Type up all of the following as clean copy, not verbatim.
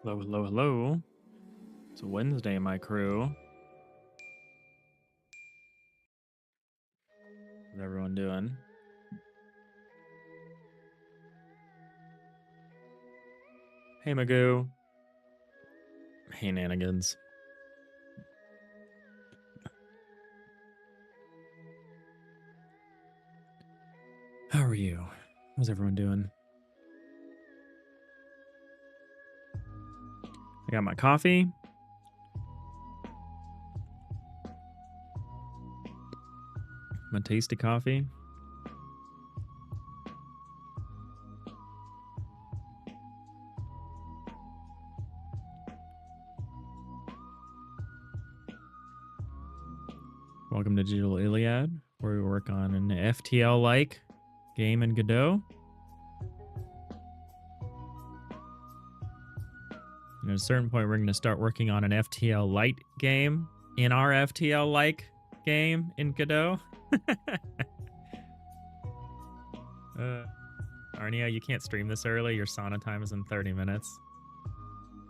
Hello, hello, hello. It's Wednesday, my crew. How's everyone doing? Hey, Magoo. Hey, Nanigans. How are you? How's everyone doing? I got my coffee. My tasty coffee. Welcome to Digital Iliad, where we work on an FTL-like game in Godot. And at a certain point, we're going to start working on an FTL-like game in our FTL-like game in Godot. Arnia, you can't stream this early. Your sauna time is in 30 minutes.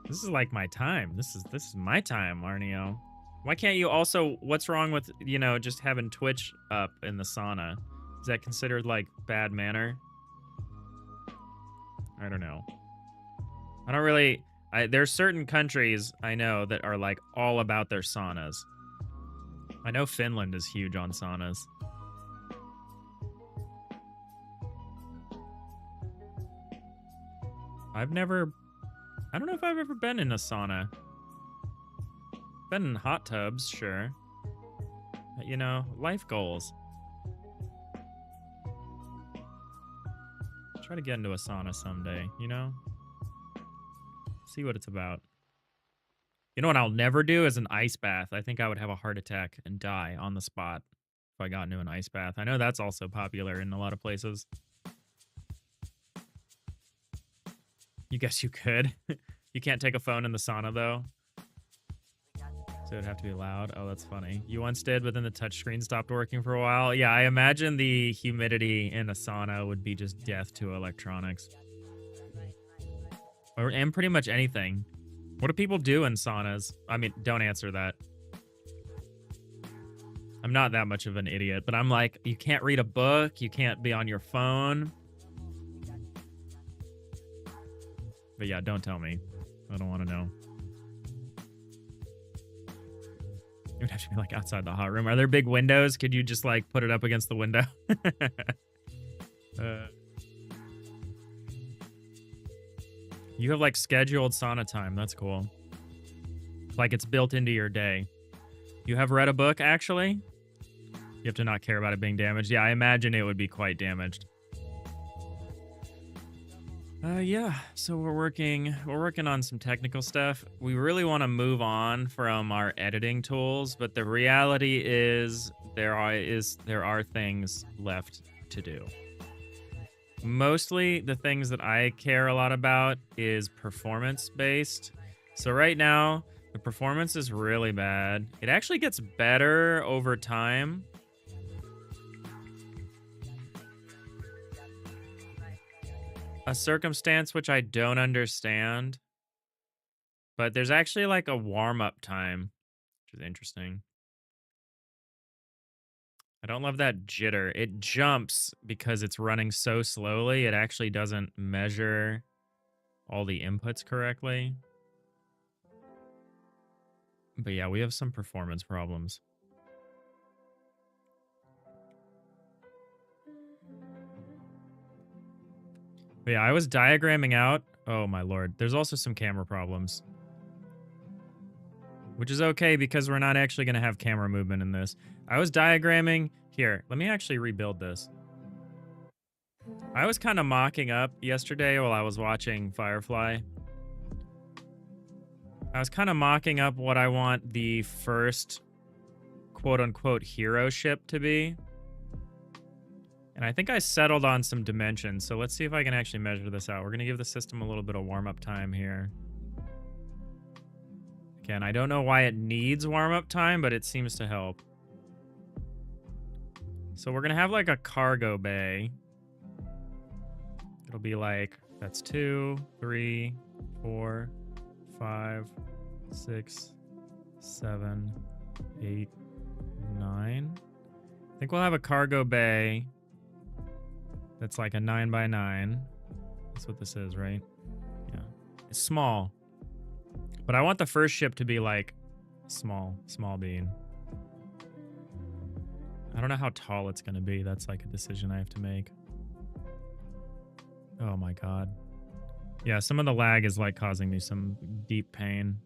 This is like my time. This is my time, Arnio. Why can't you also, what's wrong with, you know, just having Twitch up in the sauna? Is that considered like bad manner? I don't know. I don't really, there's certain countries I know that are like all about their saunas. I know Finland is huge on saunas. I don't know if I've ever been in a sauna. Been in hot tubs, sure. But, you know, life goals. Try to get into a sauna someday, you know? See what it's about. You know what I'll never do is an ice bath. I think I would have a heart attack and die on the spot if I got into an ice bath. I know that's also popular in a lot of places. You guess you could. You can't take a phone in the sauna, though. So it'd have to be loud. Oh, that's funny. You once did, but then the touchscreen stopped working for a while. Yeah, I imagine the humidity in a sauna would be just death to electronics. And pretty much anything. What do people do in saunas? I mean, don't answer that. I'm not that much of an idiot, but I'm like, you can't read a book. You can't be on your phone. But yeah, don't tell me. I don't want to know. It would have to be like outside the hot room. Are there big windows? Could you just like put it up against the window? You have like scheduled sauna time. That's cool. Like it's built into your day. You have read a book, actually? You have to not care about it being damaged. Yeah, I imagine it would be quite damaged. Yeah, so we're working on some technical stuff. We really want to move on from our editing tools, but the reality is there are things left to do. Mostly the things that I care a lot about is performance based. So right now, the performance is really bad. It actually gets better over time. A circumstance which I don't understand. But there's actually like a warm-up time, which is interesting. I don't love that jitter. It jumps because it's running so slowly, it actually doesn't measure all the inputs correctly. But yeah, we have some performance problems. But yeah, I was diagramming out. Oh my lord. There's also some camera problems. Which is okay because we're not actually going to have camera movement in this. I was diagramming. Here, let me actually rebuild this. I was kind of mocking up yesterday while I was watching Firefly. I was kind of mocking up what I want the first quote-unquote hero ship to be. And I think I settled on some dimensions, so let's see if I can actually measure this out. We're going to give the system a little bit of warm-up time here. Again, I don't know why it needs warm-up time, but it seems to help. So we're going to have like a cargo bay. It'll be like, that's 2, 3, 4, 5, 6, 7, 8, 9. I think we'll have a cargo bay that's like a 9 by 9. That's what this is, right? Yeah. It's small. But I want the first ship to be like small bean. I don't know how tall it's going to be. That's like a decision I have to make. Oh my god. Yeah, some of the lag is like causing me some deep pain.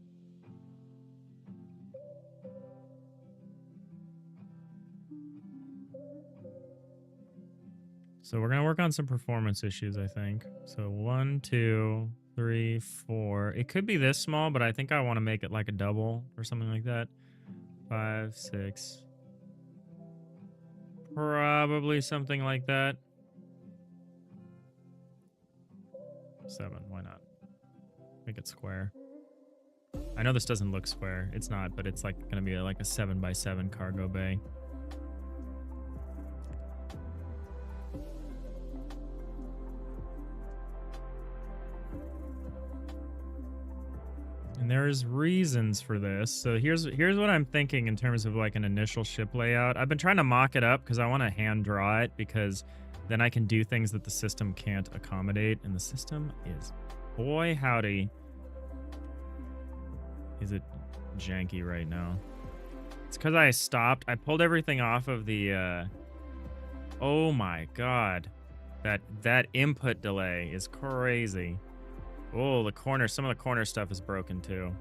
So we're gonna work on some performance issues, I think. So 1, 2, 3, 4. It could be this small, but I think I want to make it like a double or something like that. 5, 6. Probably something like that. 7, why not? Make it square. I know this doesn't look square. It's not, but it's like gonna be like a 7 by 7 cargo bay. And there's reasons for this. So here's what I'm thinking in terms of like an initial ship layout. I've been trying to mock it up because I want to hand draw it, because then I can do things that the system can't accommodate. And the system is, boy howdy, is it janky right now. It's because I stopped. I pulled everything off of the, oh my god. That input delay is crazy. Oh, the corner, some of the corner stuff is broken too.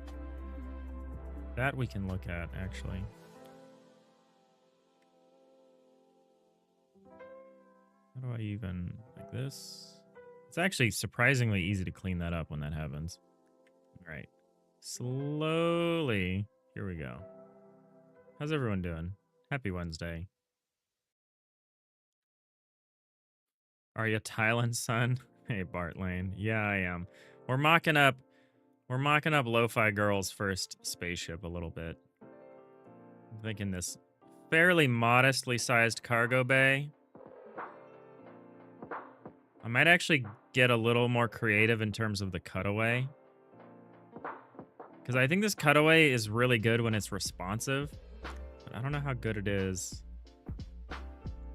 That we can look at, actually. How do I even, like this? It's actually surprisingly easy to clean that up when that happens. All right. Slowly. Here we go. How's everyone doing? Happy Wednesday. Are you Thailand, son? Hey, Bart Lane. Yeah, I am. We're mocking up Lo-Fi Girl's first spaceship a little bit. I'm thinking this fairly modestly sized cargo bay. I might actually get a little more creative in terms of the cutaway, because I think this cutaway is really good when it's responsive, but I don't know how good it is.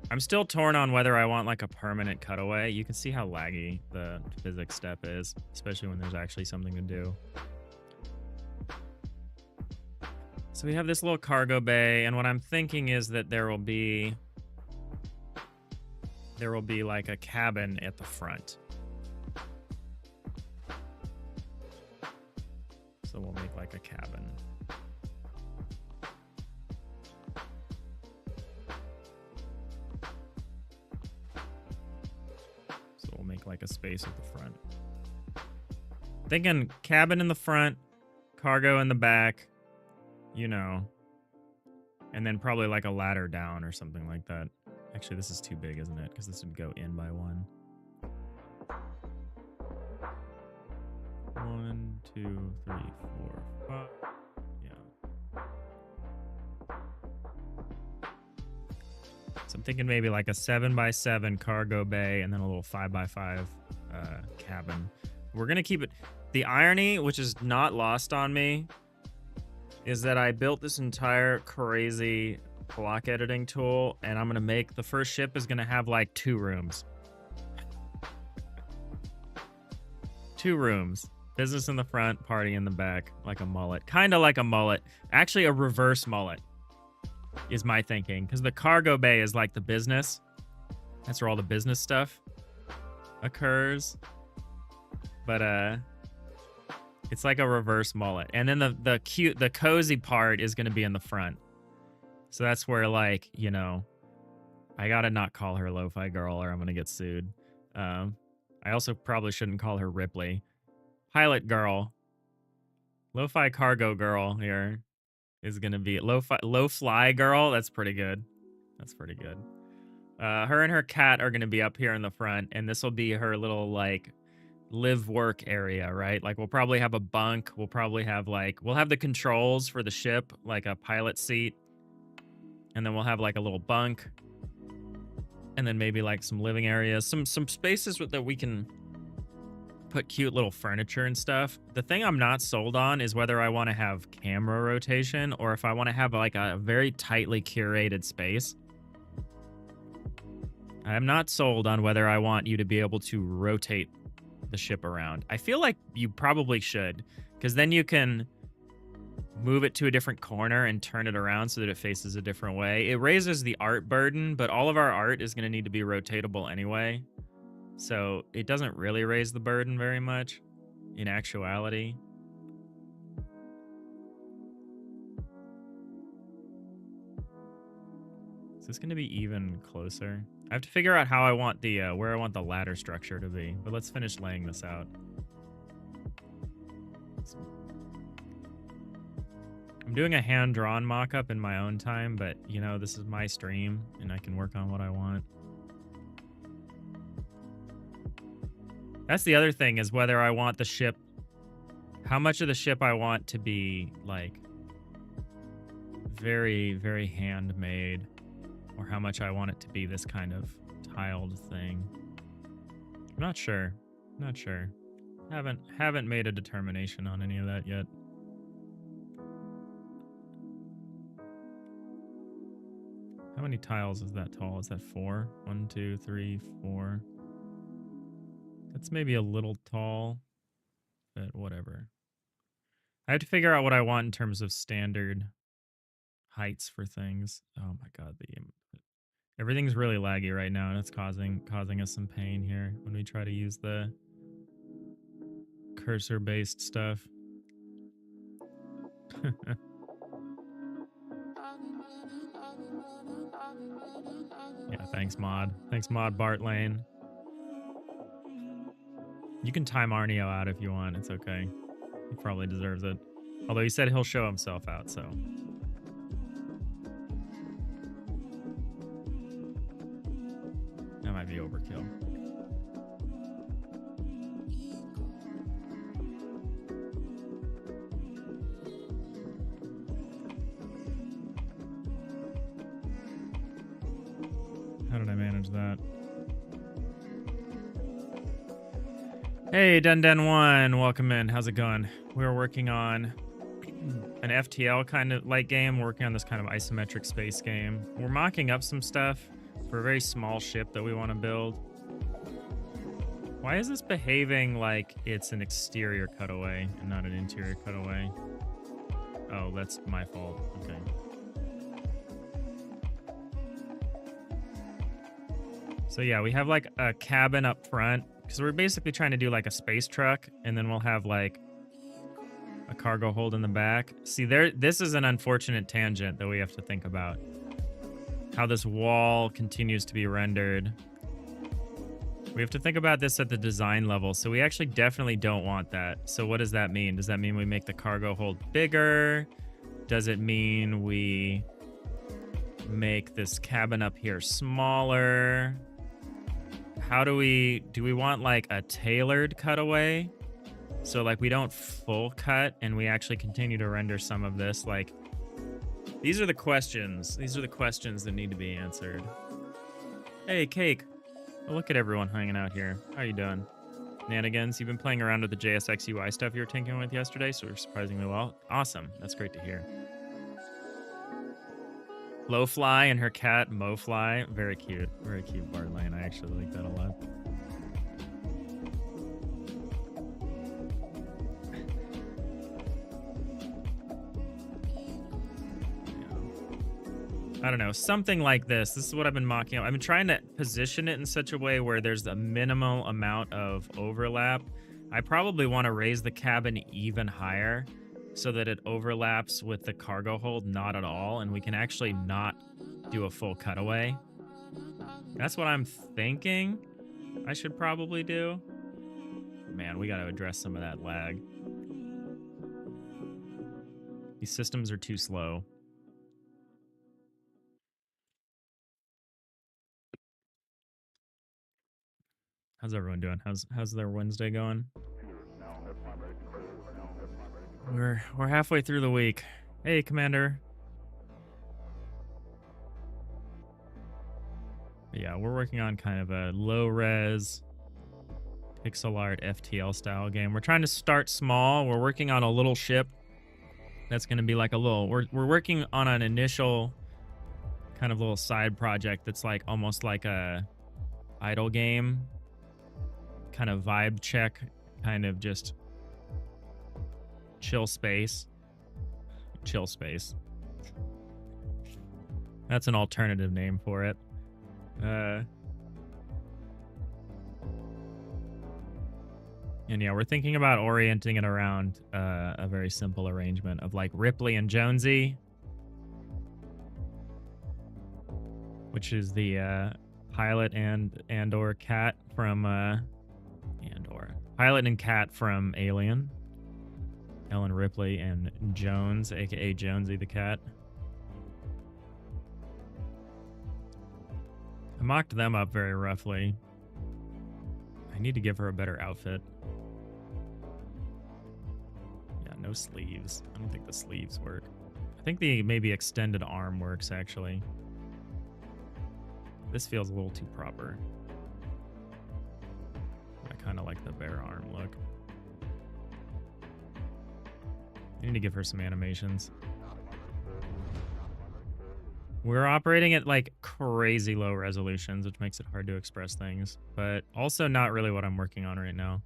I'm still torn on whether I want like a permanent cutaway. You can see how laggy the physics step is, especially when there's actually something to do. So we have this little cargo bay, and what I'm thinking is that there will be like a cabin at the front. So we'll make like a cabin. Make like a space at the front. Thinking cabin in the front, cargo in the back, you know, and then probably like a ladder down or something like that. Actually, this is too big, isn't it? Because this would go in by one. 1, 2, 3, 4, 5. Yeah. So I'm thinking maybe like a 7 by 7 cargo bay and then a little 5 by 5 cabin. We're going to keep it. The irony, which is not lost on me, is that I built this entire crazy block editing tool, and I'm going to make the first ship is going to have like 2 rooms. 2 rooms. Business in the front, party in the back, like a mullet. Kind of like a mullet. Actually, a reverse mullet is my thinking, because the cargo bay is like the business. That's where all the business stuff occurs. But it's like a reverse mullet. And then the cozy part is going to be in the front. So that's where, like, you know, I gotta not call her Lo-Fi Girl or I'm gonna get sued. I also probably shouldn't call her Ripley. Pilot Girl. Lo-Fi Cargo Girl here is gonna be Low-Fly Girl. That's pretty good. That's pretty good. Her and her cat are gonna be up here in the front, and this will be her little, like, live work area, right? Like, we'll probably have a bunk. We'll probably have, like, we'll have the controls for the ship, like a pilot seat. And then we'll have like a little bunk. And then maybe like some living areas, some spaces that we can put cute little furniture and stuff. The thing I'm not sold on is whether I want to have camera rotation or if I want to have like a very tightly curated space. I'm not sold on whether I want you to be able to rotate the ship around. I feel like you probably should, because then you can move it to a different corner and turn it around so that it faces a different way. It raises the art burden, but all of our art is going to need to be rotatable anyway. So it doesn't really raise the burden very much in actuality. Is this going to be even closer? I have to figure out how I want the where I want the ladder structure to be, but let's finish laying this out. I'm doing a hand-drawn mock-up in my own time, but, you know, this is my stream, and I can work on what I want. That's the other thing, is whether I want the ship... How much of the ship I want to be, like, very, very handmade, or how much I want it to be this kind of tiled thing. I'm not sure. Not sure. Haven't made a determination on any of that yet. How many tiles is that tall? Is that 4? 1, 2, 3, 4. That's maybe a little tall, but whatever. I have to figure out what I want in terms of standard heights for things. Oh my god, everything's really laggy right now, and it's causing us some pain here when we try to use the cursor-based stuff. Yeah, thanks, Mod. Thanks, Mod Bart Lane. You can time Arneo out if you want. It's okay. He probably deserves it. Although he said he'll show himself out, so... That might be overkill. How did I manage that? Hey, Den1, welcome in. How's it going? We're working on an FTL kind of like game. We're working on this kind of isometric space game. We're mocking up some stuff for a very small ship that we want to build. Why is this behaving like it's an exterior cutaway and not an interior cutaway? Oh, that's my fault. Okay. So yeah, we have like a cabin up front because we're basically trying to do like a space truck, and then we'll have like a cargo hold in the back. See, this is an unfortunate tangent that we have to think about. How this wall continues to be rendered. We have to think about this at the design level. So we actually definitely don't want that. So what does that mean? Does that mean we make the cargo hold bigger? Does it mean we make this cabin up here smaller? How do we want like a tailored cutaway? So like we don't full cut and we actually continue to render some of this. Like, these are the questions. These are the questions that need to be answered. Hey, Cake. Oh, look at everyone hanging out here. How you doing? Nanigans, you've been playing around with the JSX UI stuff you were tinkering with yesterday, so surprisingly well. Awesome. That's great to hear. Lowfly and her cat, Mofly. Very cute. Very cute, Bart Lane. I actually like that a lot. I don't know, something like this. This is what I've been mocking up. I've been trying to position it in such a way where there's a minimal amount of overlap. I probably want to raise the cabin even higher so that it overlaps with the cargo hold not at all, and we can actually not do a full cutaway. That's what I'm thinking I should probably do. Man, we got to address some of that lag. These systems are too slow. How's everyone doing? How's their Wednesday going? We're halfway through the week. Hey, Commander. Yeah, we're working on kind of a low-res pixel art FTL style game. We're trying to start small. We're working on a little ship that's going to be like a little, we're working on an initial kind of little side project that's like almost like a idle game, kind of vibe check, kind of just chill space. That's an alternative name for it. And yeah, we're thinking about orienting it around a very simple arrangement of like Ripley and Jonesy, which is the pilot and or cat from pilot and cat from Alien. Ellen Ripley and Jones, aka Jonesy the cat. I mocked them up very roughly. I need to give her a better outfit. Yeah, no sleeves. I don't think the sleeves work. I think the maybe extended arm works, actually. This feels a little too proper. I kind of like the bare arm look. I need to give her some animations. We're operating at like crazy low resolutions, which makes it hard to express things, but also not really what I'm working on right now.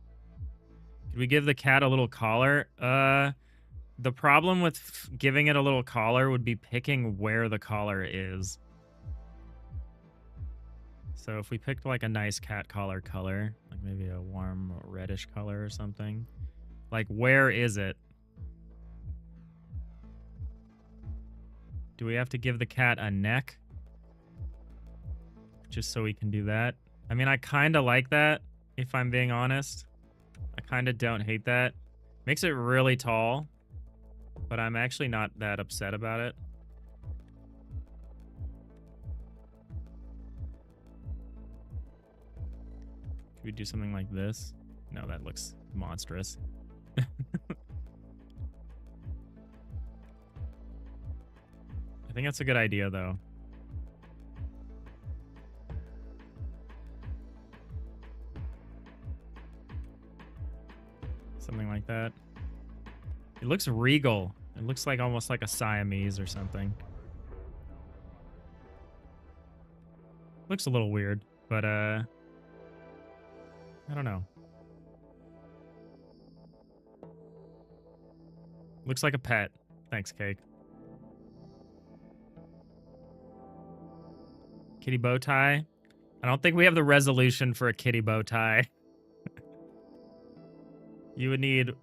Could we give the cat a little collar? The problem with giving it a little collar would be picking where the collar is. So if we picked like a nice cat collar color, like maybe a warm reddish color or something, like where is it? Do we have to give the cat a neck? Just so we can do that? I mean, I kind of like that, if I'm being honest. I kind of don't hate that. Makes it really tall, but I'm actually not that upset about it. Could we do something like this? No, that looks monstrous. I think that's a good idea, though. Something like that. It looks regal. It looks like almost like a Siamese or something. Looks a little weird, but I don't know. Looks like a pet. Thanks, Cake. Kitty bow tie. I don't think we have the resolution for a kitty bow tie. You would need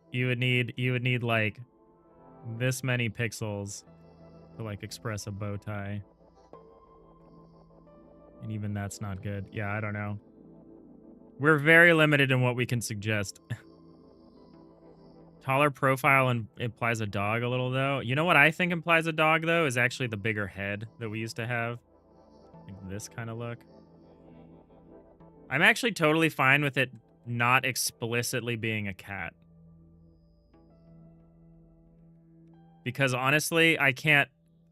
like this many pixels to like express a bow tie. And even that's not good. Yeah, I don't know. We're very limited in what we can suggest. Taller profile implies a dog a little, though. You know what I think implies a dog, though, is actually the bigger head that we used to have. Like this kind of look. I'm actually totally fine with it not explicitly being a cat. Because honestly, I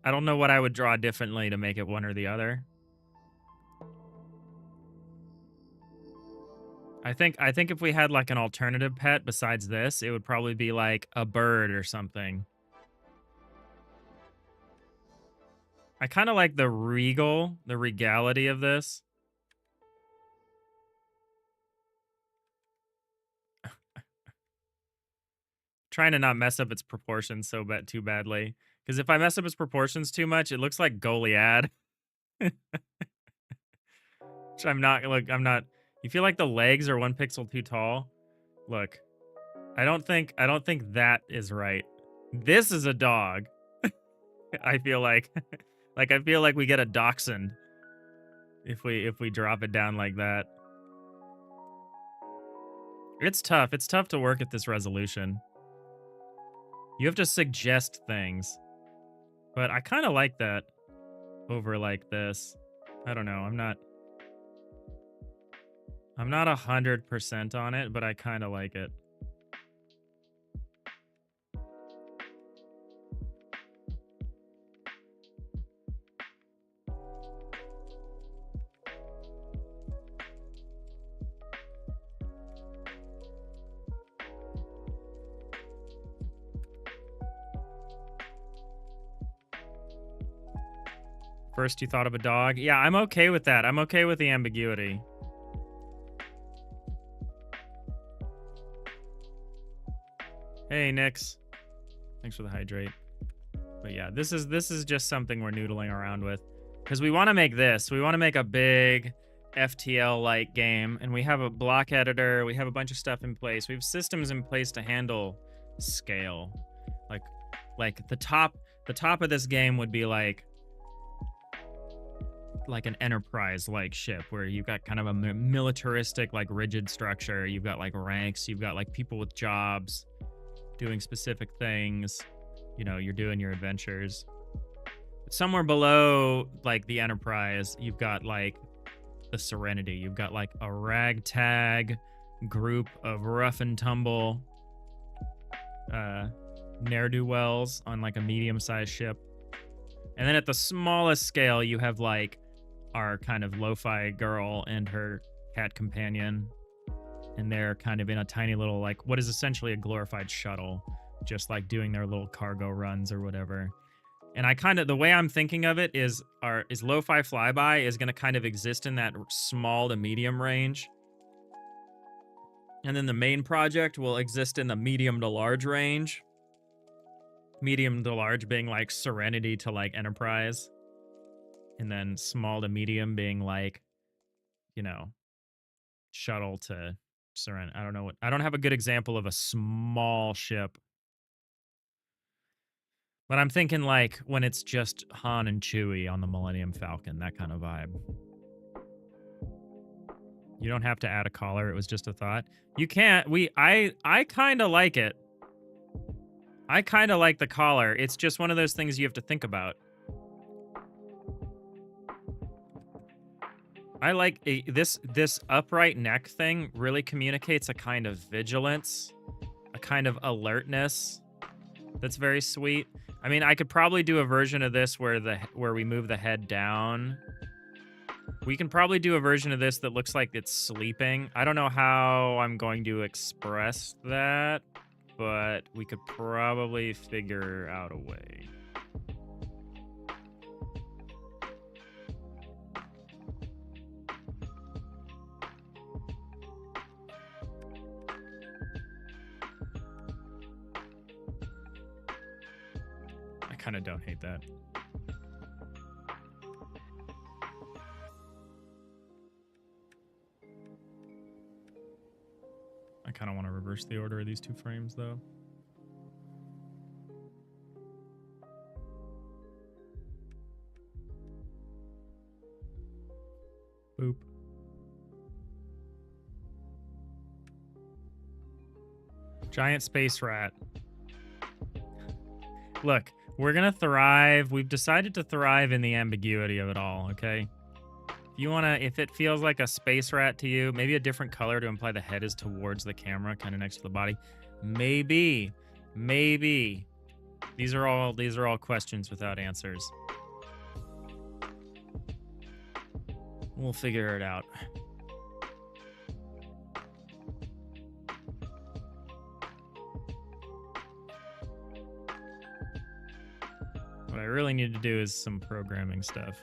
don't know what I would draw differently to make it one or the other. I think if we had like an alternative pet besides this, it would probably be like a bird or something. I kind of like the regality of this. Trying to not mess up its proportions too badly. Because if I mess up its proportions too much, it looks like Goliad. Which I'm not. You feel like the legs are 1 pixel too tall? Look. I don't think that is right. This is a dog. I feel like I feel like we get a dachshund if we drop it down like that. It's tough. It's tough to work at this resolution. You have to suggest things. But I kind of like that over like this. I don't know. I'm not 100% on it, but I kind of like it. First you thought of a dog. Yeah, I'm okay with that. I'm okay with the ambiguity. Hey, Nix. Thanks for the hydrate. But yeah, this is just something we're noodling around with. Because we want to make this. We want to make a big FTL-like game. And we have a block editor. We have a bunch of stuff in place. We have systems in place to handle scale. Like the top of this game would be like an enterprise-like ship where you've got kind of a militaristic, like rigid structure. You've got like ranks. You've got like people with jobs doing specific things. You know, you're doing your adventures. Somewhere below like the enterprise, you've got like the Serenity. You've got like a ragtag group of rough and tumble ne'er-do-wells on like a medium-sized ship. And then at the smallest scale, you have like our kind of lo-fi girl and her cat companion. And they're kind of in a tiny little, like, what is essentially a glorified shuttle, just like doing their little cargo runs or whatever. And I kind of, the way I'm thinking of it is lo-fi flyby is going to kind of exist in that small to medium range. And then the main project will exist in the medium to large range. Medium to large being like Serenity to like Enterprise. And then small to medium being like, you know, shuttle to Serenity. I don't have a good example of a small ship. But I'm thinking like when it's just Han and Chewie on the Millennium Falcon, that kind of vibe. You don't have to add a collar, it was just a thought. You can't, I kind of like it. I kind of like the collar. It's just one of those things you have to think about. I like this upright neck thing really communicates a kind of vigilance, a kind of alertness that's very sweet. I mean, I could probably do a version of this where we move the head down. We can probably do a version of this that looks like it's sleeping. I don't know how I'm going to express that, but we could probably figure out a way. I kind of don't hate that. I kind of want to reverse the order of these two frames, though. Boop. Giant space rat. Look, we're gonna thrive. We've decided to thrive in the ambiguity of it all, okay? If it feels like a space rat to you, maybe a different color to imply the head is towards the camera, kind of next to the body. Maybe. These are all questions without answers. We'll figure it out. What I really need to do is some programming stuff.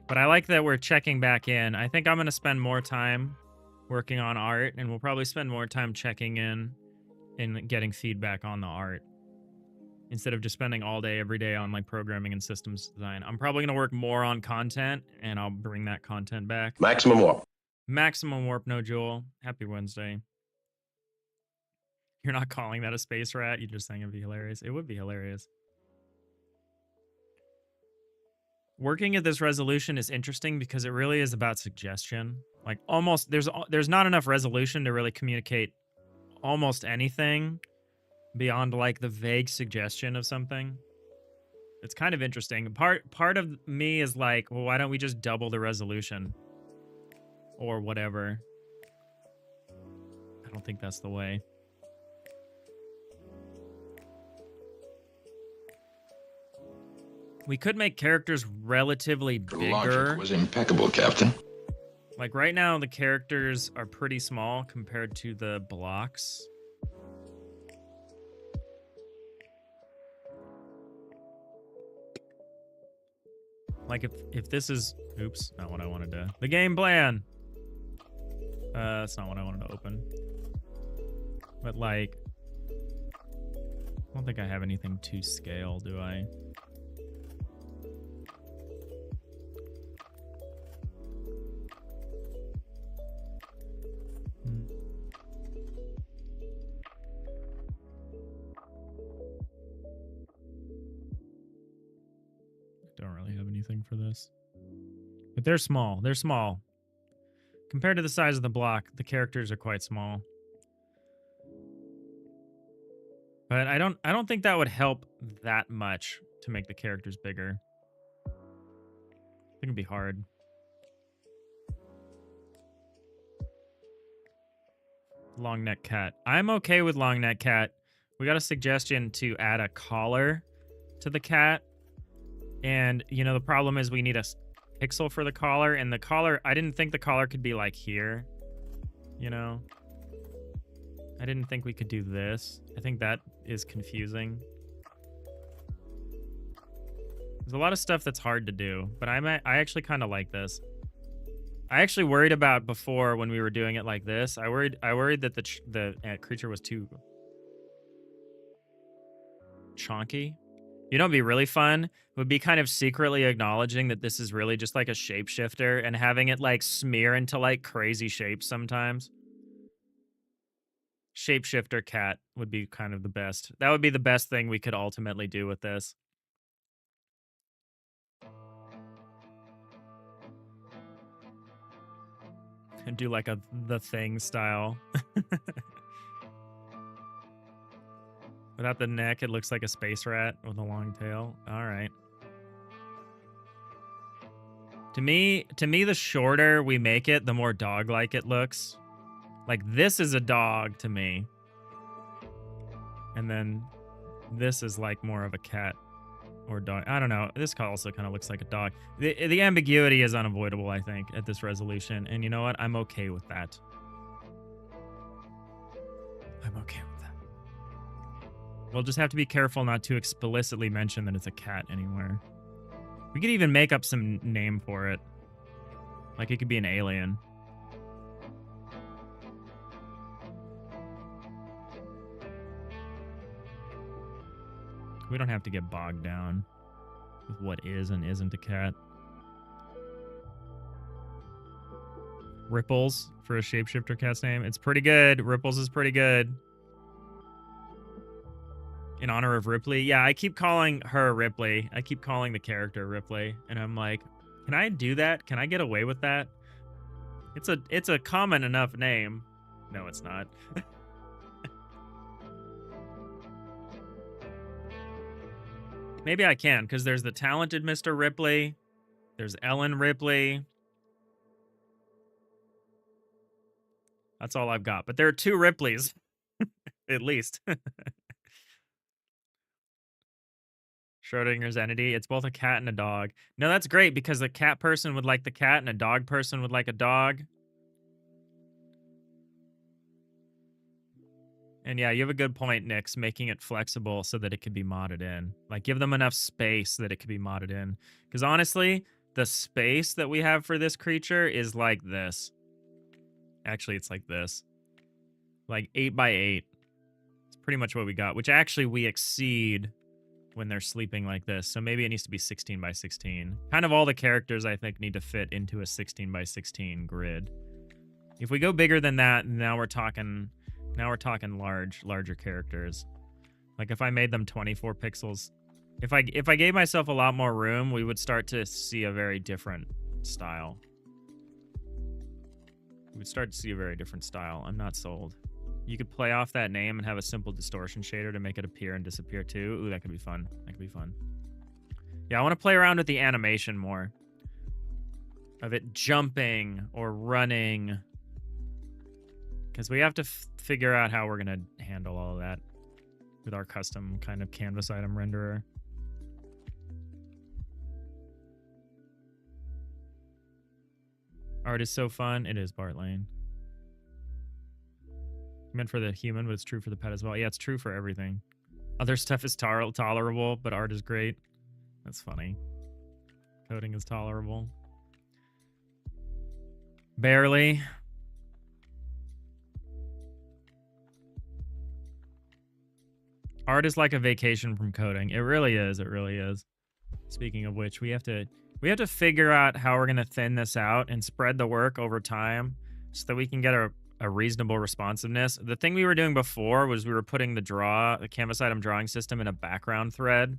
But I like that we're checking back in. I think I'm going to spend more time working on art, and we'll probably spend more time checking in and getting feedback on the art instead of just spending all day, every day on like programming and systems design. I'm probably going to work more on content, and I'll bring that content back. Maximum warp. Maximum warp, no Jewel. Happy Wednesday. You're not calling that a space rat. You're just saying it'd be hilarious. It would be hilarious. Working at this resolution is interesting because it really is about suggestion. Like almost, there's not enough resolution to really communicate almost anything beyond like the vague suggestion of something. It's kind of interesting. Part of me is like, well, why don't we just double the resolution? Or whatever. I don't think that's the way. We could make characters relatively bigger. The logic was impeccable, Captain. Like right now, the characters are pretty small compared to the blocks. Like if this is, oops, not what I wanted to, the game plan. That's not what I wanted to open. But like, I don't think I have anything to scale, do I? Don't really have anything for this. But they're small. They're small. Compared to the size of the block, the characters are quite small. But I don't think that would help that much to make the characters bigger. I think it'd be hard. Long neck cat. I'm okay with long neck cat. We got a suggestion to add a collar to the cat. And, you know, the problem is we need a pixel for the collar. And the collar, I didn't think the collar could be like here. You know? I didn't think we could do this. I think that is confusing. There's a lot of stuff that's hard to do. But I actually kind of like this. I actually worried about before when we were doing it like this. I worried that the creature was too chonky. You know, it'd be really fun. It would be kind of secretly acknowledging that this is really just like a shapeshifter and having it like smear into like crazy shapes sometimes. Shapeshifter cat would be kind of the best. That would be the best thing we could ultimately do with this. And do like a The Thing style. Without the neck, it looks like a space rat with a long tail. All right. To me, the shorter we make it, the more dog-like it looks. Like this is a dog to me. And then this is like more of a cat or dog. I don't know. This also kind of looks like a dog. The ambiguity is unavoidable, I think, at this resolution. And you know what? I'm okay with that. I'm okay with that. We'll just have to be careful not to explicitly mention that it's a cat anywhere. We could even make up some name for it. Like it could be an alien. We don't have to get bogged down with what is and isn't a cat. Ripples for a shapeshifter cat's name. It's pretty good. Ripples is pretty good. In honor of Ripley. Yeah, I keep calling her Ripley. I keep calling the character Ripley. And I'm like, can I do that? Can I get away with that? It's a common enough name. No, it's not. Maybe I can, because there's the talented Mr. Ripley. There's Ellen Ripley. That's all I've got. But there are 2 Ripleys. At least. Schrodinger's entity. It's both a cat and a dog. No, that's great, because a cat person would like the cat and a dog person would like a dog. And yeah, you have a good point, Nix, making it flexible so that it could be modded in. Like, give them enough space that it could be modded in. Because honestly, the space that we have for this creature is like this. Actually, it's like this. Like 8 by 8. It's pretty much what we got, which actually we exceed when they're sleeping like this. So maybe it needs to be 16 by 16. Kind of all the characters, I think, need to fit into a 16 by 16 grid. If we go bigger than that, now we're talking larger characters. Like if I made them 24 pixels, if I gave myself a lot more room, we would start to see a very different style. We would start to see a very different style. I'm not sold. You could play off that name and have a simple distortion shader to make it appear and disappear too. Ooh, that could be fun. That could be fun. Yeah, I want to play around with the animation more. Of it jumping or running. Because we have to figure out how we're going to handle all of that with our custom kind of canvas item renderer. Art is so fun. It is, Bart Lane. Meant for the human, but it's true for the pet as well. Yeah, it's true for everything. Other stuff is tolerable, but art is great. That's funny. Coding is tolerable. Barely. Art is like a vacation from coding. It really is. It really is. Speaking of which, we have to figure out how we're gonna thin this out and spread the work over time so that we can get a reasonable responsiveness. The thing we were doing before was we were putting the canvas item drawing system in a background thread,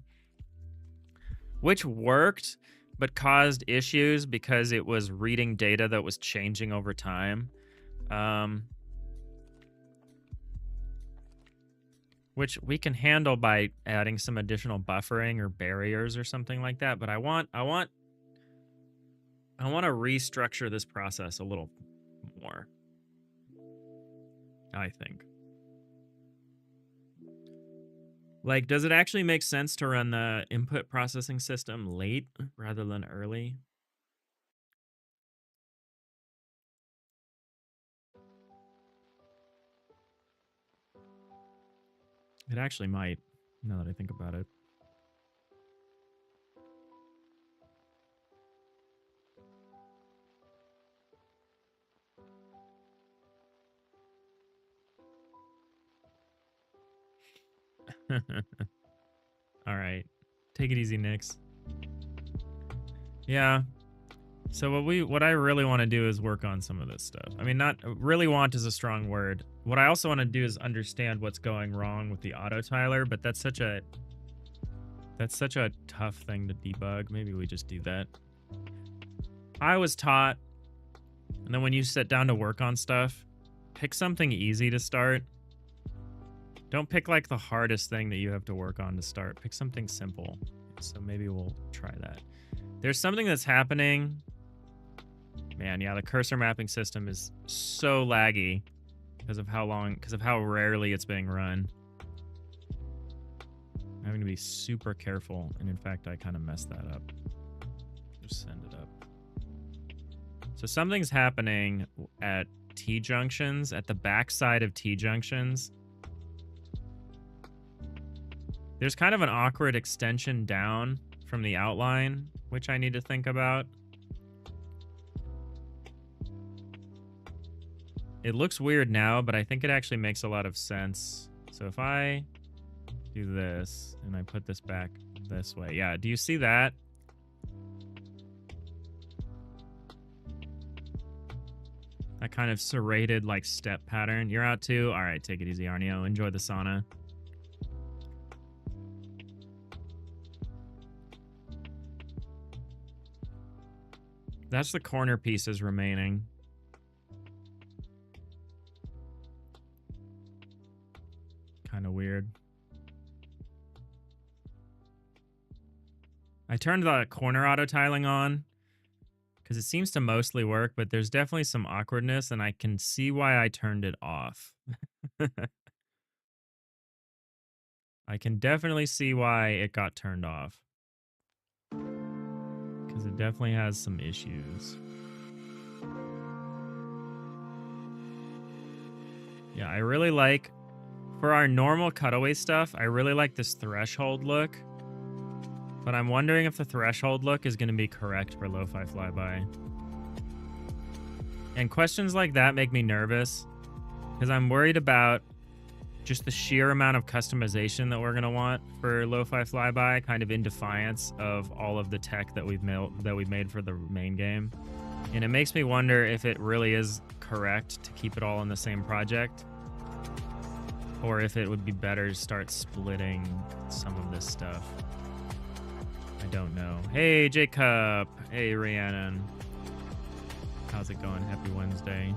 which worked, but caused issues because it was reading data that was changing over time. Which we can handle by adding some additional buffering or barriers or something like that. But I want to restructure this process a little more, I think. Like, does it actually make sense to run the input processing system late rather than early? It actually might, now that I think about it. All right. Take it easy, Nix. Yeah. So what I really want to do is work on some of this stuff. I mean, not really want is a strong word. What I also want to do is understand what's going wrong with the auto tiler, but that's such a tough thing to debug. Maybe we just do that. I was taught, and then when you sit down to work on stuff, pick something easy to start. Don't pick like the hardest thing that you have to work on to start. Pick something simple. So maybe we'll try that. There's something that's happening. Man, yeah, the cursor mapping system is so laggy because of how rarely it's being run. I'm having to be super careful, and in fact, I kind of messed that up. Just send it up. So something's happening at T-junctions, at the backside of T-junctions. There's kind of an awkward extension down from the outline, which I need to think about. It looks weird now, but I think it actually makes a lot of sense. So if I do this and I put this back this way. Yeah, do you see that? That kind of serrated like step pattern. You're out too? All right, take it easy, Arnio. Enjoy the sauna. That's the corner pieces remaining. Kind of weird. I turned the corner auto tiling on because it seems to mostly work, but there's definitely some awkwardness, and I can see why I turned it off. I can definitely see why it got turned off. Because it definitely has some issues. Yeah, I really like, for our normal cutaway stuff, I really like this threshold look. But I'm wondering if the threshold look is going to be correct for Lo-Fi Flyby. And questions like that make me nervous, because I'm worried about just the sheer amount of customization that we're going to want for Lo-Fi Flyby, kind of in defiance of all of the tech that we've made for the main game. And it makes me wonder if it really is correct to keep it all in the same project, or if it would be better to start splitting some of this stuff. I don't know. Hey, Jacob. Hey, Rhiannon. How's it going? Happy Wednesday.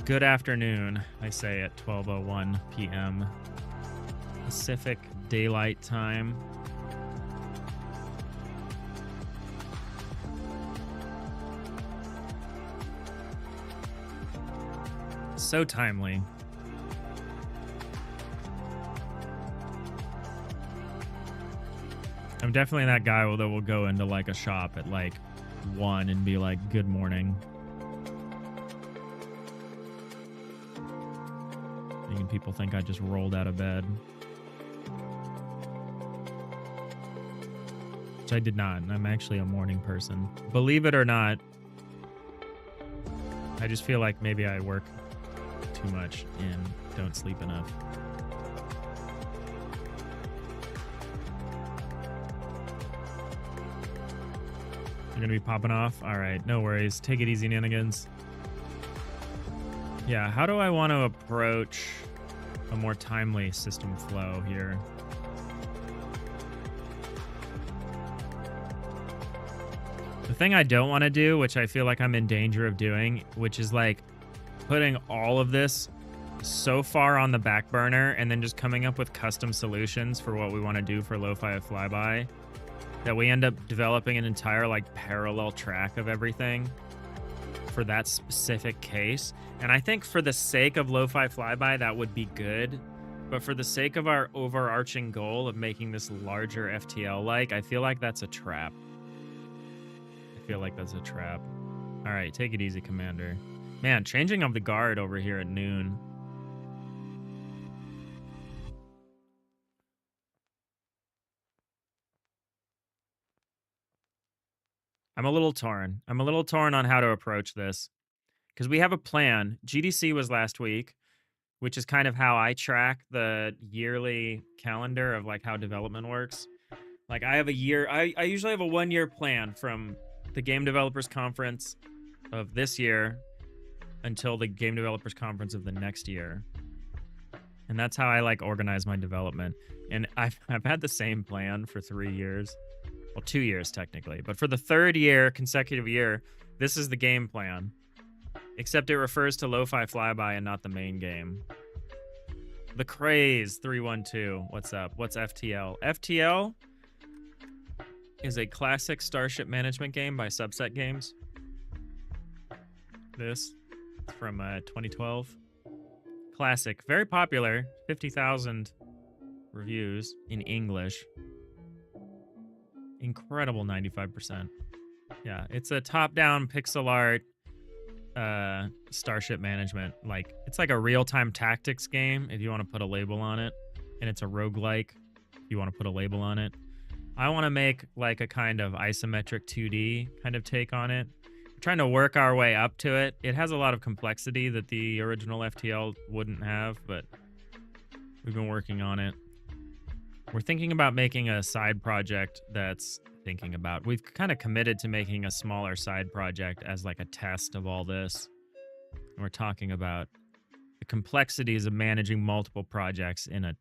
Good afternoon, I say at 12:01 p.m. Pacific Daylight Time. So timely. I'm definitely that guy that will go into like a shop at like 1 and be like, good morning. Making people think I just rolled out of bed. which I did not. I'm actually a morning person. Believe it or not, I just feel like maybe I work too much and don't sleep enough. You're gonna be popping off? All right, no worries. Take it easy, Nanigans. Yeah, how do I want to approach a more timely system flow here? The thing I don't want to do, which I feel like I'm in danger of doing, which is like putting all of this so far on the back burner and then just coming up with custom solutions for what we want to do for Lo-Fi Flyby, that we end up developing an entire like parallel track of everything for that specific case. And I think for the sake of Lo-Fi Flyby, that would be good. But for the sake of our overarching goal of making this larger FTL-like, I feel like that's a trap. All right, take it easy, Commander. Man, changing of the guard over here at noon. I'm a little torn. I'm a little torn on how to approach this because we have a plan. GDC was last week, which is kind of how I track the yearly calendar of like how development works. Like I have a year, I usually have a 1-year plan from the Game Developers Conference of this year until the Game Developers Conference of the next year. And that's how I like organize my development. And I've had the same plan for 3 years. Well, 2 years technically. But for the 3rd year, consecutive year, this is the game plan. Except it refers to Lo-Fi Flyby and not the main game. The Craze 312. What's up? What's FTL? FTL is a classic starship management game by Subset Games. This is from 2012. Classic. Very popular. 50,000 reviews in English. Incredible 95%. Yeah, it's a top-down pixel art starship management. Like, it's like a real-time tactics game, if you want to put a label on it. And it's a roguelike, if you want to put a label on it. I want to make like a kind of isometric 2D kind of take on it. We're trying to work our way up to it. It has a lot of complexity that the original FTL wouldn't have, but we've been working on it. We're thinking about making a side project that's we've kind of committed to making a smaller side project as like a test of all this. And we're talking about the complexities of managing multiple projects in a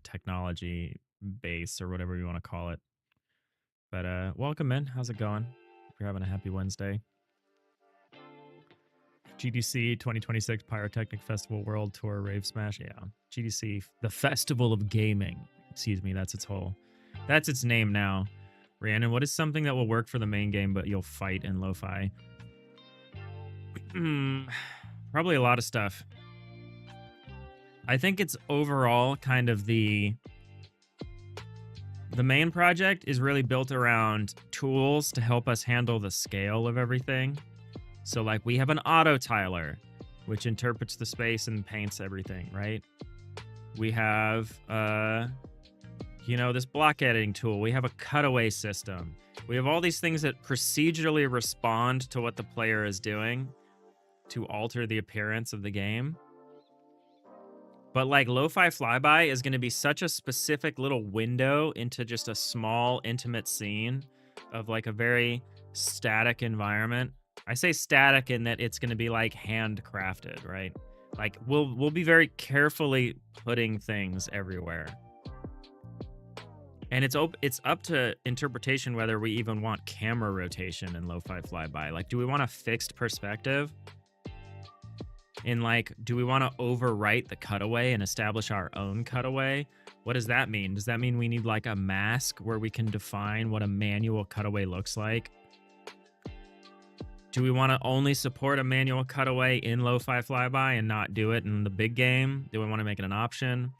technology base or whatever you want to call it. But welcome in. How's it going? Hope you're having a happy Wednesday. GDC 2026 Pyrotechnic Festival World Tour Rave Smash. Yeah. GDC, the Festival of Gaming. Excuse me, that's its name now. Rhiannon, what is something that will work for the main game but you'll fight in Lo-Fi? Probably a lot of stuff. I think it's overall kind of the main project is really built around tools to help us handle the scale of everything. So like we have an auto tiler, which interprets the space and paints everything, right? We have this block editing tool. We have a cutaway system. We have all these things that procedurally respond to what the player is doing to alter the appearance of the game. But like Lo-Fi Flyby is going to be such a specific little window into just a small, intimate scene of like a very static environment. I say static in that it's going to be like handcrafted, right? Like we'll be very carefully putting things everywhere. And it's up to interpretation whether we even want camera rotation in Lo-Fi Flyby. Like, do we want a fixed perspective? And like, do we want to overwrite the cutaway and establish our own cutaway? What does that mean? Does that mean we need like a mask where we can define what a manual cutaway looks like? Do we want to only support a manual cutaway in Lo-Fi Flyby and not do it in the big game? Do we want to make it an option?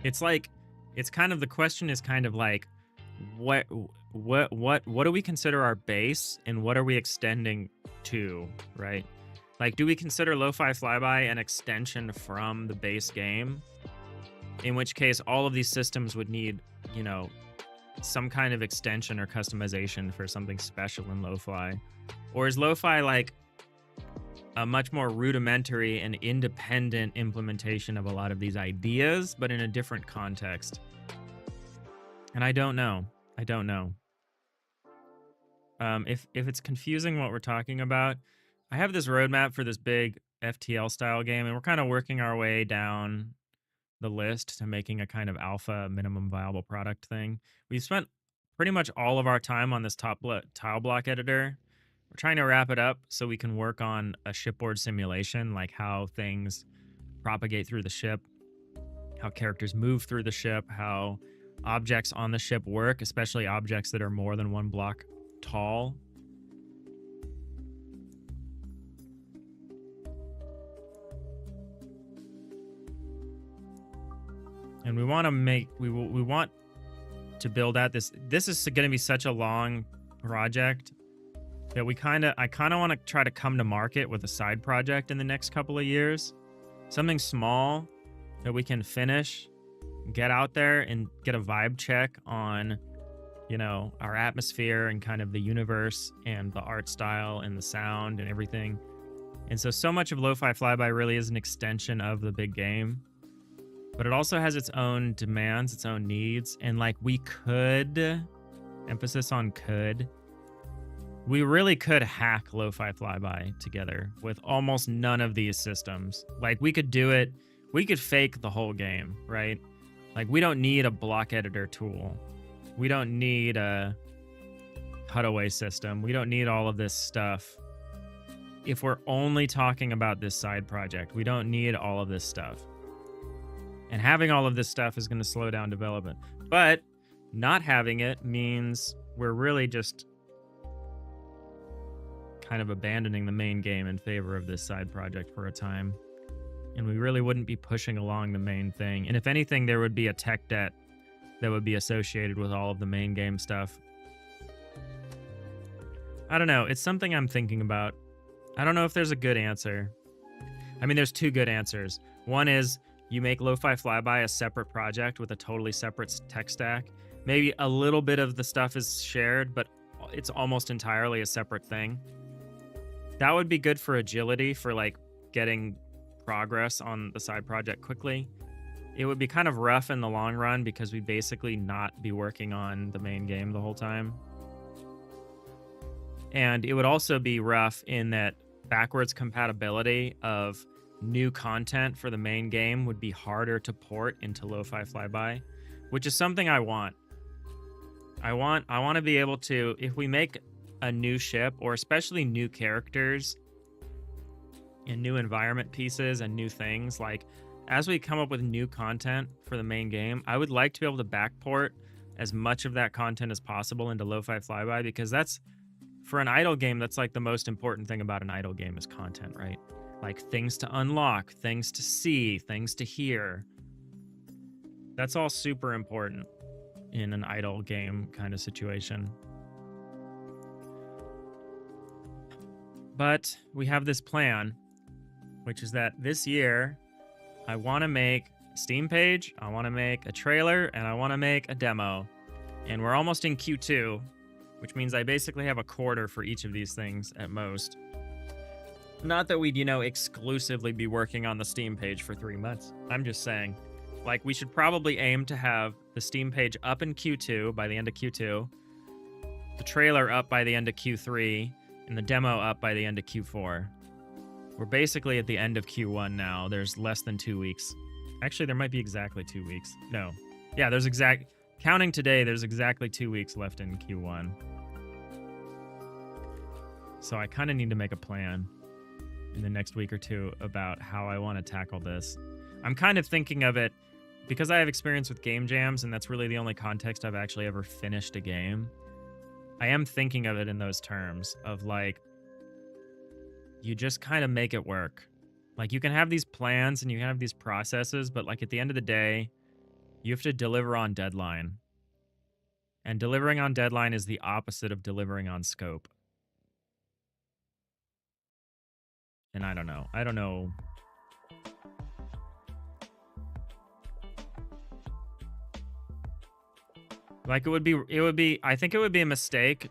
The question is kind of like, what do we consider our base and what are we extending to, right? Like, do we consider Lo-Fi Flyby an extension from the base game? In which case, all of these systems would need, needs some kind of extension or customization for something special in lo-fi? Or is lo-fi like a much more rudimentary and independent implementation of a lot of these ideas, but in a different context? And I don't know. I don't know. If it's confusing what we're talking about, I have this roadmap for this big FTL style game, and we're kind of working our way down the list to making a kind of alpha minimum viable product thing. We've spent pretty much all of our time on this tile block editor. We're trying to wrap it up so we can work on a shipboard simulation, like how things propagate through the ship, how characters move through the ship, how objects on the ship work, especially objects that are more than one block tall. And we want to make, we want to build out this is going to be such a long project that I kind of want to try to come to market with a side project in the next couple of years. Something small that we can finish, get out there and get a vibe check on, you know, our atmosphere and kind of the universe and the art style and the sound and everything. And so much of Lo-Fi Flyby really is an extension of the big game. But it also has its own demands, its own needs. And like we could, emphasis on could, we really could hack Lo-Fi Flyby together with almost none of these systems. Like we could do it, we could fake the whole game, right? Like we don't need a block editor tool. We don't need a cutaway system. We don't need all of this stuff. If we're only talking about this side project, we don't need all of this stuff. And having all of this stuff is going to slow down development. But not having it means we're really just kind of abandoning the main game in favor of this side project for a time. And we really wouldn't be pushing along the main thing. And if anything, there would be a tech debt that would be associated with all of the main game stuff. I don't know. It's something I'm thinking about. I don't know if there's a good answer. I mean, there's two good answers. One is you make Lo-Fi Flyby a separate project with a totally separate tech stack. Maybe a little bit of the stuff is shared, but it's almost entirely a separate thing. That would be good for agility, for like getting progress on the side project quickly. It would be kind of rough in the long run because we'd basically not be working on the main game the whole time. And it would also be rough in that backwards compatibility of new content for the main game would be harder to port into Lo-Fi Flyby, which is something I want. I want to be able to, if we make a new ship, or especially new characters and new environment pieces and new things, like as we come up with new content for the main game, I would like to be able to backport as much of that content as possible into Lo-Fi Flyby, because that's, for an idle game, that's like the most important thing about an idle game is content, right? Like things to unlock, things to see, things to hear. That's all super important in an idle game kind of situation. But we have this plan, which is that this year, I want to make a Steam page, I want to make a trailer, and I want to make a demo. And we're almost in Q2, which means I basically have a quarter for each of these things at most. Not that we'd, exclusively be working on the Steam page for 3 months. I'm just saying, like, we should probably aim to have the Steam page up in Q2 by the end of Q2, the trailer up by the end of Q3, and the demo up by the end of Q4. We're basically at the end of Q1 now. There's less than 2 weeks. Actually, there might be exactly 2 weeks. No. Yeah, counting today, there's exactly 2 weeks left in Q1. So I kind of need to make a plan in the next week or two about how I want to tackle this. I'm kind of thinking of it, because I have experience with game jams, and that's really the only context I've actually ever finished a game. I am thinking of it in those terms of like, you just kind of make it work. Like you can have these plans and you can have these processes, but like at the end of the day, you have to deliver on deadline. And delivering on deadline is the opposite of delivering on scope. And I don't know. Like I think it would be a mistake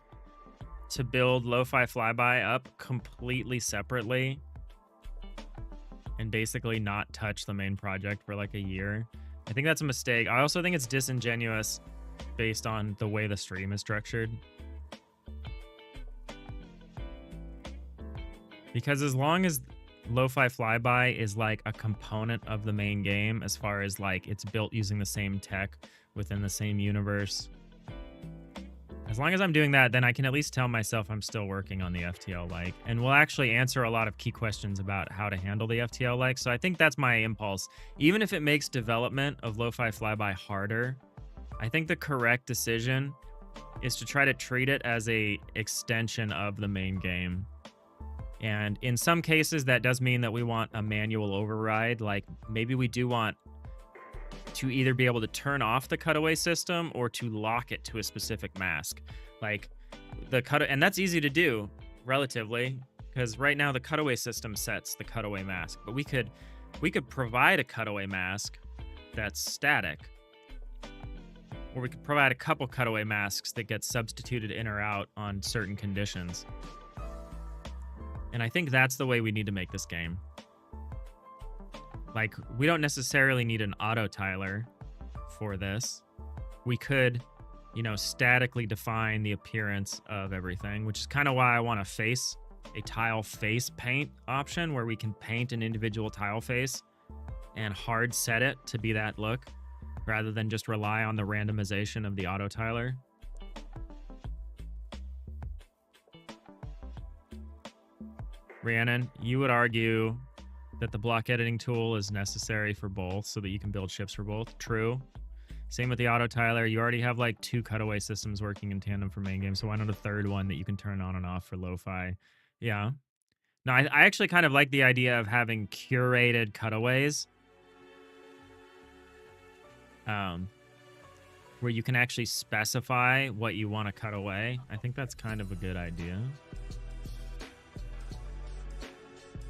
to build Lo-Fi Flyby up completely separately and basically not touch the main project for like a year. I think that's a mistake. I also think it's disingenuous based on the way the stream is structured. Because as long as Lo-Fi Flyby is like a component of the main game, as far as like it's built using the same tech within the same universe, as long as I'm doing that, then I can at least tell myself I'm still working on the FTL-like, and we'll actually answer a lot of key questions about how to handle the FTL-like. So I think that's my impulse. Even if it makes development of Lo-Fi Flyby harder, I think the correct decision is to try to treat it as a extension of the main game. And in some cases, that does mean that we want a manual override. Like maybe we do want to either be able to turn off the cutaway system or to lock it to a specific mask. Like and that's easy to do relatively, because right now the cutaway system sets the cutaway mask, but we could provide a cutaway mask that's static, or we could provide a couple cutaway masks that get substituted in or out on certain conditions. And I think that's the way we need to make this game. Like, we don't necessarily need an auto tiler for this. We could, you know, statically define the appearance of everything, which is kind of why I want a tile face paint option where we can paint an individual tile face and hard set it to be that look rather than just rely on the randomization of the auto tiler. Rhiannon, you would argue that the block editing tool is necessary for both so that you can build ships for both. True. Same with the auto tiler. You already have like 2 cutaway systems working in tandem for main game, so why not a third one that you can turn on and off for lo-fi? Yeah. No, I actually kind of like the idea of having curated cutaways. Where you can actually specify what you want to cut away. I think that's kind of a good idea.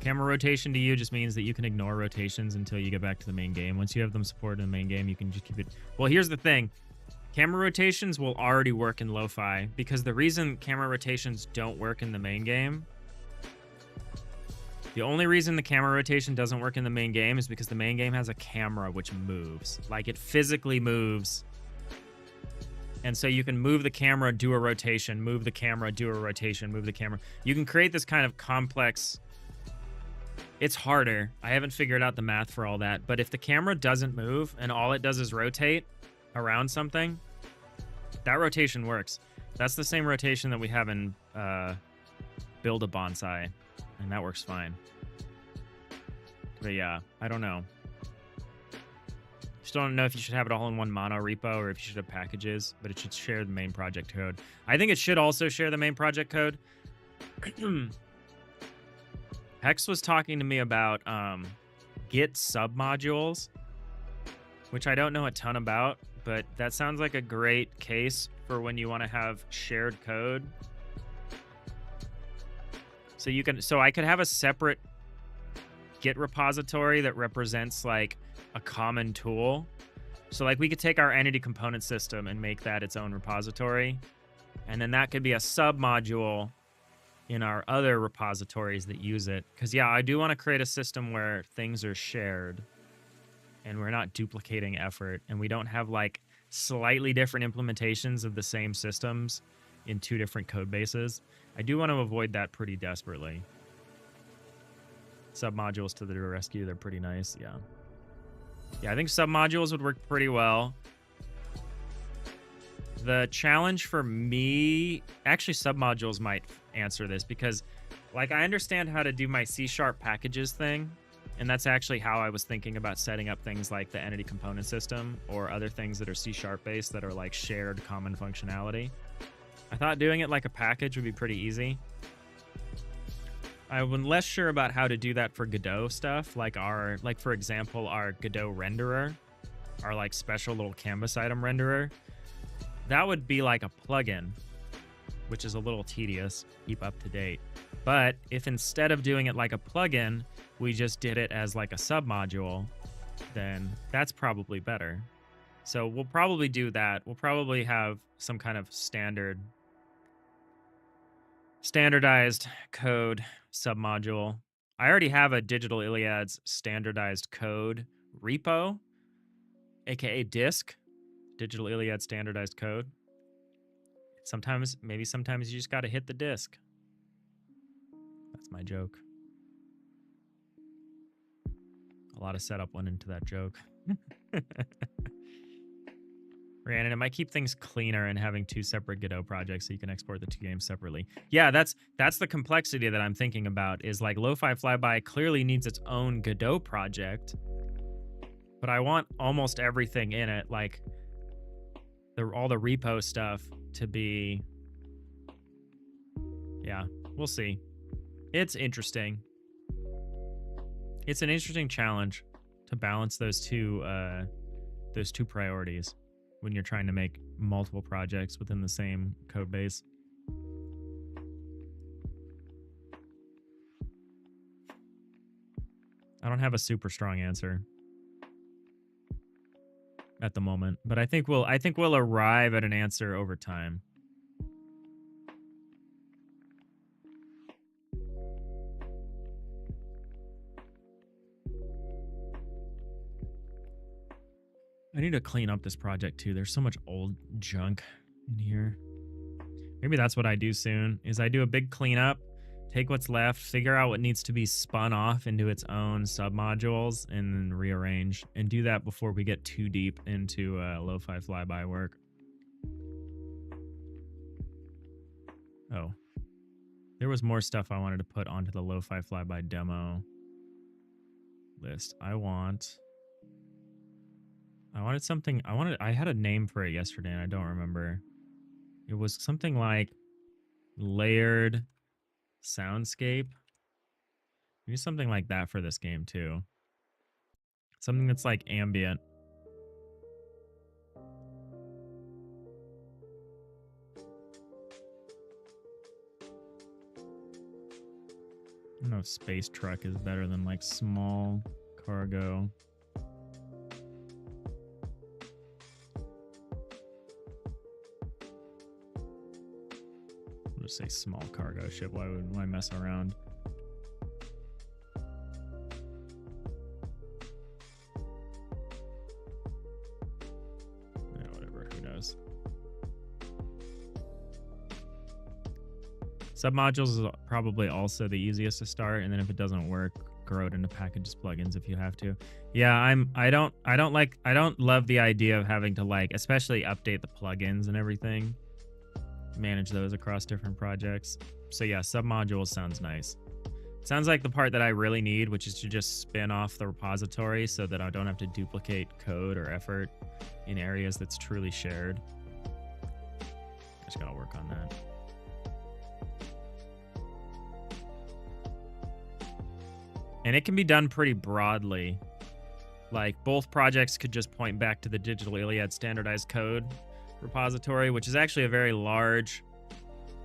Camera rotation to you just means that you can ignore rotations until you get back to the main game. Once you have them supported in the main game, you can just keep it. Well, here's the thing. Camera rotations will already work in lo-fi, because the reason camera rotations don't work in the main game, the only reason the camera rotation doesn't work in the main game is because the main game has a camera which moves. Like, it physically moves. And so you can move the camera, do a rotation, move the camera, do a rotation, move the camera. You can create this kind of complex... It's harder. I haven't figured out the math for all that. But if the camera doesn't move and all it does is rotate around something, that rotation works. That's the same rotation that we have in Build a Bonsai, and that works fine. But yeah, I don't know. Just don't know if you should have it all in one mono repo or if you should have packages, but it should share the main project code. I think it should also share the main project code. Hex was talking to me about Git submodules, which I don't know a ton about, but that sounds like a great case for when you want to have shared code. So I could have a separate Git repository that represents like a common tool. So like we could take our entity component system and make that its own repository, and then that could be a submodule in our other repositories that use it. Because yeah, I do want to create a system where things are shared and we're not duplicating effort, and we don't have like slightly different implementations of the same systems in 2 different code bases. I do want to avoid that pretty desperately. Submodules to the rescue, they're pretty nice. Yeah, I think submodules would work pretty well. The challenge for me, actually submodules might answer this, because like I understand how to do my C# packages thing, and that's actually how I was thinking about setting up things like the entity component system or other things that are C# based that are like shared common functionality. I thought doing it like a package would be pretty easy. I'm less sure about how to do that for Godot stuff, like for example, our Godot renderer, our like special little canvas item renderer. That would be like a plugin, which is a little tedious, keep up to date. But if instead of doing it like a plugin, we just did it as like a submodule, then that's probably better. So we'll probably do that. We'll probably have some kind of standardized code submodule. I already have a Digital Iliad's standardized code repo, aka disk, Digital Iliad standardized code. Sometimes, maybe sometimes you just got to hit the disk. That's my joke. A lot of setup went into that joke. Rhiannon, it might keep things cleaner and having two separate Godot projects so you can export the two games separately. Yeah, that's the complexity that I'm thinking about, is like Lo-Fi Flyby clearly needs its own Godot project, but I want almost everything in it, like all the repo stuff to be... Yeah, we'll see. It's interesting. It's an interesting challenge to balance those two priorities when you're trying to make multiple projects within the same code base. I don't have a super strong answer at the moment, but I think we'll arrive at an answer over time. I need to clean up this project too. There's so much old junk in here. Maybe that's what I do soon, is I do a big cleanup, take what's left, figure out what needs to be spun off into its own submodules, and then rearrange, and do that before we get too deep into Lo-Fi Flyby work. Oh. There was more stuff I wanted to put onto the Lo-Fi Flyby demo list. I wanted something. I had a name for it yesterday and I don't remember. It was something like layered soundscape. Maybe something like that for this game too. Something that's like ambient. I don't know if space truck is better than like small cargo. I'll just say small cargo ship. Why mess around? Yeah, whatever. Who knows? Submodules is probably also the easiest to start, and then if it doesn't work, grow it into packages plugins if you have to. Yeah, I don't love the idea of having to, like, especially update the plugins and everything, manage those across different projects. So yeah, submodules sounds nice. Sounds like the part that I really need, which is to just spin off the repository so that I don't have to duplicate code or effort in areas that's truly shared. Just gotta work on that. And it can be done pretty broadly. Like, both projects could just point back to the Digital Iliad standardized code repository, which is actually a very large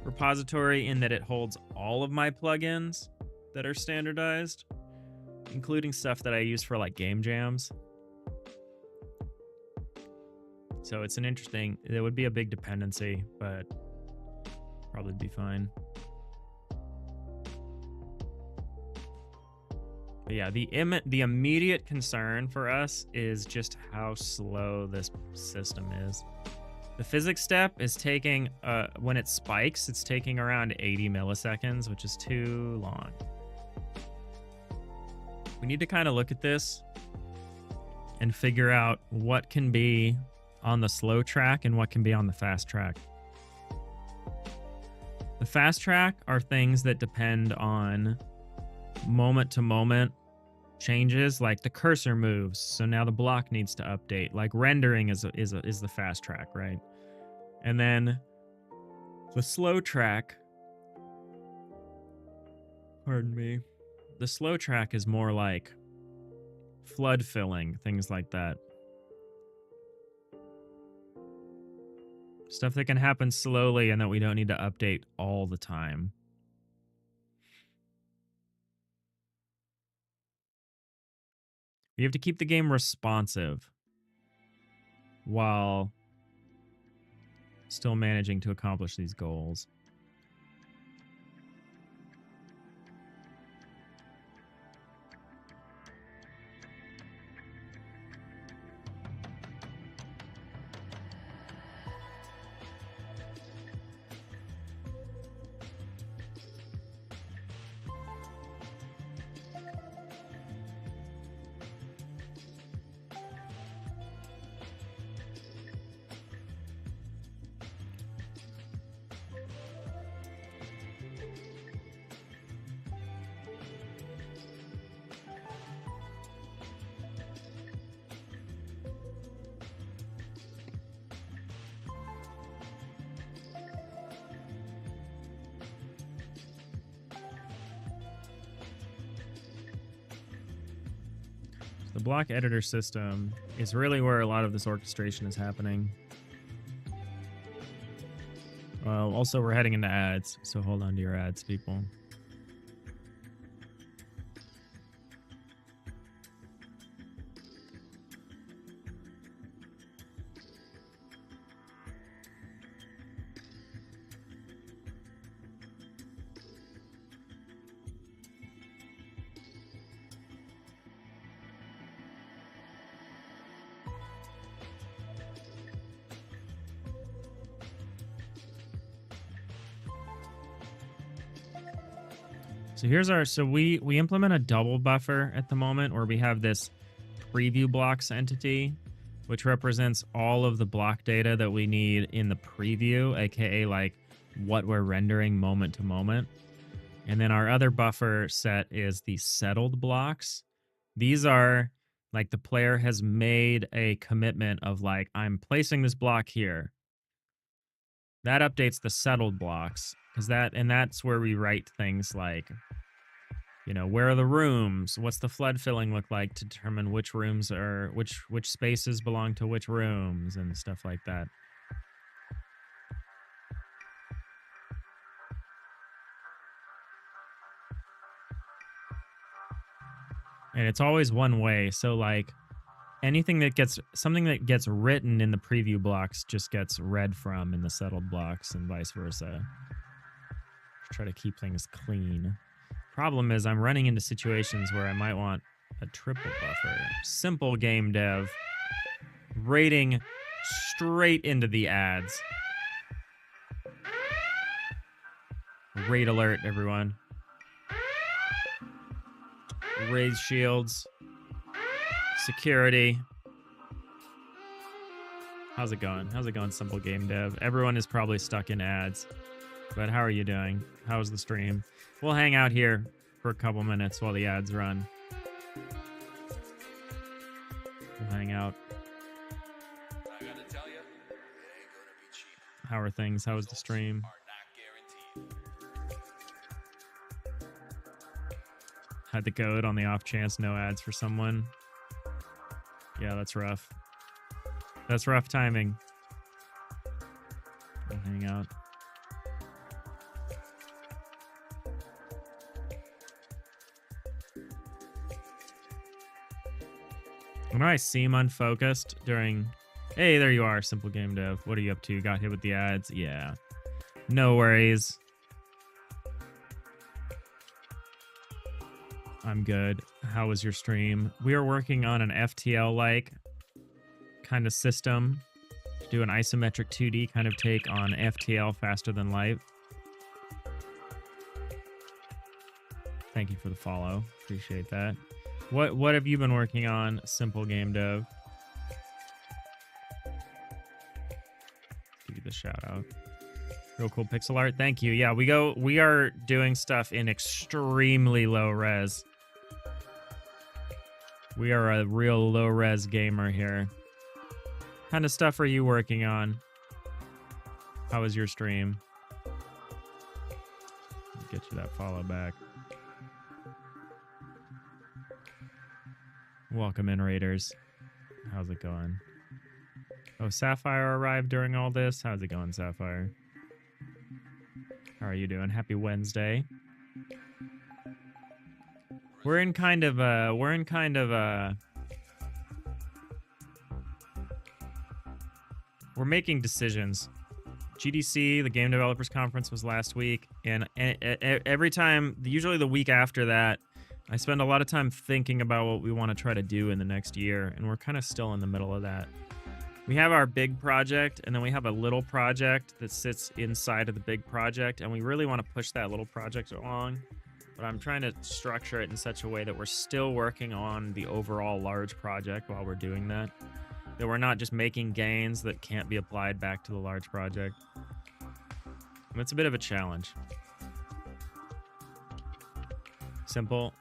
repository in that it holds all of my plugins that are standardized, including stuff that I use for like game jams. So it's an interesting, it would be a big dependency, but probably be fine. But yeah, the immediate concern for us is just how slow this system is. The physics step is taking, when it spikes, it's taking around 80 milliseconds, which is too long. We need to kind of look at this and figure out what can be on the slow track and what can be on the fast track. The fast track are things that depend on moment to moment changes, like the cursor moves, so now the block needs to update. Like rendering is the fast track, right? And then the slow track, pardon me, the slow track is more like flood filling, things like that. Stuff that can happen slowly and that we don't need to update all the time. We have to keep the game responsive. while still managing to accomplish these goals. The block editor system is really where a lot of this orchestration is happening. Well, also we're heading into ads, so hold on to your ads, people. So here's our, so we implement a double buffer at the moment where we have this preview blocks entity, which represents all of the block data that we need in the preview, aka like what we're rendering moment to moment. And then our other buffer set is the settled blocks. These are like the player has made a commitment of like, I'm placing this block here. That updates the settled blocks because that's where we write things like, you know, where are the rooms? What's the flood filling look like to determine which rooms are which spaces belong to which rooms and stuff like that. And it's always one way. So like something that gets written in the preview blocks just gets read from in the settled blocks and vice versa. Try to keep things clean. Problem is I'm running into situations where I might want a triple buffer. Simple game dev. Rating straight into the ads. Raid alert, everyone. Raise shields. Security. How's it going? How's it going, simple game dev? Everyone is probably stuck in ads. But how are you doing? How's the stream? We'll hang out here for a couple minutes while the ads run. We'll hang out. I gotta tell you, it ain't gonna be cheap. How are things? How was the stream? Had to code on the off chance no ads for someone. Yeah, that's rough. That's rough timing. We'll hang out. When I seem unfocused during... Hey, there you are, simple game dev. What are you up to? Got hit with the ads? Yeah. No worries. I'm good. How was your stream? We are working on an FTL-like kind of system to do an isometric 2D kind of take on FTL, faster than light. Thank you for the follow. Appreciate that. What have you been working on, simple game dev? Give you the shout out. Real cool pixel art. Thank you. Yeah, we are doing stuff in extremely low res. We are a real low res gamer here. What kind of stuff are you working on? How was your stream? Get you that follow back. Welcome in, Raiders. How's it going? Oh, Sapphire arrived during all this. How's it going, Sapphire? How are you doing? Happy Wednesday. We're in kind of a we're making decisions. GDC, the Game Developers Conference, was last week, and every time, usually the week after that, I spend a lot of time thinking about what we want to try to do in the next year, and we're kind of still in the middle of that. We have our big project, and then we have a little project that sits inside of the big project, and we really want to push that little project along, but I'm trying to structure it in such a way that we're still working on the overall large project while we're doing that. That we're not just making gains that can't be applied back to the large project. And it's a bit of a challenge. Simple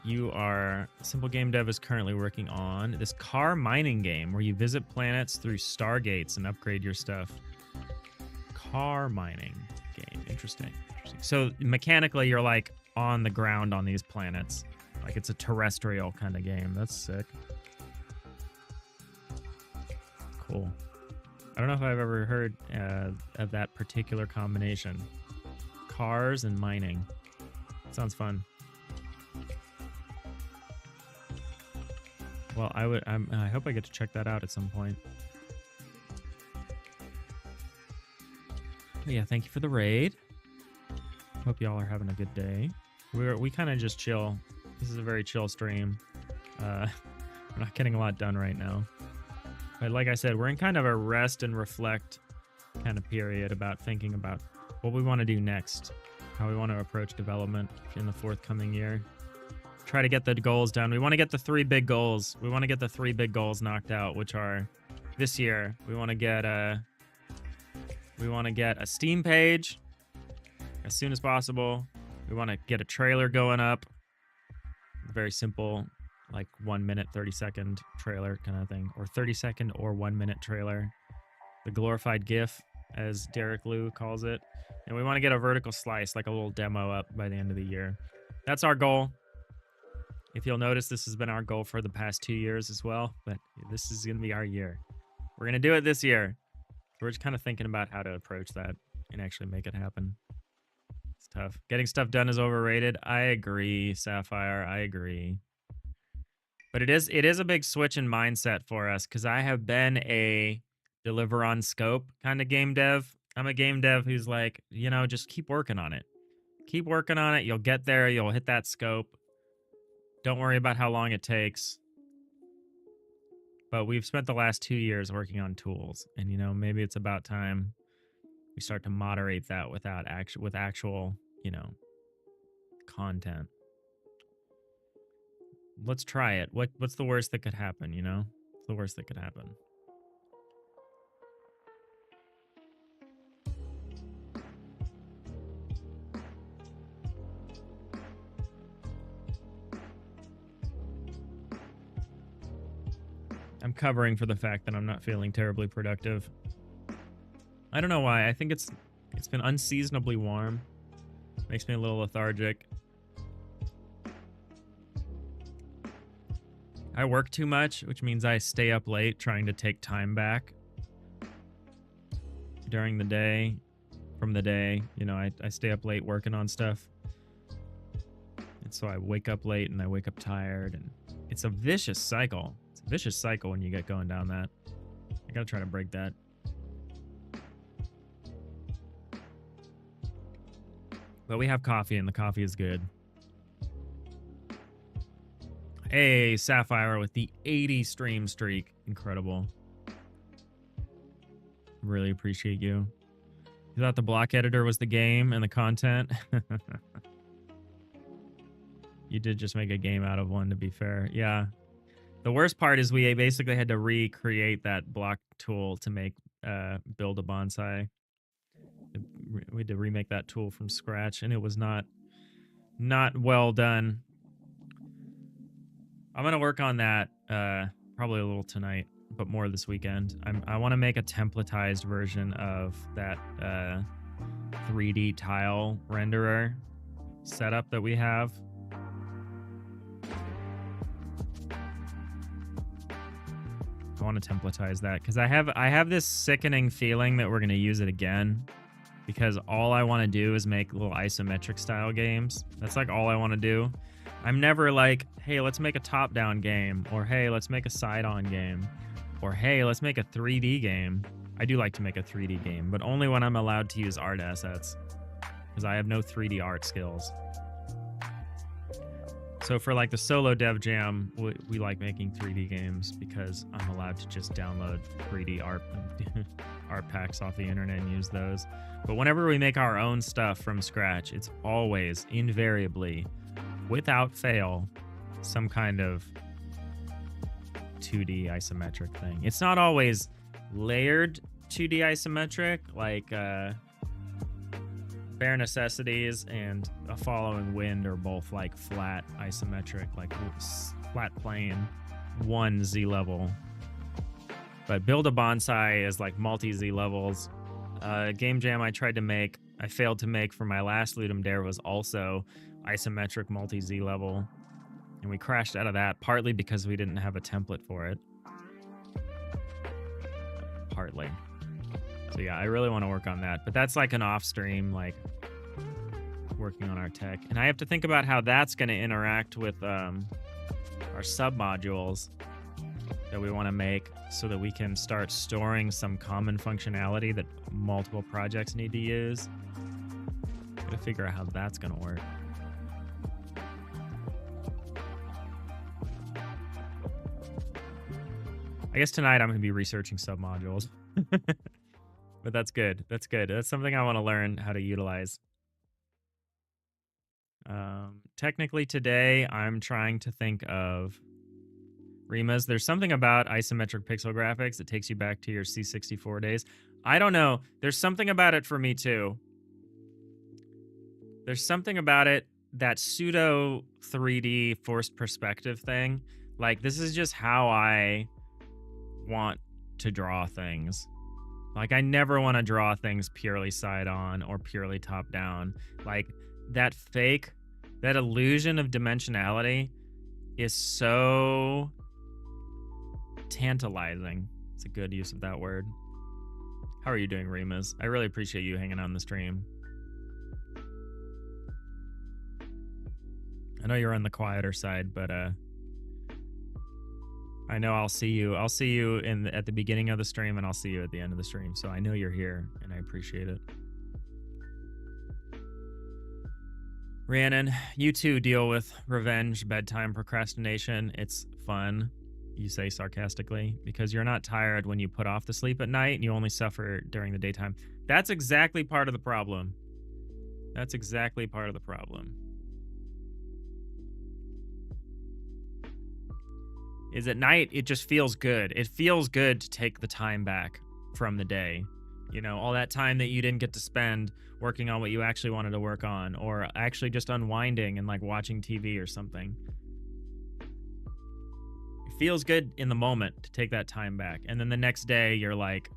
Game Dev is currently working on this car mining game where you visit planets through stargates and upgrade your stuff. Car mining game. Interesting. So mechanically, you're like on the ground on these planets. Like it's a terrestrial kind of game. That's sick. Cool. I don't know if I've ever heard of that particular combination. Cars and mining. Sounds fun. Well, I hope I get to check that out at some point. But yeah, thank you for the raid. Hope y'all are having a good day. We kind of just chill. This is a very chill stream. We're not getting a lot done right now. But like I said, we're in kind of a rest and reflect kind of period about thinking about what we want to do next, how we want to approach development in the forthcoming year. Try to get the goals done. We want to get the 3 big goals. We want to get the 3 big goals knocked out, which are this year. We want to get a Steam page as soon as possible. We want to get a trailer going up. Very simple, like 1 minute, 30-second trailer kind of thing, or 30-second or 1 minute trailer. The glorified GIF, as Derek Liu calls it. And we want to get a vertical slice, like a little demo up by the end of the year. That's our goal. If you'll notice, this has been our goal for the past 2 years as well, but this is going to be our year. We're going to do it this year. We're just kind of thinking about how to approach that and actually make it happen. It's tough. Getting stuff done is overrated. I agree, Sapphire. I agree. But it is a big switch in mindset for us, because I have been a deliver on scope kind of game dev. I'm a game dev who's like, just keep working on it. Keep working on it. You'll get there. You'll hit that scope. Don't worry about how long it takes. But we've spent the last 2 years working on tools, and maybe it's about time we start to moderate that with actual, content. Let's try it. What's the worst that could happen, What's the worst that could happen? I'm covering for the fact that I'm not feeling terribly productive. I don't know why. I think it's been unseasonably warm. Makes me a little lethargic. I work too much, which means I stay up late trying to take time back during the day. From the day, I stay up late working on stuff. And so I wake up late and I wake up tired, and it's a vicious cycle. It's a vicious cycle when you get going down that. I gotta try to break that. But we have coffee, and the coffee is good. Hey, Sapphire with the 80 stream streak. Incredible. Really appreciate you. You thought the block editor was the game and the content? You did just make a game out of one, to be fair. Yeah. The worst part is we basically had to recreate that block tool to make build a bonsai. We had to remake that tool from scratch, and it was not well done. I'm gonna work on that probably a little tonight, but more this weekend. I want to make a templatized version of that 3D tile renderer setup that we have. I want to templatize that because I have this sickening feeling that we're gonna use it again, because all I want to do is make little isometric style games. That's like all I want to do. I'm never like, hey, let's make a top-down game, or hey, let's make a side-on game. Or hey, let's make a 3D game. I do like to make a 3D game, but only when I'm allowed to use art assets, because I have no 3D art skills. So for like the solo dev jam, we like making 3D games because I'm allowed to just download 3D art art packs off the internet and use those. But whenever we make our own stuff from scratch, it's always, invariably, without fail, some kind of 2D isometric thing. It's not always layered 2D isometric, like Bare Necessities and A Following Wind are both like flat isometric, like flat plane, 1 Z level. But Build a Bonsai is like multi-Z levels. Game Jam I failed to make for my last Ludum Dare was also isometric multi-Z level. And we crashed out of that, partly because we didn't have a template for it. Partly. So yeah, I really want to work on that. But that's like an off-stream, like, working on our tech. And I have to think about how that's going to interact with our sub-modules that we want to make so that we can start storing some common functionality that multiple projects need to use. Gotta figure out how that's going to work. I guess tonight I'm going to be researching sub-modules. But that's good. That's good. That's something I want to learn how to utilize. Technically today, I'm trying to think of Rimas. There's something about isometric pixel graphics that takes you back to your C64 days. I don't know. There's something about it for me, too. There's something about it, that pseudo 3D forced perspective thing. Like, this is just how I want to draw things. Like, I never want to draw things purely side-on or purely top-down. Like, that illusion of dimensionality is so tantalizing. It's a good use of that word. How are you doing, Rimas? I really appreciate you hanging on the stream. I know you're on the quieter side, but I know I'll see you. I'll see you at the beginning of the stream, and I'll see you at the end of the stream. So I know you're here, and I appreciate it. Rhiannon, you too deal with revenge, bedtime, procrastination. It's fun, you say sarcastically, because you're not tired when you put off the sleep at night, and you only suffer during the daytime. That's exactly part of the problem. That's exactly part of the problem. Is at night, it just feels good. It feels good to take the time back from the day. You know, all that time that you didn't get to spend working on what you actually wanted to work on, or actually just unwinding and like watching TV or something. It feels good in the moment to take that time back. And then the next day you're like,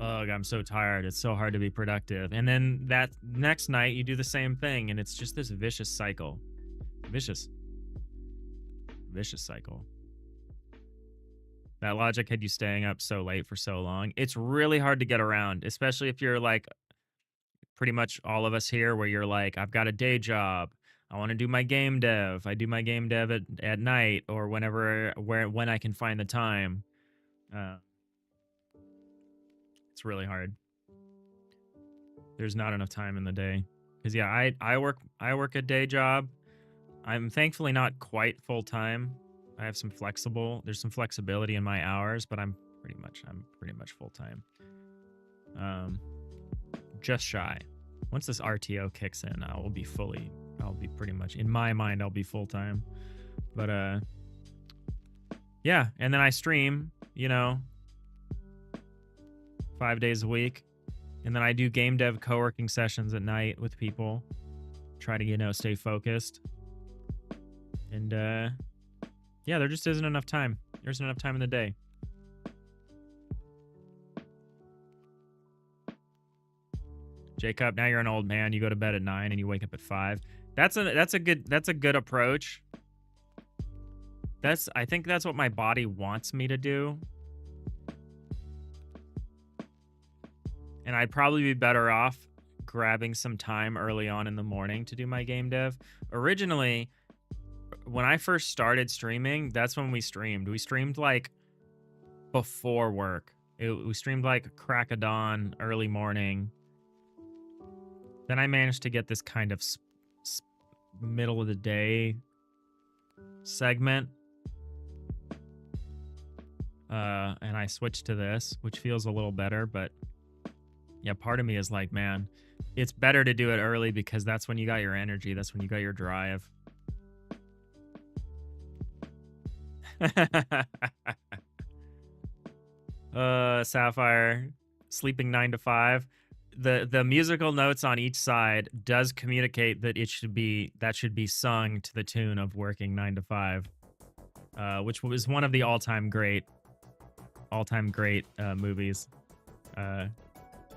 ugh, I'm so tired. It's so hard to be productive. And then that next night you do the same thing, and it's just this vicious cycle. Vicious cycle. That logic had you staying up so late for so long. It's really hard to get around, especially if you're like pretty much all of us here, where you're like, I've got a day job. I want to do my game dev. I do my game dev at night or when I can find the time. It's really hard. There's not enough time in the day. Because yeah, I work a day job. I'm thankfully not quite full time. I have there's some flexibility in my hours, but I'm pretty much full time. Just shy. Once this RTO kicks in, I'll be pretty much, in my mind, I'll be full time. But yeah, and then I stream, 5 days a week. And then I do game dev co-working sessions at night with people. Try to, stay focused. And yeah, there just isn't enough time. There isn't enough time in the day. Jacob, now you're an old man. You go to bed at 9 and you wake up at 5. That's a good approach. I think that's what my body wants me to do. And I'd probably be better off grabbing some time early on in the morning to do my game dev. Originally, when I first started streaming, that's when we streamed. We streamed like before work. We streamed like crack of dawn, early morning. Then I managed to get this kind of middle of the day segment. And I switched to this, which feels a little better, but yeah, part of me is like, man, it's better to do it early because that's when you got your energy. That's when you got your drive. Sapphire, sleeping 9 to 5. The musical notes on each side does communicate that should be sung to the tune of working 9 to 5, which was one of the all-time great movies.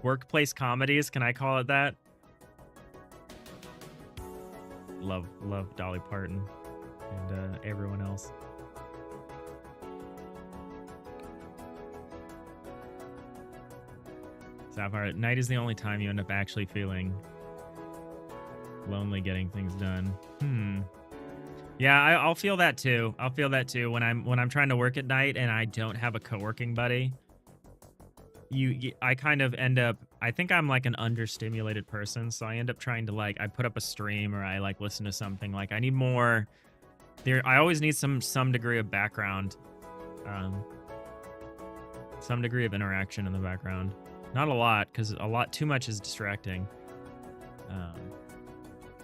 Workplace comedies, can I call it that? Love Dolly Parton and everyone else. Sapphire, night is the only time you end up actually feeling lonely getting things done. Yeah, I'll feel that too. I'll feel that too when I'm trying to work at night and I don't have a co-working buddy. I kind of end up, I think I'm like an understimulated person, so I end up trying to like, I put up a stream or I like listen to something. Like I need more I always need some degree of background, some degree of interaction in the background. Not a lot, because too much is distracting.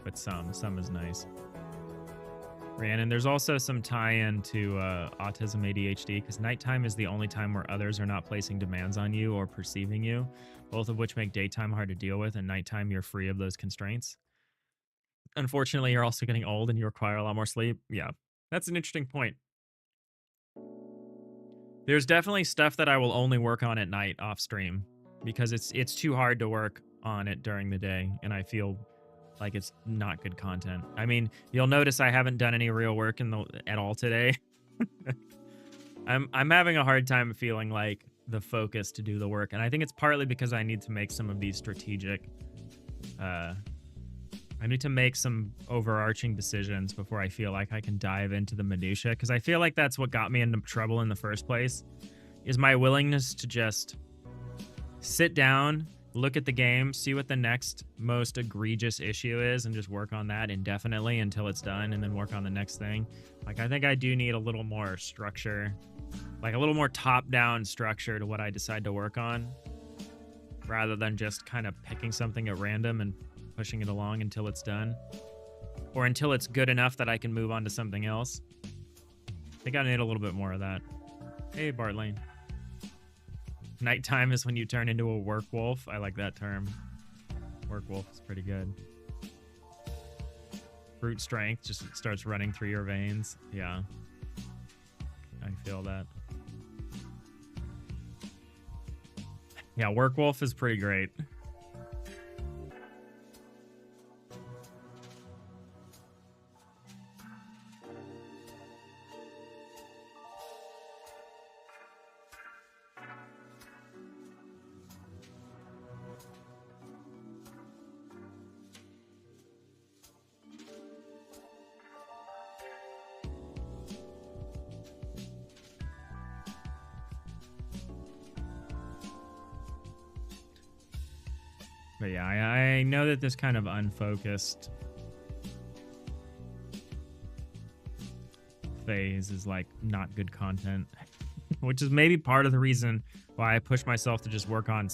But some is nice. Rhiannon, there's also some tie-in to autism ADHD, because nighttime is the only time where others are not placing demands on you or perceiving you, both of which make daytime hard to deal with, and nighttime you're free of those constraints. Unfortunately, you're also getting old and you require a lot more sleep. Yeah, that's an interesting point. There's definitely stuff that I will only work on at night off stream, because it's too hard to work on it during the day, and I feel like it's not good content. I mean, you'll notice I haven't done any real work at all today. I'm having a hard time feeling like the focus to do the work, and I think it's partly because I need to make some of these strategic I need to make some overarching decisions before I feel like I can dive into the minutia, because I feel like that's what got me into trouble in the first place, is my willingness to just sit down, look at the game, see what the next most egregious issue is, and just work on that indefinitely until it's done, and then work on the next thing. Like, I think I do need a little more structure, like a little more top-down structure to what I decide to work on, rather than just kind of picking something at random and pushing it along until it's done, or until it's good enough that I can move on to something else. I think I need a little bit more of that. Hey, Bartlane. Nighttime is when you turn into a work wolf. I like that term. Work wolf is pretty good. Brute strength just starts running through your veins. Yeah. I feel that. Yeah, work wolf is pretty great. But yeah, I know that this kind of unfocused phase is like not good content, which is maybe part of the reason why I push myself to just work on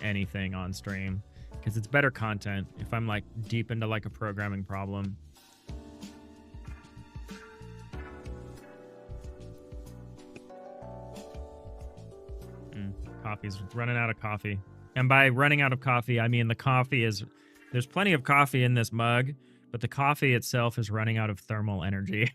anything on stream, because it's better content if I'm like deep into like a programming problem. Coffee's running out of coffee. And by running out of coffee, I mean there's plenty of coffee in this mug, but the coffee itself is running out of thermal energy.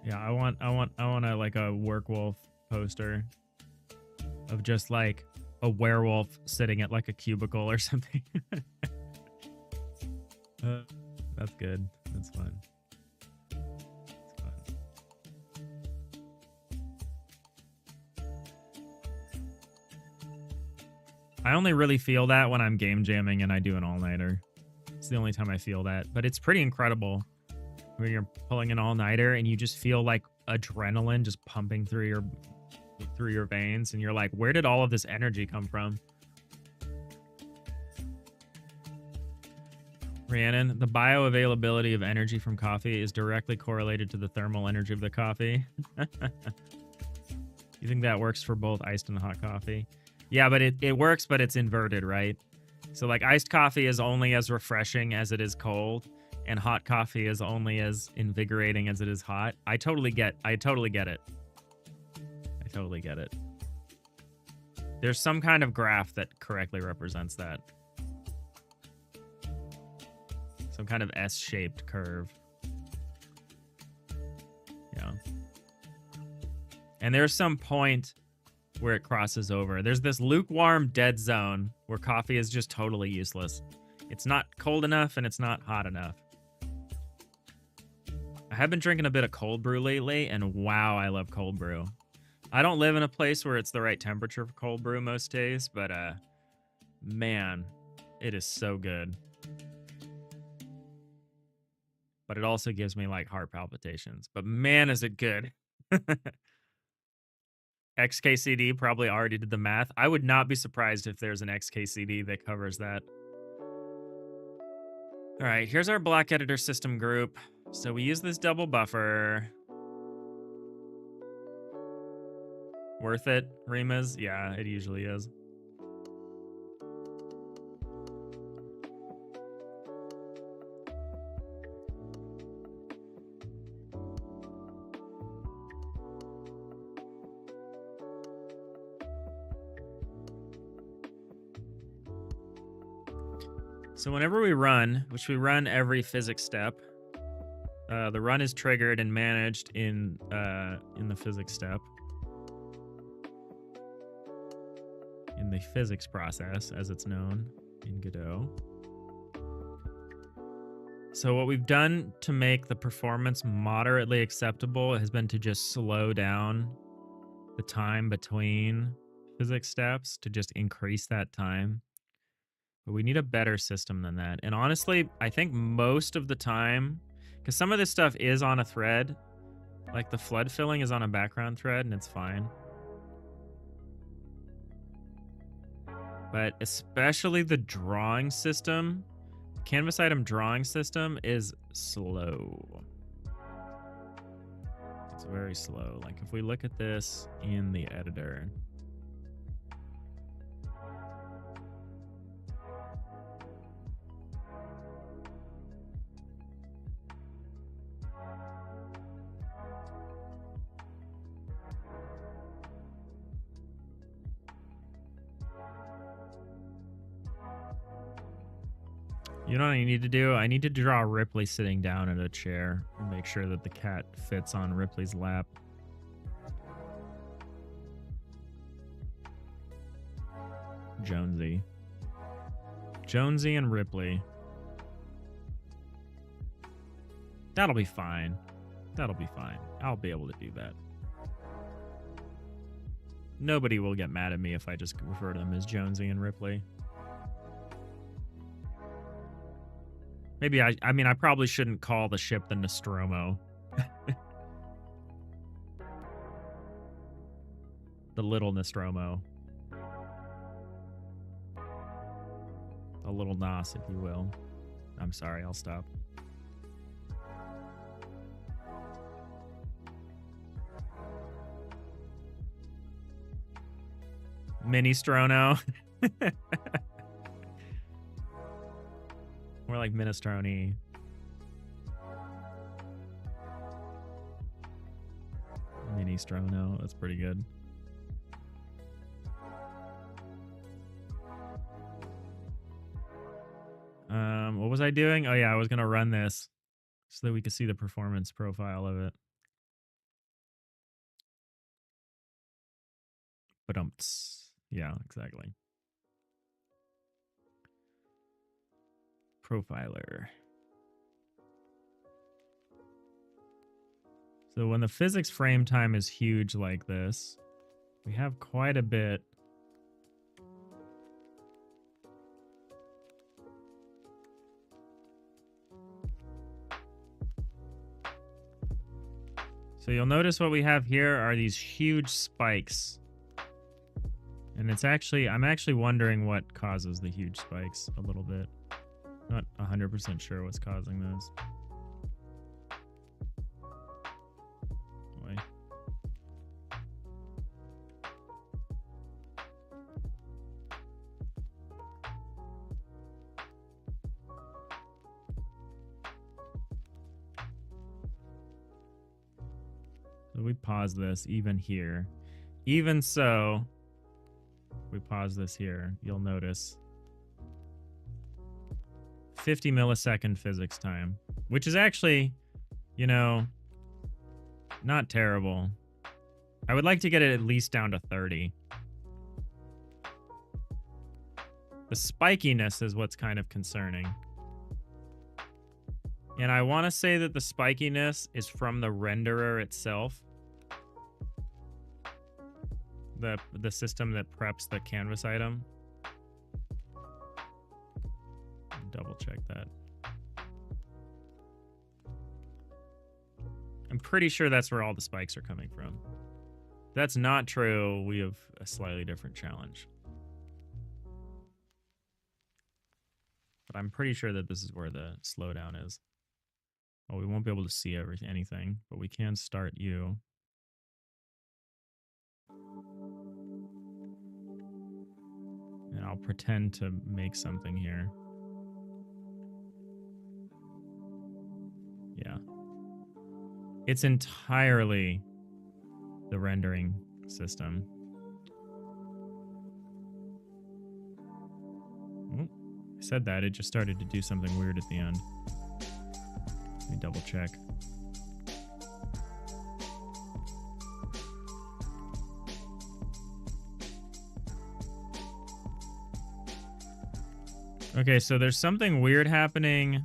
Yeah, I want like a work wolf poster of just like a werewolf sitting at like a cubicle or something. That's good. That's fun. That's fun. I only really feel that when I'm game jamming and I do an all-nighter. It's the only time I feel that. But it's pretty incredible when you're pulling an all-nighter and you just feel like adrenaline just pumping through your veins, and you're like, where did all of this energy come from? Rhiannon, the bioavailability of energy from coffee is directly correlated to the thermal energy of the coffee. You think that works for both iced and hot coffee? Yeah, but it works, but it's inverted, right? So like iced coffee is only as refreshing as it is cold, and hot coffee is only as invigorating as it is hot. I totally get it. I totally get it. There's some kind of graph that correctly represents that. Some kind of S-shaped curve. Yeah. And there's some point where it crosses over. There's this lukewarm dead zone where coffee is just totally useless. It's not cold enough and it's not hot enough. I have been drinking a bit of cold brew lately, and wow, I love cold brew. I don't live in a place where it's the right temperature for cold brew most days, but man, it is so good. But it also gives me like heart palpitations. But man, is it good. XKCD probably already did the math. I would not be surprised if there's an XKCD that covers that. All right, here's our block editor system group. So we use this double buffer. Worth it, Rimas? Yeah, it usually is. So whenever we run, which we run every physics step, the run is triggered and managed in the physics step. In the physics process, as it's known in Godot. So what we've done to make the performance moderately acceptable has been to just slow down the time between physics steps to just increase that time. But we need a better system than that. And honestly, I think most of the time, because some of this stuff is on a thread, like the flood filling is on a background thread and it's fine. But especially the drawing system, canvas item drawing system is slow. It's very slow. Like if we look at this in the editor, you know what I need to do? I need to draw Ripley sitting down in a chair and make sure that the cat fits on Ripley's lap. Jonesy. Jonesy and Ripley. That'll be fine. That'll be fine. I'll be able to do that. Nobody will get mad at me if I just refer to them as Jonesy and Ripley. Maybe I mean, I probably shouldn't call the ship the Nostromo. The little Nostromo. A little Nos, if you will. I'm sorry, I'll stop. Mini Strono. More like minestrone. Mini Strono. That's pretty good. What was I doing? Oh yeah, I was gonna run this so that we could see the performance profile of it. But yeah, exactly. Profiler. So when the physics frame time is huge like this, we have quite a bit. So you'll notice what we have here are these huge spikes. And it's actually, I'm actually wondering what causes the huge spikes a little bit. Not 100% sure what's causing those. Boy. So we pause this even here. Even so, we pause this here, you'll notice 50 millisecond physics time, which is actually, you know, not terrible. I would like to get it at least down to 30. The spikiness is what's kind of concerning. And I want to say that the spikiness is from the renderer itself. The system that preps the canvas item. Double check that. I'm pretty sure that's where all the spikes are coming from. If that's not true, we have a slightly different challenge. But I'm pretty sure that this is where the slowdown is. Well, we won't be able to see anything, but we can start you. And I'll pretend to make something here. Yeah. It's entirely the rendering system. Oh, I said that, it just started to do something weird at the end. Let me double check. Okay, so there's something weird happening.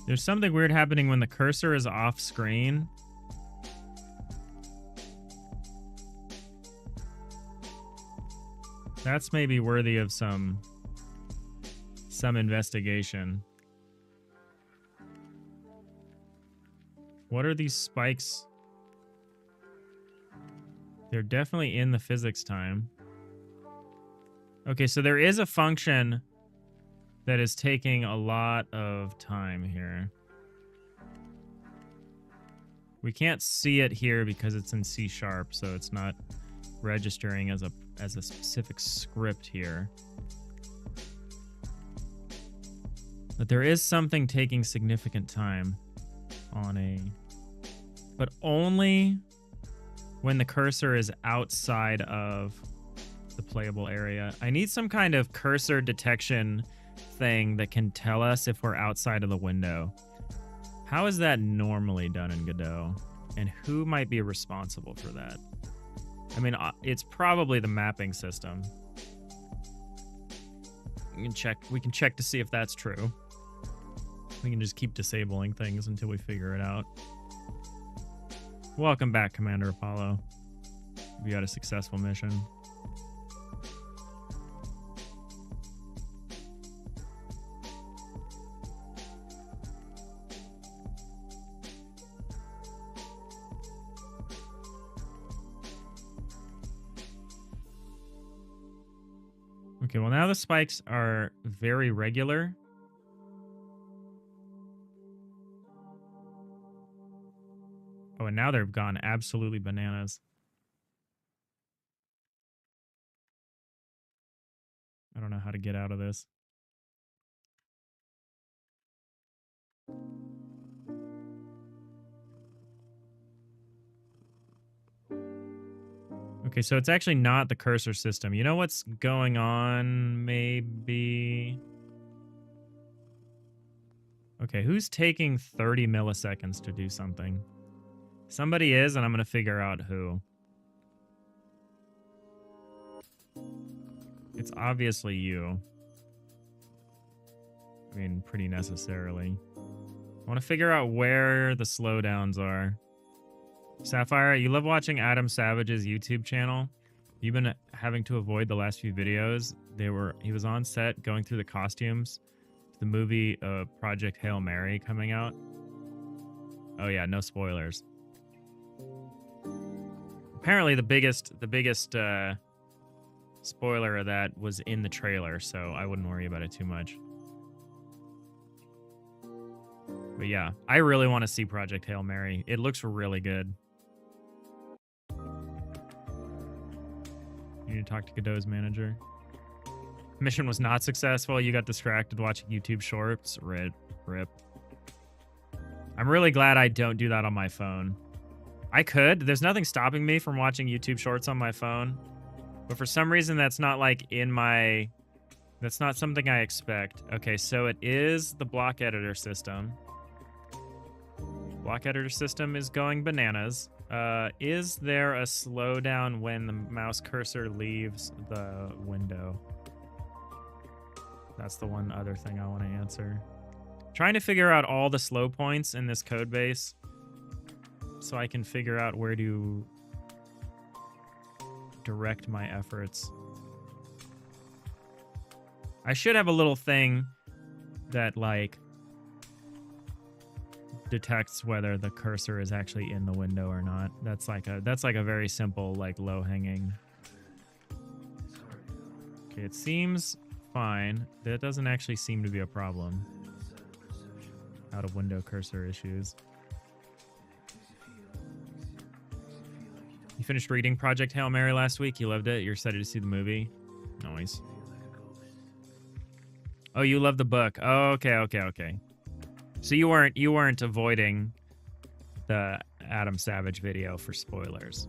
There's something weird happening when the cursor is off screen. That's maybe worthy of some investigation. What are these spikes? They're definitely in the physics time. Okay, so there is a function that is taking a lot of time here. We can't see it here because it's in C#, so it's not registering as a specific script here. But there is something taking significant time on a... But only when the cursor is outside of the playable area. I need some kind of cursor detection thing that can tell us if we're outside of the window. How is that normally done in Godot? And who might be responsible for that? I mean, it's probably the mapping system. We can check to see if that's true. We can just keep disabling things until we figure it out. Welcome back, Commander Apollo. We got a successful mission. Okay, well now the spikes are very regular. Oh, and now they've gone absolutely bananas. I don't know how to get out of this. Okay, so it's actually not the cursor system. You know what's going on, maybe? Okay, who's taking 30 milliseconds to do something? Somebody is, and I'm going to figure out who. It's obviously you. I mean, pretty necessarily. I want to figure out where the slowdowns are. Sapphire, you love watching Adam Savage's YouTube channel. You've been having to avoid the last few videos. He was on set going through the costumes to the movie Project Hail Mary coming out. Oh yeah, no spoilers. Apparently the biggest spoiler of that was in the trailer, so I wouldn't worry about it too much. But yeah, I really want to see Project Hail Mary. It looks really good. You need to talk to Godot's manager. Mission was not successful. You got distracted watching YouTube shorts. Rip. I'm really glad I don't do that on my phone. I could. There's nothing stopping me from watching YouTube shorts on my phone. But for some reason, that's not like in my... That's not something I expect. Okay, so it is the block editor system. Block editor system is going bananas. Is there a slowdown when the mouse cursor leaves the window? That's the one other thing I want to answer. Trying to figure out all the slow points in this code base so I can figure out where to direct my efforts. I should have a little thing that like detects whether the cursor is actually in the window or not. That's like a very simple, like, low-hanging. Okay, it seems fine. That doesn't actually seem to be a problem. Out of window cursor issues. You finished reading Project Hail Mary last week. You loved it. You're excited to see the movie. Nice. Oh, you love the book. Oh, okay. So you weren't avoiding the Adam Savage video for spoilers.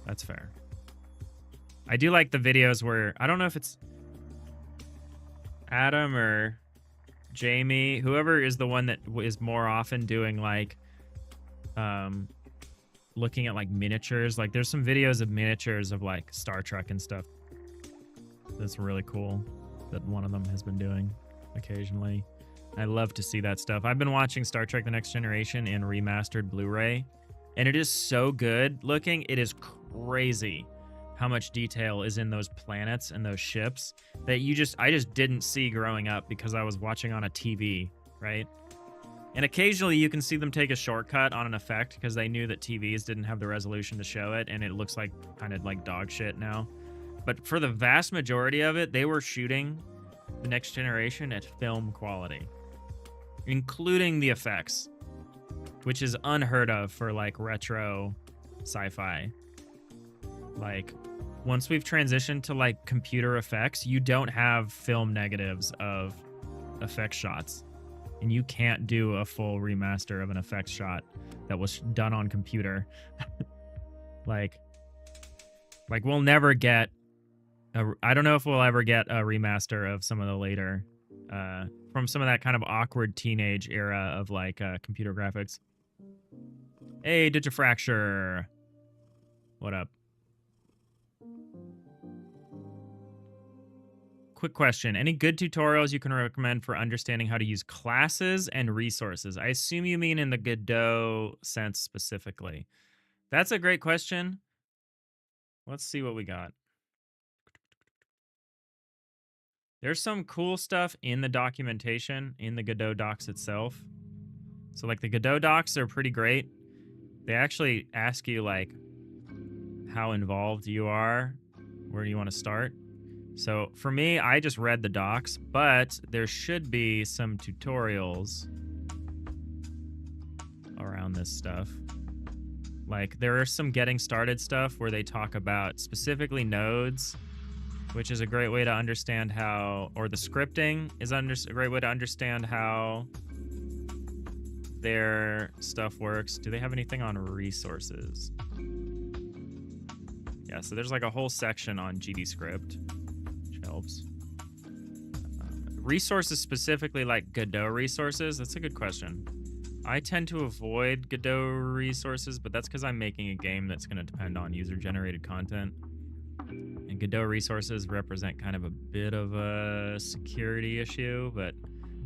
That's fair. I do like the videos where I don't know if it's Adam or Jamie, whoever is the one that is more often doing like looking at like miniatures. Like there's some videos of miniatures of like Star Trek and stuff. That's really cool that one of them has been doing occasionally. I love to see that stuff. I've been watching Star Trek The Next Generation in remastered Blu-ray, and it is so good looking. It is crazy how much detail is in those planets and those ships that I just didn't see growing up because I was watching on a TV, right? And occasionally you can see them take a shortcut on an effect because they knew that TVs didn't have the resolution to show it, and it looks like kind of like dog shit now. But for the vast majority of it, they were shooting The Next Generation at film quality, including the effects, which is unheard of for like retro sci-fi. Like once we've transitioned to like computer effects, you don't have film negatives of effect shots, and you can't do a full remaster of an effects shot that was done on computer. like we'll never get I don't know if we'll ever get a remaster of some of the later from some of that kind of awkward teenage era of like computer graphics. Hey, Digifracture. What up? Quick question. Any good tutorials you can recommend for understanding how to use classes and resources? I assume you mean in the Godot sense specifically. That's a great question. Let's see what we got. There's some cool stuff in the documentation, in the Godot docs itself. So like the Godot docs are pretty great. They actually ask you like how involved you are, where do you want to start. So for me, I just read the docs, but there should be some tutorials around this stuff. Like there are some getting started stuff where they talk about specifically nodes, which is a great way to understand how, or the scripting is a great way to understand how their stuff works. Do they have anything on resources? Yeah, so there's like a whole section on GDScript, which helps. Resources specifically like Godot resources, that's a good question. I tend to avoid Godot resources, but that's because I'm making a game that's going to depend on user-generated content. And Godot resources represent kind of a bit of a security issue, but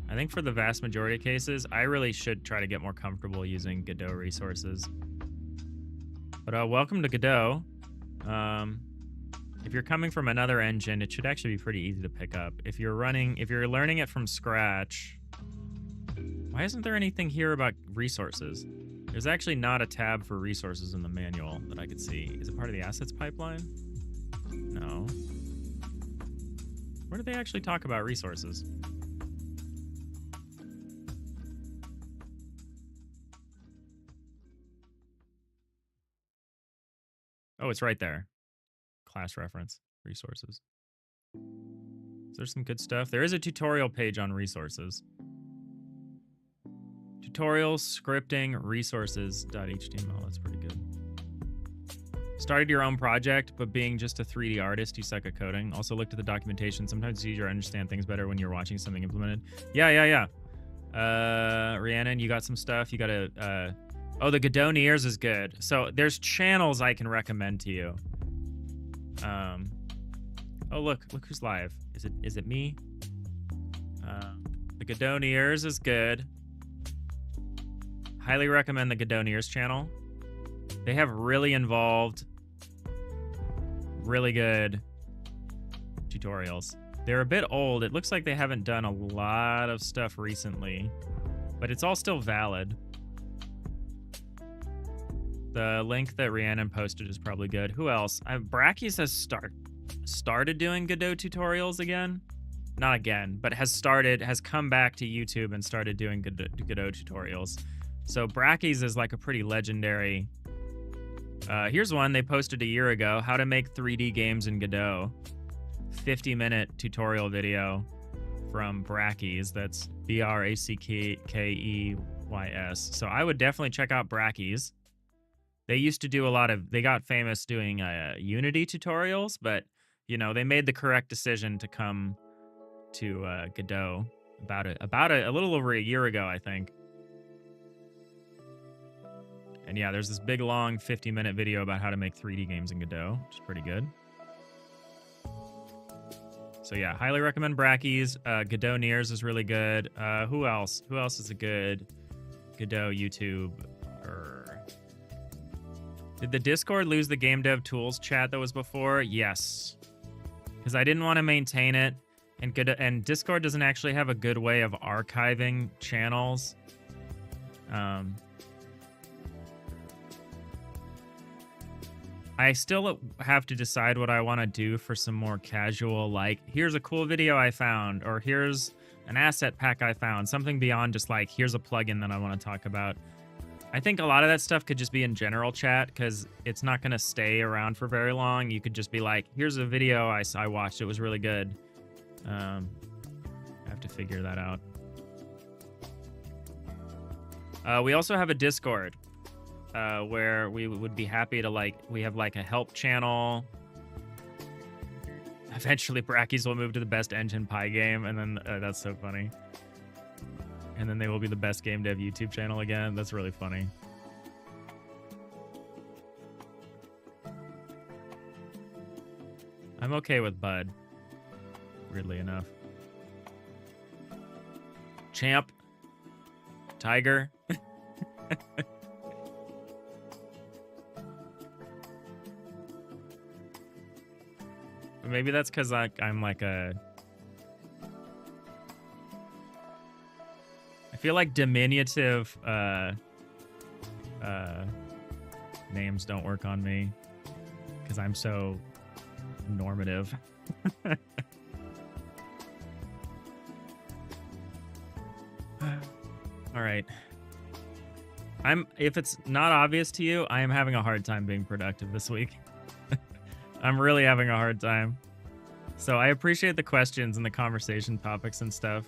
I think for the vast majority of cases, I really should try to get more comfortable using Godot resources. But welcome to Godot. If you're coming from another engine, it should actually be pretty easy to pick up. If you're learning it from scratch, why isn't there anything here about resources? There's actually not a tab for resources in the manual that I could see. Is it part of the assets pipeline? No. Where do they actually talk about resources? Oh, it's right there. Class reference, resources. So there's some good stuff. There is a tutorial page on resources. Tutorials, scripting, resources.html. That's pretty good. Started your own project, but being just a 3D artist, you suck at coding. Also looked at the documentation. Sometimes it's easier to understand things better when you're watching something implemented. Yeah. Rhiannon, you got some stuff. You got a... oh, the Godot Nears is good. So there's channels I can recommend to you. Oh, look who's live. Is it me? The Godot Nears is good. Highly recommend the Godot Nears channel. They have really involved, really good tutorials. They're a bit old. It looks like they haven't done a lot of stuff recently, but it's all still valid. The link that Rhiannon posted is probably good. Who else? Brackies has started doing Godot tutorials again. Not again, but has come back to YouTube and started doing Godot tutorials. So Brackies is like a pretty legendary. Here's one they posted a year ago: how to make 3D games in Godot. 50-minute tutorial video from Brackies. That's Brackeys. So I would definitely check out Brackies. They used to do they got famous doing Unity tutorials, but you know, they made the correct decision to come to Godot about a little over a year ago, I think. And yeah, there's this big long 50-minute video about how to make 3D games in Godot, which is pretty good. So yeah, highly recommend Brackies. Godot Nears is really good. Who else? Who else is a good Godot YouTube? Did the Discord lose the game dev tools chat that was before? Yes. Because I didn't want to maintain it. And Discord doesn't actually have a good way of archiving channels. I still have to decide what I want to do for some more casual, like, here's a cool video I found, or here's an asset pack I found. Something beyond just like, here's a plugin that I want to talk about. I think a lot of that stuff could just be in general chat because it's not going to stay around for very long. You could just be like, here's a video I watched. It was really good. I have to figure that out. We also have a Discord where we would be happy to, we have like a help channel. Eventually Brackies will move to the best engine pie game, and then that's so funny. And then they will be the best game dev YouTube channel again. That's really funny. I'm okay with Bud, weirdly enough. Champ. Tiger. Maybe that's because I'm like a... I feel like diminutive names don't work on me because I'm so normative. All right. If it's not obvious to you, I am having a hard time being productive this week. I'm really having a hard time. So I appreciate the questions and the conversation topics and stuff.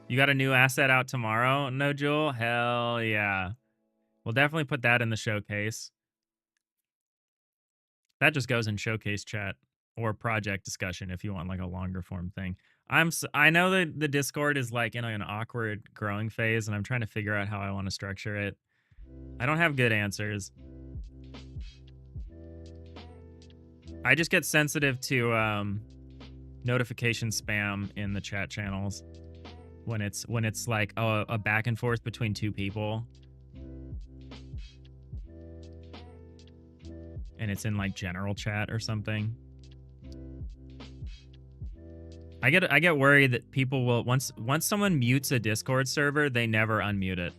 You got a new asset out tomorrow, No Jewel? Hell yeah. We'll definitely put that in the showcase. That just goes in showcase chat or project discussion if you want like a longer form thing. I know that the Discord is like in an awkward growing phase, and I'm trying to figure out how I want to structure it. I don't have good answers. I just get sensitive to notification spam in the chat channels when it's like a back and forth between two people, and it's in like general chat or something. I get worried that people will once someone mutes a Discord server, they never unmute it.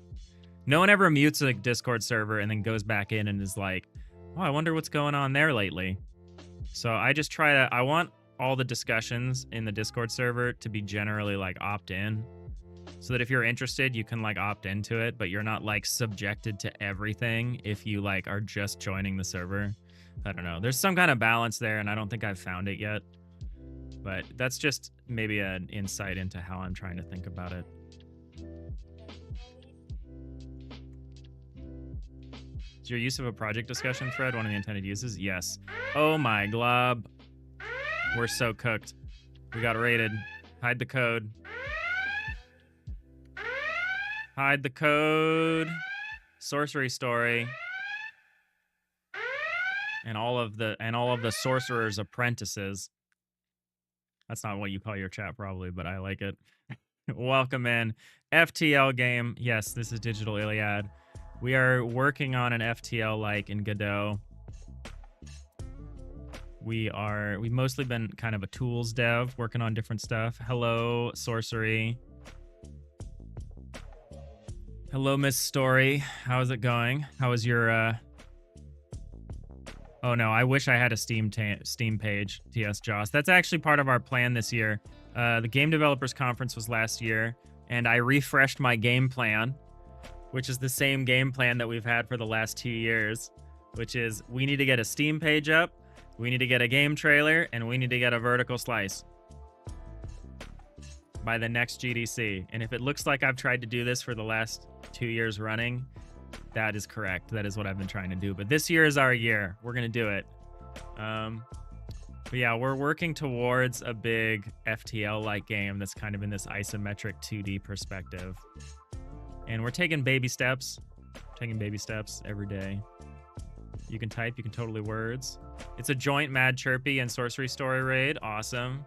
No one ever mutes a Discord server and then goes back in and is like, "Oh, I wonder what's going on there lately." So I just try to. I want all the discussions in the Discord server to be generally like opt-in, so that if you're interested, you can like opt into it, but you're not like subjected to everything if you like are just joining the server. I don't know. There's some kind of balance there, and I don't think I've found it yet. But that's just maybe an insight into how I'm trying to think about it. Is your use of a project discussion thread one of the intended uses? Yes. Oh my glob. We're so cooked. We got raided. Hide the code. Hide the code. Sorcery story. And all of the sorcerer's apprentices. That's not what you call your chat, probably, but I like it. Welcome in. FTL game. Yes, this is Digital Iliad. We are working on an FTL-like in Godot. We've mostly been kind of a tools dev, working on different stuff. Hello, Sorcery. Hello, Miss Story. How is it going? How is your, Oh no, I wish I had a Steam page, TS Joss. That's actually part of our plan this year. The Game Developers Conference was last year, and I refreshed my game plan, which is the same game plan that we've had for the last 2 years, which is we need to get a Steam page up, we need to get a game trailer, and we need to get a vertical slice by the next GDC. And if it looks like I've tried to do this for the last 2 years running, that is correct. That is what I've been trying to do. But this year is our year. We're going to do it. But yeah, we're working towards a big FTL-like game that's kind of in this isometric 2D perspective. And we're taking baby steps. Taking baby steps every day. You can type, you can totally words. It's a joint Mad Chirpy and Sorcery Story raid. Awesome.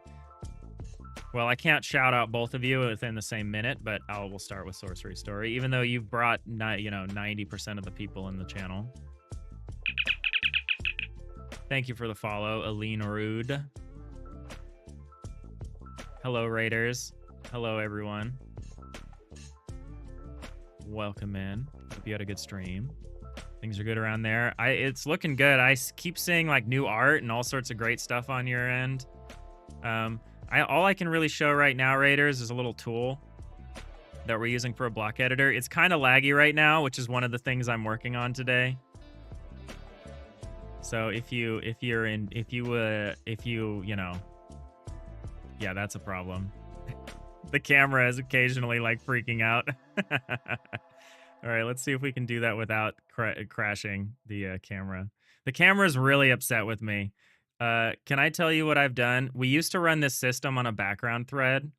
Well, I can't shout out both of you within the same minute, but we'll start with Sorcery Story, even though you've brought 90% of the people in the channel. Thank you for the follow, Aline Rude. Hello, Raiders. Hello, everyone. Welcome in. Hope you had a good stream. Things are good around there. It's looking good. I keep seeing like new art and all sorts of great stuff on your end. All I can really show right now, Raiders, is a little tool that we're using for a block editor. It's kind of laggy right now, which is one of the things I'm working on today. So yeah, that's a problem. The camera is occasionally like freaking out. All right, let's see if we can do that without crashing the camera. The camera's really upset with me. Can I tell you what I've done? We used to run this system on a background thread,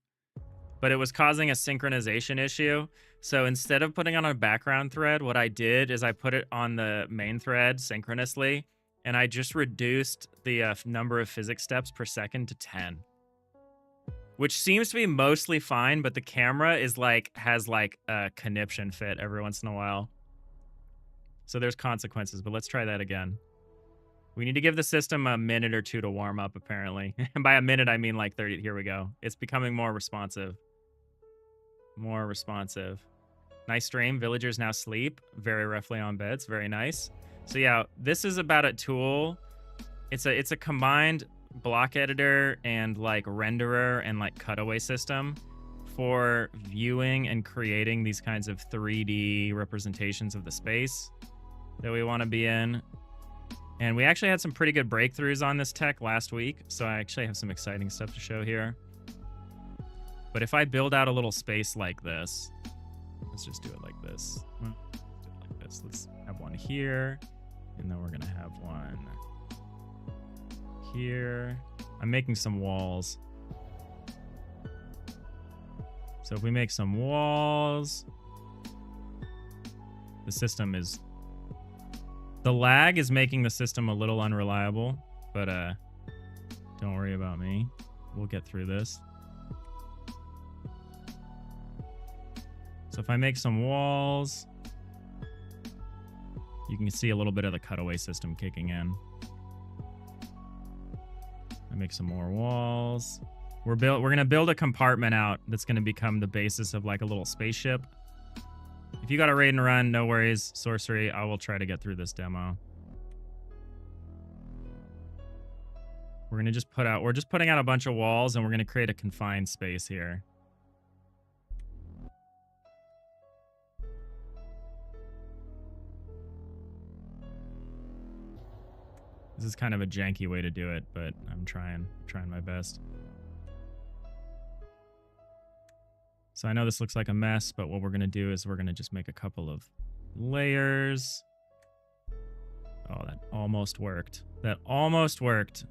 but it was causing a synchronization issue. So instead of putting on a background thread, what I did is I put it on the main thread synchronously, and I just reduced the number of physics steps per second to 10. Which seems to be mostly fine, but the camera is has a conniption fit every once in a while. So there's consequences, but let's try that again. We need to give the system a minute or two to warm up, apparently. And by a minute, I mean like 30. Here we go. It's becoming more responsive. More responsive. Nice stream. Villagers now sleep. Very roughly on beds. Very nice. So yeah, this is about a tool. It's a combined block editor and like renderer and like cutaway system for viewing and creating these kinds of 3D representations of the space that we want to be in. And we actually had some pretty good breakthroughs on this tech last week, so I actually have some exciting stuff to show here. But if I build out a little space like this, let's just do it like this. Let's have one here, and then we're gonna have one here. I'm making some walls. So if we make some walls, the system is... The lag is making the system a little unreliable, but don't worry about me. We'll get through this. So if I make some walls, you can see a little bit of the cutaway system kicking in. I make some more walls. We're gonna build a compartment out that's gonna become the basis of like a little spaceship. If you got a raid and run, no worries, sorcery. I will try to get through this demo. We're gonna just we're just putting out a bunch of walls, and we're gonna create a confined space here. This is kind of a janky way to do it, but I'm trying my best. So I know this looks like a mess, but what we're going to do is we're going to just make a couple of layers. Oh, that almost worked. That almost worked.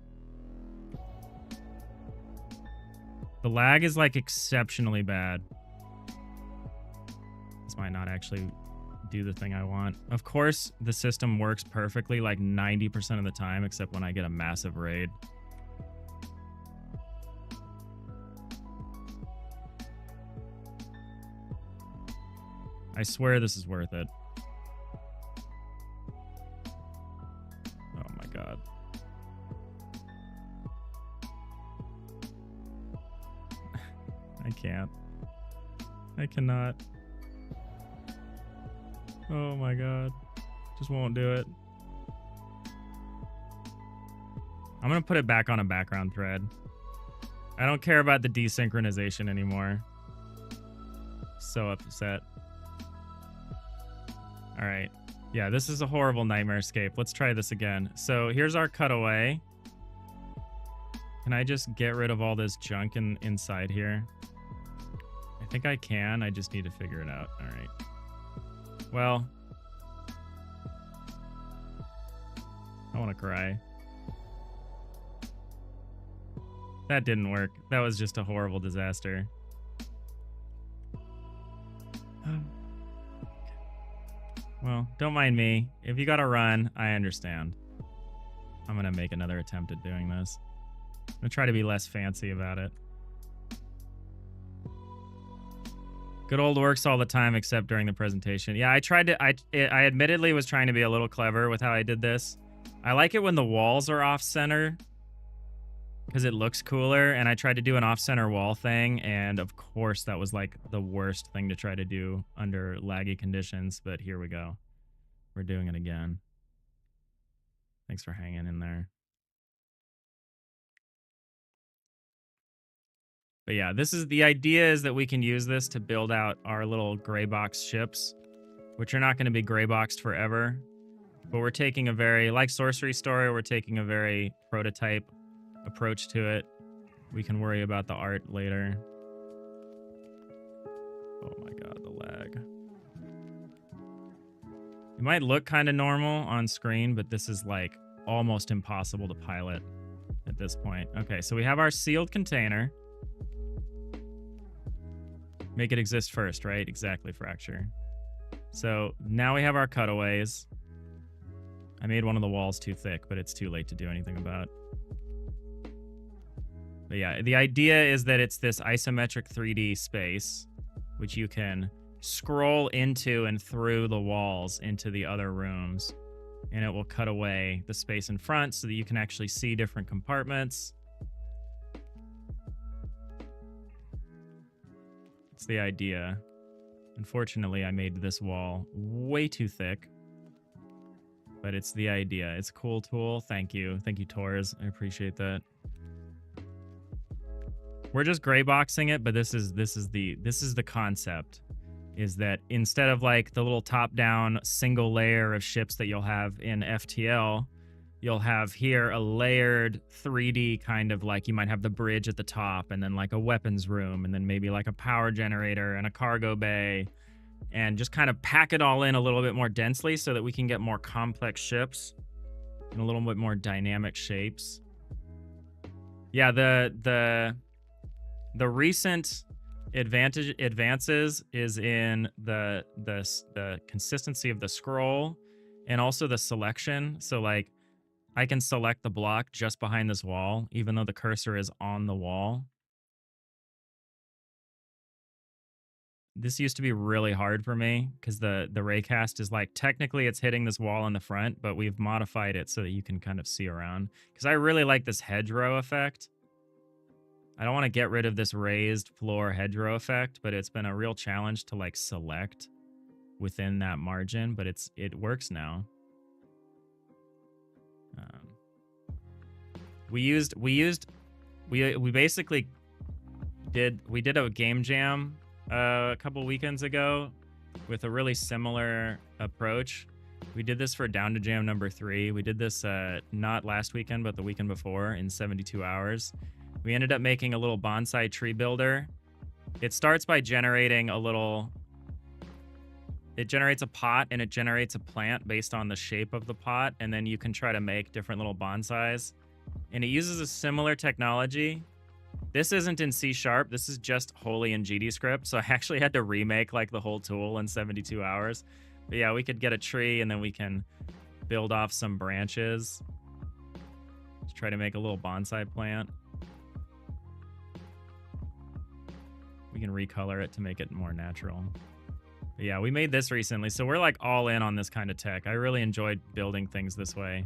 The lag is like exceptionally bad. This might not actually do the thing I want. Of course, the system works perfectly like 90% of the time, except when I get a massive raid. I swear this is worth it. Oh my god. I can't. I cannot. Oh my god. Just won't do it. I'm gonna put it back on a background thread. I don't care about the desynchronization anymore. So upset. Alright. Yeah, this is a horrible nightmare escape. Let's try this again. So here's our cutaway. Can I just get rid of all this junk inside here? I think I can. I just need to figure it out. Alright. Well. I want to cry. That didn't work. That was just a horrible disaster. Well, don't mind me. If you gotta run, I understand. I'm gonna make another attempt at doing this. I'm gonna try to be less fancy about it. Good old works all the time except during the presentation. Yeah, I tried to... I admittedly was trying to be a little clever with how I did this. I like it when the walls are off-center because it looks cooler, and I tried to do an off-center wall thing, and of course that was like the worst thing to try to do under laggy conditions, but here we go. We're doing it again. Thanks for hanging in there. But yeah, this is the idea, is that we can use this to build out our little gray box ships, which are not going to be gray boxed forever, but we're taking a very, like Sorcery Story, we're taking a very prototype approach to it. We can worry about the art later. Oh my god, the lag. It might look kind of normal on screen, but this is like almost impossible to pilot at this point. Okay, so we have our sealed container. Make it exist first, right? Exactly, Fracture. So now we have our cutaways. I made one of the walls too thick, but it's too late to do anything about. But yeah, the idea is that it's this isometric 3D space, which you can scroll into and through the walls into the other rooms. And it will cut away the space in front so that you can actually see different compartments. It's the idea. Unfortunately, I made this wall way too thick. But it's the idea. It's a cool tool. Thank you. Thank you, Torres. I appreciate that. We're just gray boxing it, but this is the concept, is that instead of like the little top-down single layer of ships that you'll have in FTL, you'll have here a layered 3D kind of, like you might have the bridge at the top and then like a weapons room and then maybe like a power generator and a cargo bay, and just kind of pack it all in a little bit more densely so that we can get more complex ships and a little bit more dynamic shapes. Yeah, the recent Advances is in the consistency of the scroll and also the selection. So like I can select the block just behind this wall, even though the cursor is on the wall. This used to be really hard for me because the raycast is like, technically it's hitting this wall in the front, but we've modified it so that you can kind of see around. Because I really like this hedgerow effect. I don't want to get rid of this raised floor hedgerow effect, but it's been a real challenge to like select within that margin, but it works now. We basically did a game jam a couple weekends ago with a really similar approach. We did this for Down to Jam number 3. We did this not last weekend, but the weekend before in 72 hours. We ended up making a little bonsai tree builder. It starts by generating a little... It generates a pot and it generates a plant based on the shape of the pot, and then you can try to make different little bonsais. And it uses a similar technology. This isn't in C#, this is just wholly in GDScript, so I actually had to remake like the whole tool in 72 hours. But yeah, we could get a tree and then we can build off some branches to try to make a little bonsai plant. We can recolor it to make it more natural. But yeah, we made this recently, so we're like all in on this kind of tech. I really enjoyed building things this way.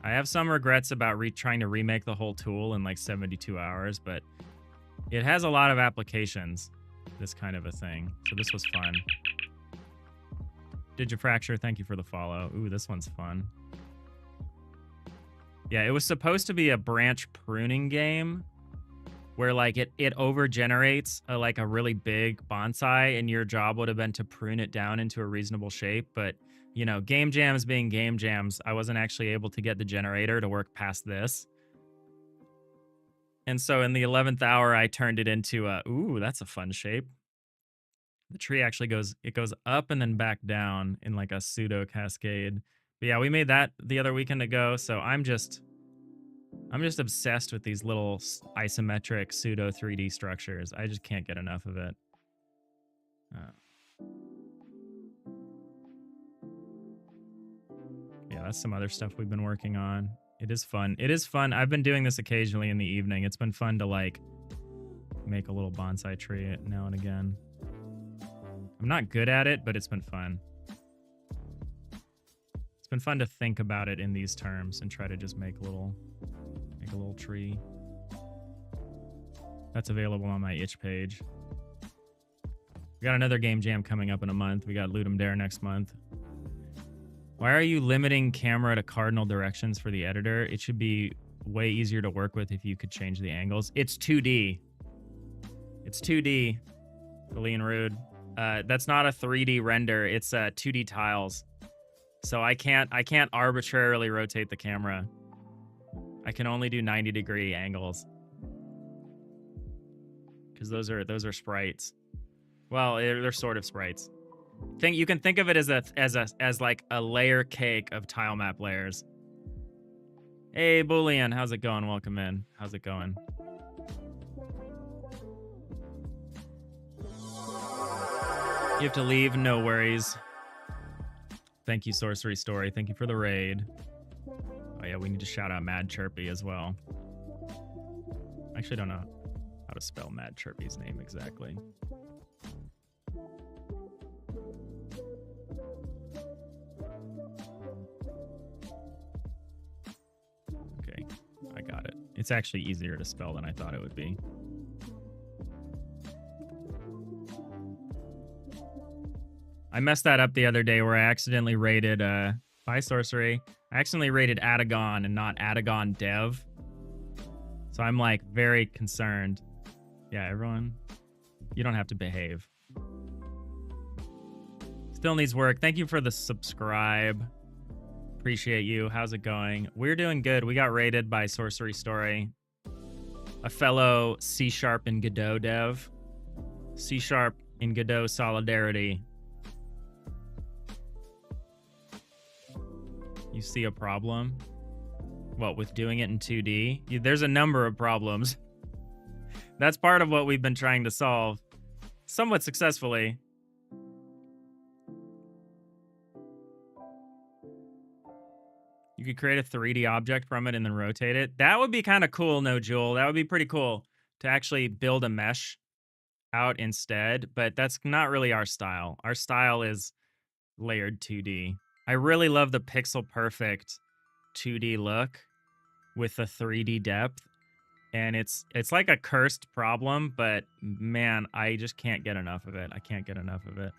I have some regrets about trying to remake the whole tool in like 72 hours, but it has a lot of applications, this kind of a thing. So this was fun. Digifracture, thank you for the follow. Ooh, this one's fun. Yeah, it was supposed to be a branch pruning game where like it over-generates like a really big bonsai, and your job would have been to prune it down into a reasonable shape, but you know, game jams being game jams, I wasn't actually able to get the generator to work past this. And so in the 11th hour, I turned it into a, ooh, that's a fun shape. The tree actually goes up and then back down in like a pseudo cascade. But yeah, we made that the other weekend ago, so I'm just obsessed with these little isometric pseudo 3D structures. I just can't get enough of it. Yeah, that's some other stuff we've been working on. It is fun. It is fun. I've been doing this occasionally in the evening. It's been fun to like make a little bonsai tree now and again. I'm not good at it, but it's been fun. It's been fun to think about it in these terms and try to just make a little tree. That's available on my itch page. We got another game jam coming up in a month. We got Ludum Dare next month. Why are you limiting camera to cardinal directions for the editor? It should be way easier to work with if you could change the angles. It's 2D. It's 2D. Lean Rude. That's not a 3D render. It's 2D tiles. So I can't arbitrarily rotate the camera. I can only do 90-degree angles. Because those are sprites. Well, they're sort of sprites. You can think of it as like a layer cake of tile map layers. Hey, Boolean, how's it going? Welcome in. How's it going? You have to leave? No worries. Thank you, Sorcery Story. Thank you for the raid. Oh yeah, we need to shout out Mad Chirpy as well. I actually don't know how to spell Mad Chirpy's name exactly. Okay, I got it. It's actually easier to spell than I thought it would be. I messed that up the other day where I accidentally rated, by Sorcery, I accidentally rated Adagon and not Adagon Dev. So I'm like very concerned. Yeah, everyone, you don't have to behave. Still needs work. Thank you for the subscribe. Appreciate you. How's it going? We're doing good. We got rated by Sorcery Story, a fellow C# and Godot dev. C# and Godot solidarity. You see a problem? What, with doing it in 2D? There's a number of problems. That's part of what we've been trying to solve, somewhat successfully. You could create a 3D object from it and then rotate it. That would be kind of cool, no, Jewel. That would be pretty cool to actually build a mesh out instead, but that's not really our style. Our style is layered 2D. I really love the pixel perfect 2D look with the 3D depth. And it's like a cursed problem, but man, I just can't get enough of it. I can't get enough of it.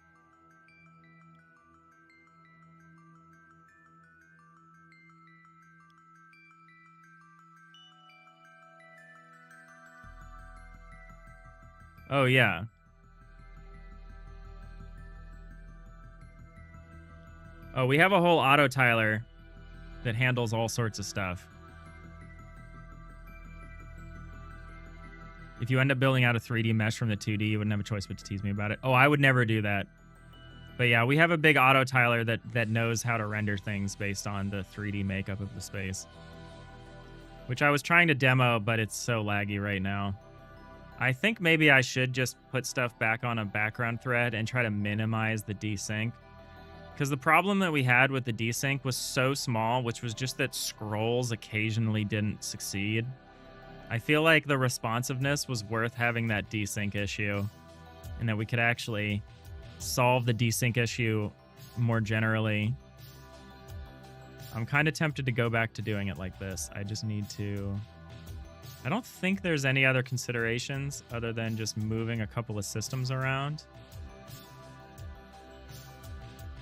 Oh, yeah. Oh, we have a whole auto tiler that handles all sorts of stuff. If you end up building out a 3D mesh from the 2D, you wouldn't have a choice but to tease me about it. Oh, I would never do that. But yeah, we have a big auto tiler that knows how to render things based on the 3D makeup of the space. Which I was trying to demo, but it's so laggy right now. I think maybe I should just put stuff back on a background thread and try to minimize the desync. Because the problem that we had with the desync was so small, which was just that scrolls occasionally didn't succeed. I feel like the responsiveness was worth having that desync issue, and that we could actually solve the desync issue more generally. I'm kind of tempted to go back to doing it like this. I just need to... I don't think there's any other considerations other than just moving a couple of systems around.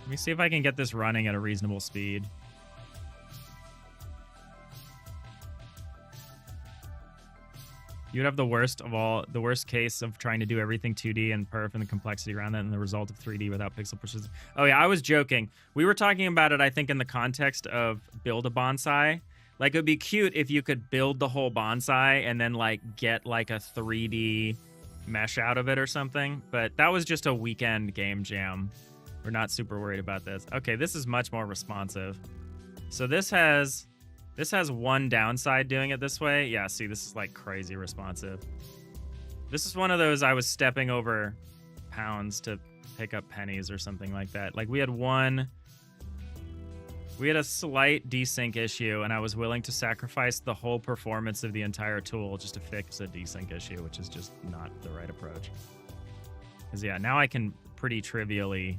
Let me see if I can get this running at a reasonable speed. You'd have the worst case of trying to do everything 2D and perf and the complexity around that and the result of 3D without pixel precision. Oh yeah, I was joking. We were talking about it, I think, in the context of build a bonsai. Like, it would be cute if you could build the whole bonsai and then, like, get, like, a 3D mesh out of it or something. But that was just a weekend game jam. We're not super worried about this. Okay, this is much more responsive. So this has one downside doing it this way. Yeah, see, this is like crazy responsive. This is one of those I was stepping over pounds to pick up pennies or something like that. Like, we had a slight desync issue, and I was willing to sacrifice the whole performance of the entire tool just to fix a desync issue, which is just not the right approach. Because, yeah, now I can pretty trivially...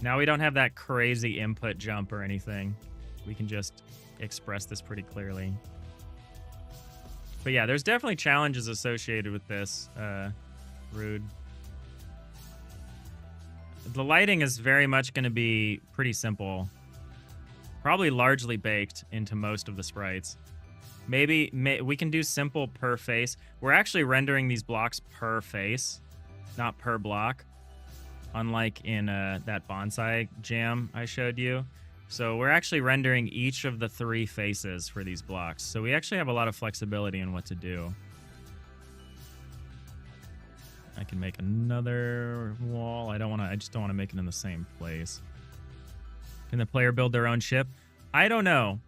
Now we don't have that crazy input jump or anything. We can just express this pretty clearly. But yeah, there's definitely challenges associated with this, Rude. The lighting is very much going to be pretty simple. Probably largely baked into most of the sprites. Maybe we can do simple per face. We're actually rendering these blocks per face, not per block. Unlike in that bonsai jam I showed you. So we're actually rendering each of the 3 faces for these blocks. So we actually have a lot of flexibility in what to do. I can make another wall. I just don't want to make it in the same place. Can the player build their own ship? I don't know.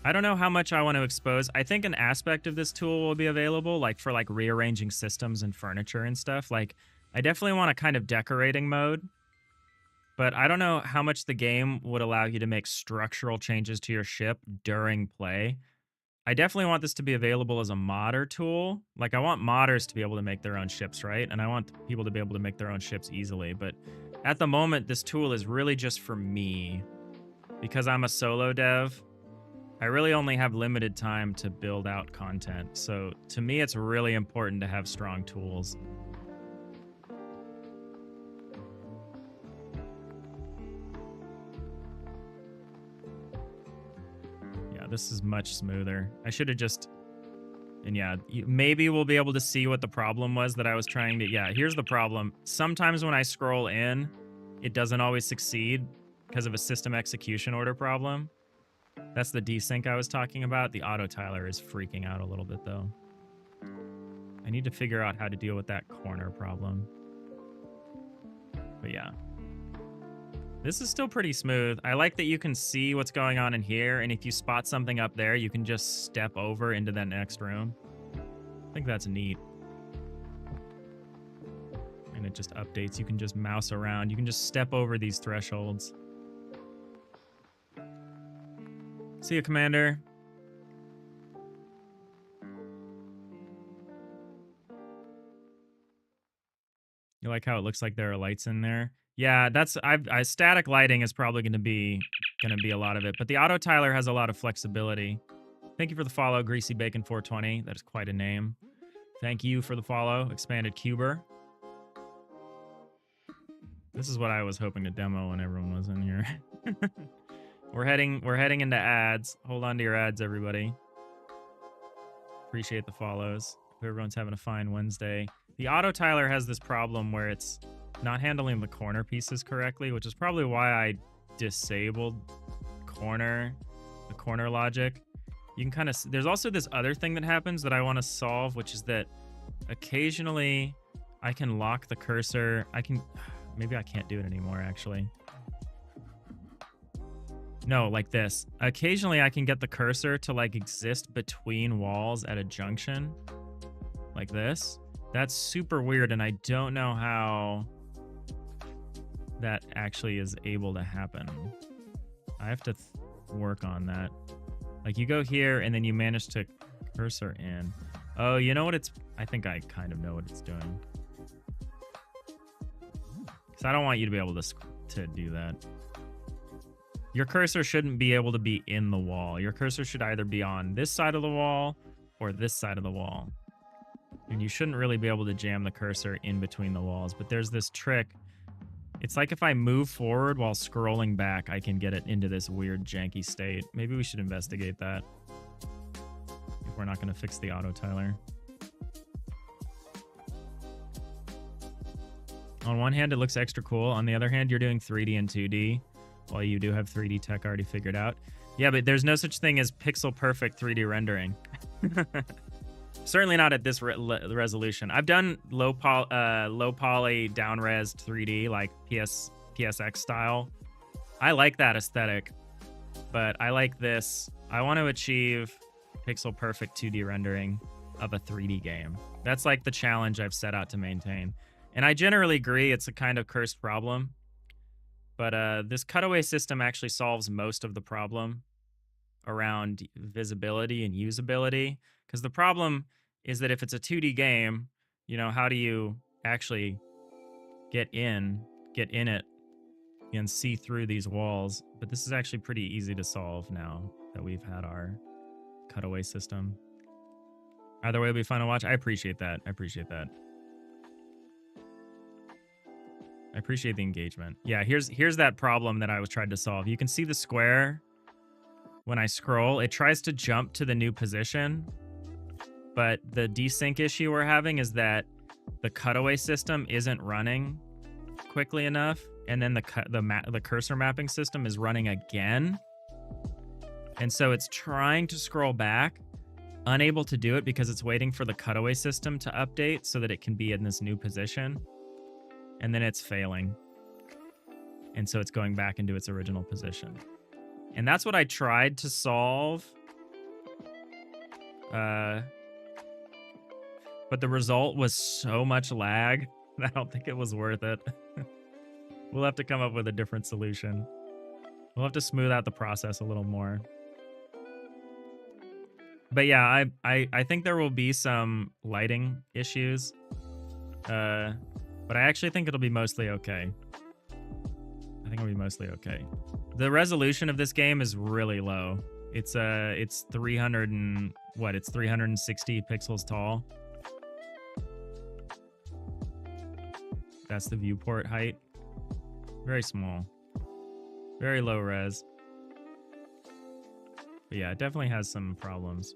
I don't know how much I want to expose. I think an aspect of this tool will be available, like for like rearranging systems and furniture and stuff. Like, I definitely want a kind of decorating mode, but I don't know how much the game would allow you to make structural changes to your ship during play. I definitely want this to be available as a modder tool. Like, I want modders to be able to make their own ships, right? And I want people to be able to make their own ships easily. But at the moment, this tool is really just for me. Because I'm a solo dev, I really only have limited time to build out content. So to me, it's really important to have strong tools. This is much smoother. I should have just... And yeah, maybe we'll be able to see what the problem was that I was trying to... Yeah, here's the problem. Sometimes when I scroll in, it doesn't always succeed because of a system execution order problem. That's the desync I was talking about. The auto tiler is freaking out a little bit, though. I need to figure out how to deal with that corner problem. But yeah. This is still pretty smooth. I like that you can see what's going on in here, and if you spot something up there, you can just step over into that next room. I think that's neat. And it just updates. You can just mouse around. You can just step over these thresholds. See you, Commander. You like how it looks like there are lights in there? Yeah, that's static lighting is probably gonna be a lot of it, but the auto tiler has a lot of flexibility. Thank you for the follow, Greasy Bacon 420. That is quite a name. Thank you for the follow, Expanded Cuber. This is what I was hoping to demo when everyone was in here. We're heading into ads. Hold on to your ads, everybody. Appreciate the follows. Hope everyone's having a fine Wednesday. The auto tiler has this problem where it's not handling the corner pieces correctly, which is probably why I disabled the corner logic. You can kind of, there's also this other thing that happens that I want to solve, which is that occasionally I can lock the cursor. Maybe I can't do it anymore, actually. No, like this. Occasionally I can get the cursor to like exist between walls at a junction. Like this. That's super weird, and I don't know how that actually is able to happen. I have to work on that. Like, you go here, and then you manage to cursor in. Oh, you know what it's... I think I kind of know what it's doing. Because I don't want you to be able to do that. Your cursor shouldn't be able to be in the wall. Your cursor should either be on this side of the wall or this side of the wall. And you shouldn't really be able to jam the cursor in between the walls. But there's this trick. It's like if I move forward while scrolling back, I can get it into this weird janky state. Maybe we should investigate that. If we're not going to fix the auto tiler. On one hand, it looks extra cool. On the other hand, you're doing 3D and 2D. While you do have 3D tech already figured out. Yeah, but there's no such thing as pixel perfect 3D rendering. Certainly not at this resolution. I've done low poly down res 3D like PSX style. I like that aesthetic, but I like this. I want to achieve pixel perfect 2D rendering of a 3D game. That's like the challenge I've set out to maintain. And I generally agree it's a kind of cursed problem. But this cutaway system actually solves most of the problem around visibility and usability. Because the problem is that if it's a 2D game, you know, how do you actually get in it and see through these walls? But this is actually pretty easy to solve now that we've had our cutaway system. Either way, it'll be fun to watch. I appreciate that. I appreciate that. I appreciate the engagement. Yeah, here's that problem that I was trying to solve. You can see the square when I scroll. It tries to jump to the new position, but the desync issue we're having is that the cutaway system isn't running quickly enough, and then the cursor mapping system is running again. And so it's trying to scroll back, unable to do it because it's waiting for the cutaway system to update so that it can be in this new position. And then it's failing. And so it's going back into its original position. And that's what I tried to solve. But the result was so much lag that I don't think it was worth it. We'll have to come up with a different solution. We'll have to smooth out the process a little more. But yeah, I think there will be some lighting issues. But I actually think it'll be mostly okay. I think it'll be mostly okay. The resolution of this game is really low. It's 300 and what? It's 360 pixels tall. That's the viewport height. Very small. Very low res. But yeah, it definitely has some problems.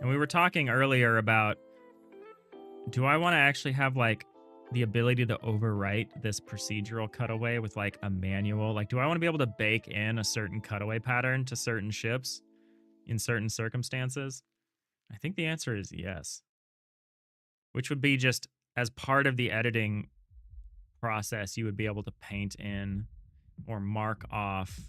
And we were talking earlier about, do I want to actually have like the ability to overwrite this procedural cutaway with like a manual? Like, do I want to be able to bake in a certain cutaway pattern to certain ships in certain circumstances? I think the answer is yes, which would be just as part of the editing process, you would be able to paint in or mark off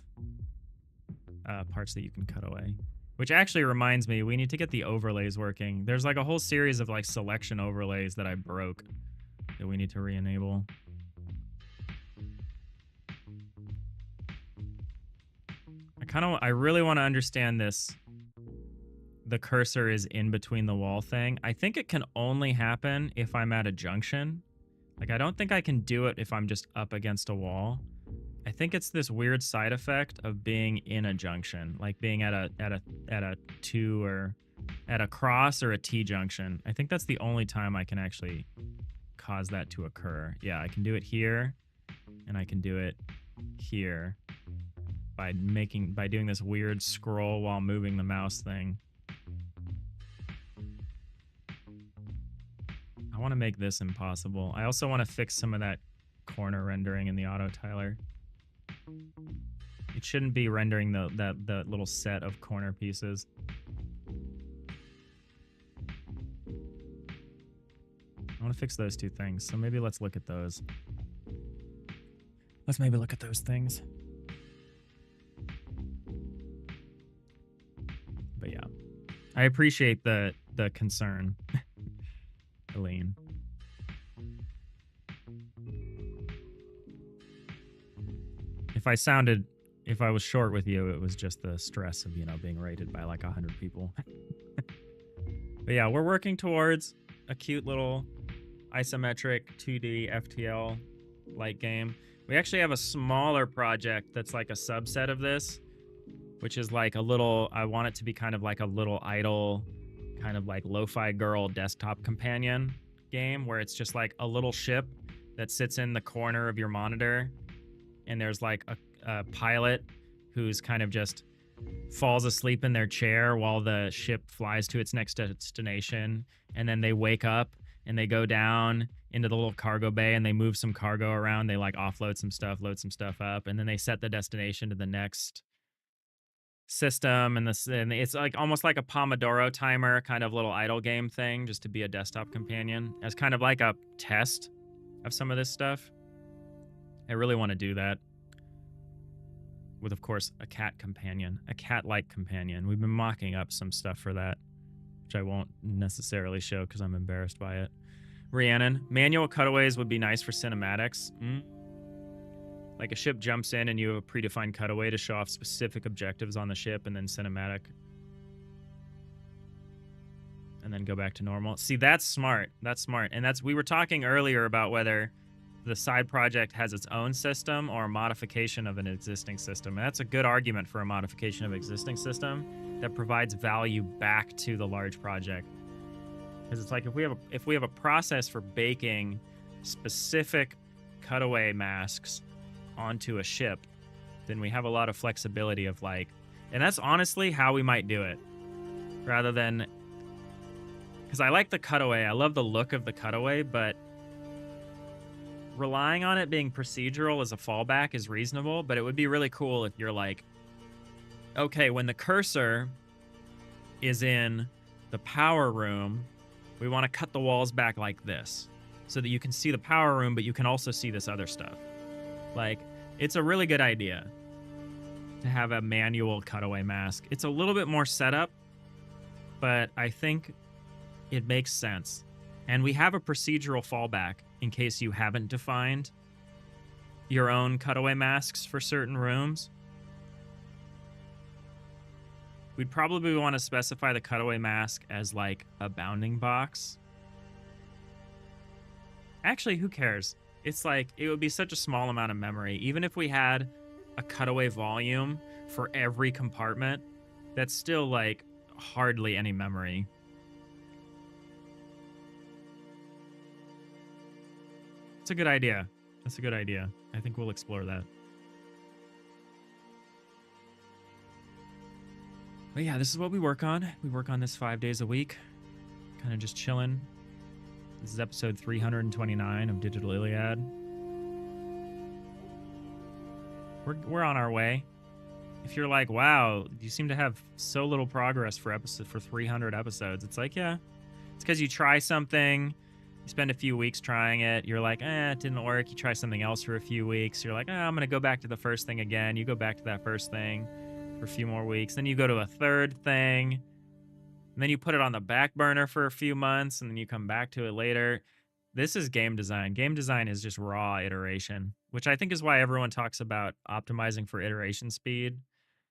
parts that you can cut away. Which actually reminds me, we need to get the overlays working. There's like a whole series of like selection overlays that I broke that we need to re-enable. I really want to understand this. The cursor is in between the wall thing. I think it can only happen if I'm at a junction. Like, I don't think I can do it if I'm just up against a wall. I think it's this weird side effect of being in a junction, like being at a two or at a cross or a T junction. I think that's the only time I can actually cause that to occur. Yeah, I can do it here, and I can do it here by doing this weird scroll while moving the mouse thing. I want to make this impossible. I also want to fix some of that corner rendering in the auto tiler. It shouldn't be rendering the little set of corner pieces. I want to fix those two things, so maybe let's look at those. Let's maybe look at those things. But yeah, I appreciate the concern, Elaine. If I was short with you, it was just the stress of, being rated by like 100 people. But yeah, we're working towards a cute little isometric 2D FTL-like game. We actually have a smaller project that's like a subset of this, which is like I want it to be kind of like a little idle, kind of like lo-fi girl desktop companion game where it's just like a little ship that sits in the corner of your monitor, and there's like a pilot who's kind of just falls asleep in their chair while the ship flies to its next destination, and then they wake up and they go down into the little cargo bay and they move some cargo around. They like offload some stuff, load some stuff up, and then they set the destination to the next system. And it's like almost like a Pomodoro timer kind of little idle game thing, just to be a desktop companion as kind of like a test of some of this stuff. I really want to do that with, of course, a cat companion, a cat-like companion. We've been mocking up some stuff for that, which I won't necessarily show because I'm embarrassed by it. Rhiannon, manual cutaways would be nice for cinematics. Like a ship jumps in and you have a predefined cutaway to show off specific objectives on the ship, and then cinematic. And then go back to normal. See, that's smart. That's smart. And we were talking earlier about whether the side project has its own system or a modification of an existing system. And that's a good argument for a modification of existing system that provides value back to the large project. Because it's like if we have a process for baking specific cutaway masks onto a ship, then we have a lot of flexibility of like, and that's honestly how we might do it, rather than, because I like the cutaway, I love the look of the cutaway, but relying on it being procedural as a fallback is reasonable. But it would be really cool if you're like, okay, when the cursor is in the power room, we want to cut the walls back like this so that you can see the power room, but you can also see this other stuff. Like, it's a really good idea to have a manual cutaway mask. It's a little bit more setup, but I think it makes sense. And we have a procedural fallback in case you haven't defined your own cutaway masks for certain rooms. We'd probably want to specify the cutaway mask as like a bounding box. Actually, who cares? It's like, it would be such a small amount of memory. Even if we had a cutaway volume for every compartment, that's still like hardly any memory. It's a good idea. That's a good idea. I think we'll explore that. But yeah, this is what we work on. We work on this 5 days a week. Kind of just chilling. This is episode 329 of Digital Iliad. We're on our way. if you're like, wow, you seem to have so little progress for 300 episodes, it's like, yeah, it's because you try something, you spend a few weeks trying it, you're like, it didn't work. You try something else for a few weeks, you're like, I'm gonna go back to the first thing again. You go back to that first thing for a few more weeks, then you go to a third thing, and then you put it on the back burner for a few months, and then you come back to it later. This is game design. Game design is just raw iteration, which I think is why everyone talks about optimizing for iteration speed,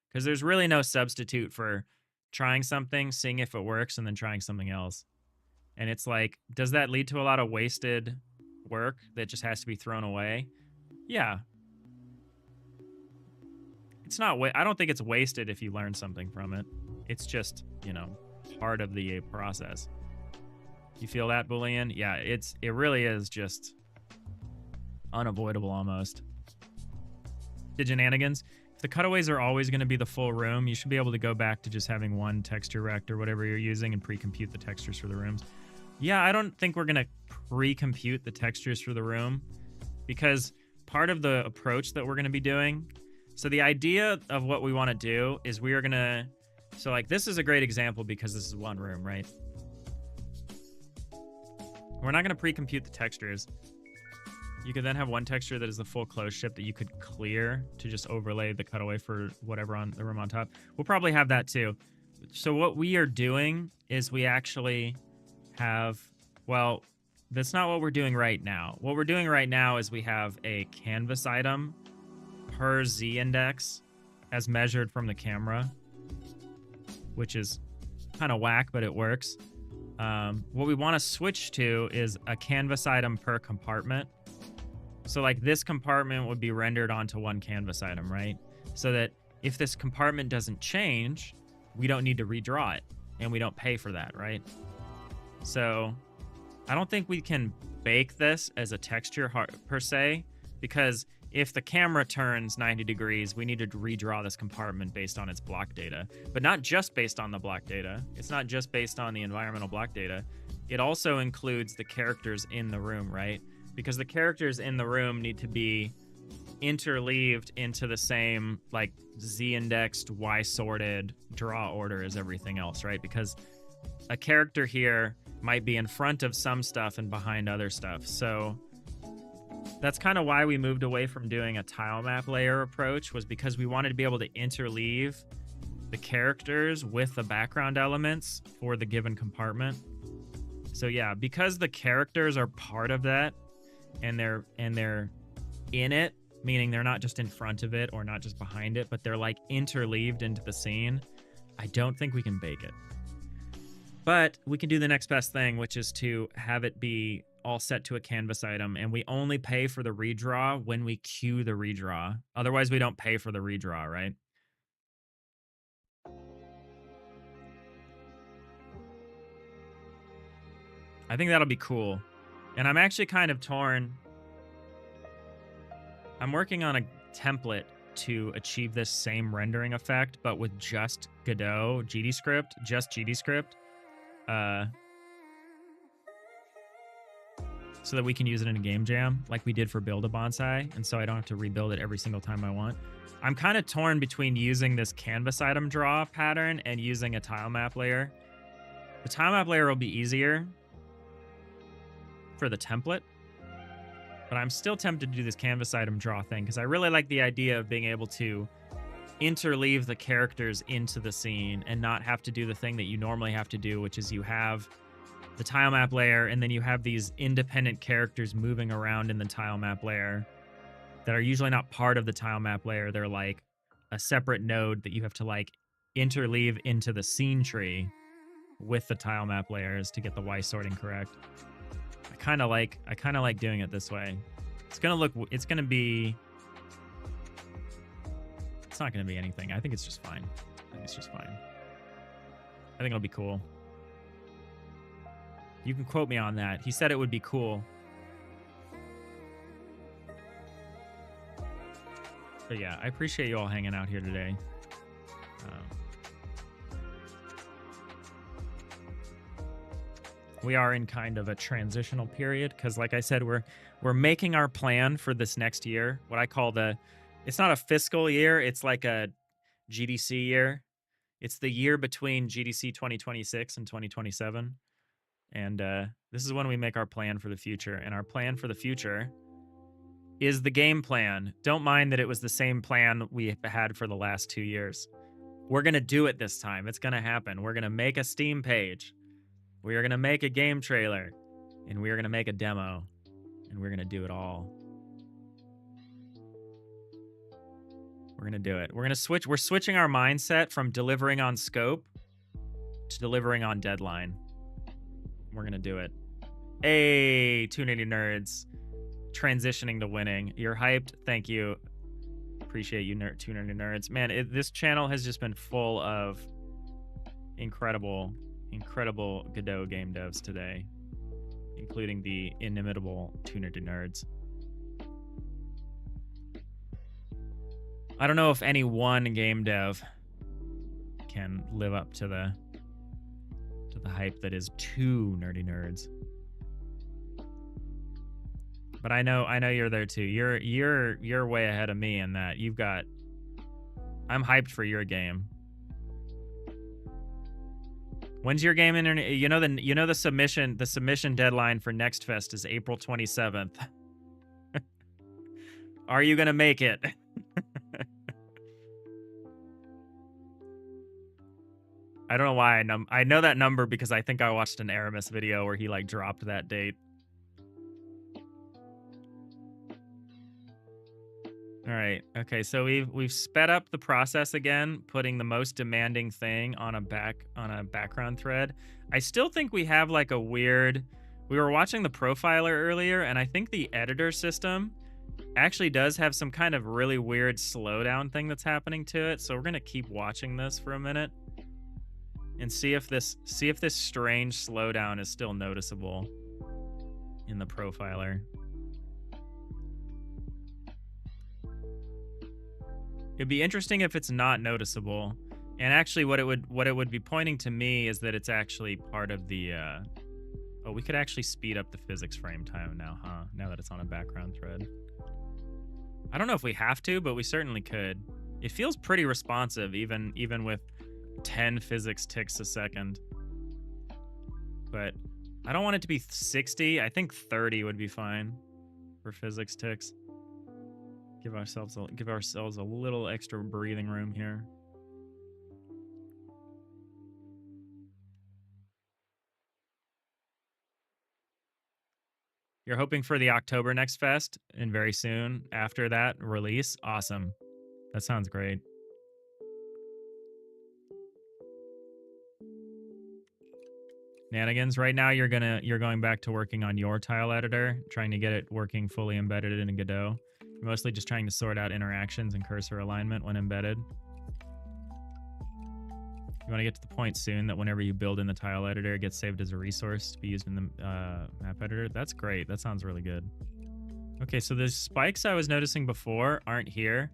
because there's really no substitute for trying something, seeing if it works, and then trying something else. And it's like, does that lead to a lot of wasted work that just has to be thrown away? Yeah. It's not, I don't think it's wasted if you learn something from it. It's just, part of the process. You feel that, Boolean? Yeah, it really is just unavoidable almost. Diginanigans. If the cutaways are always going to be the full room, you should be able to go back to just having one texture rect or whatever you're using and pre-compute the textures for the rooms. Yeah, I don't think we're going to pre-compute the textures for the room, because part of the approach that we're going to be doing, so the idea of what we want to do is we are going to, so like this is a great example because this is one room, right? We're not going to pre-compute the textures. You could then have one texture that is the full close ship that you could clear to just overlay the cutaway for whatever on the room on top. We'll probably have that too. So what we are doing is we actually have, well, that's not what we're doing right now. What we're doing right now is we have a canvas item per Z index as measured from the camera, which is kind of whack, but it works. What we want to switch to is a canvas item per compartment. So like this compartment would be rendered onto one canvas item, right? So that if this compartment doesn't change, we don't need to redraw it and we don't pay for that, right? So I don't think we can bake this as a texture per se, because if the camera turns 90 degrees, we need to redraw this compartment based on its block data, but not just based on the block data. It's not just based on the environmental block data. It also includes the characters in the room, right? Because the characters in the room need to be interleaved into the same like Z-indexed, Y-sorted draw order as everything else, right? Because a character here might be in front of some stuff and behind other stuff. So that's kind of why we moved away from doing a tile map layer approach, was because we wanted to be able to interleave the characters with the background elements for the given compartment. So yeah, because the characters are part of that, and they're in it, meaning they're not just in front of it or not just behind it, but they're like interleaved into the scene, I don't think we can bake it. But we can do the next best thing, which is to have it be all set to a canvas item, and we only pay for the redraw when we queue the redraw. Otherwise, we don't pay for the redraw, right? I think that'll be cool. And I'm actually kind of torn. I'm working on a template to achieve this same rendering effect, but with just Godot, GDScript, just GDScript. So that we can use it in a game jam like we did for Build a Bonsai, and so I don't have to rebuild it every single time I want. I'm kind of torn between using this canvas item draw pattern and using a tile map layer. The tile map layer will be easier for the template, but I'm still tempted to do this canvas item draw thing because I really like the idea of being able to interleave the characters into the scene and not have to do the thing that you normally have to do, which is you have the tile map layer and then you have these independent characters moving around in the tile map layer that are usually not part of the tile map layer. They're like a separate node that you have to like interleave into the scene tree with the tile map layers to get the Y sorting correct. I kind of like doing it this way. It's not going to be anything. I think it's just fine. I think it'll be cool. You can quote me on that. He said it would be cool. But yeah, I appreciate you all hanging out here today. We are in kind of a transitional period because, like I said, we're making our plan for this next year. What I call it's not a fiscal year. It's like a GDC year. It's the year between GDC 2026 and 2027. And this is when we make our plan for the future. And our plan for the future is the game plan. Don't mind that it was the same plan we had for the last 2 years. We're going to do it this time. It's going to happen. We're going to make a Steam page. We are going to make a game trailer. And we are going to make a demo. And we're going to do it all. We're going to do it. We're going to switch. We're switching our mindset from delivering on scope to delivering on deadline. We're going to do it. Hey, 280 nerds. Transitioning to winning. You're hyped. Thank you. Appreciate you, 290 nerds. Man, this channel has just been full of incredible Godot game devs today, including the inimitable 290 nerds. I don't know if any one game dev can live up to the hype that is 2 nerdy nerds. But I know you're there too. You're way ahead of me in that. I'm hyped for your game. When's your game in? You know the submission deadline for Next Fest is April 27th. Are you gonna make it? I don't know why I know that number because I think I watched an Aramis video where he like dropped that date. All right. Okay, so we've sped up the process again, putting the most demanding thing on a background thread. I still think we have like a weird. We were watching the profiler earlier, and I think the editor system actually does have some kind of really weird slowdown thing that's happening to it. So we're gonna keep watching this for a minute and see if this strange slowdown is still noticeable in the profiler. It'd be interesting if it's not noticeable. And actually what it would be pointing to me is that it's actually part of the oh, we could actually speed up the physics frame time now, huh? Now that it's on a background thread. I don't know if we have to, but we certainly could. It feels pretty responsive even with 10 physics ticks a second. But I don't want it to be 60. I think 30 would be fine for physics ticks. Give ourselves a little extra breathing room here. You're hoping for the October Next Fest and very soon after that release? Awesome. That sounds great. Nanigans, right now you're going back to working on your tile editor, trying to get it working fully embedded in Godot. You're mostly just trying to sort out interactions and cursor alignment when embedded. You want to get to the point soon that whenever you build in the tile editor, it gets saved as a resource to be used in the map editor. That's great. That sounds really good. Okay, so the spikes I was noticing before aren't here,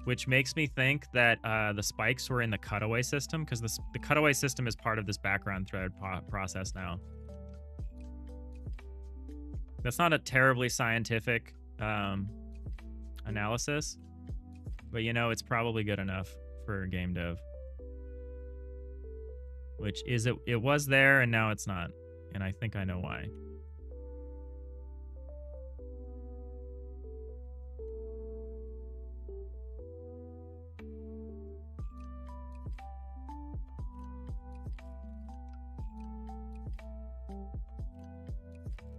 which makes me think that the spikes were in the cutaway system, because the cutaway system is part of this background thread process now. That's not a terribly scientific analysis, but you know, it's probably good enough for game dev. Which is it was there and now it's not, and I think I know why.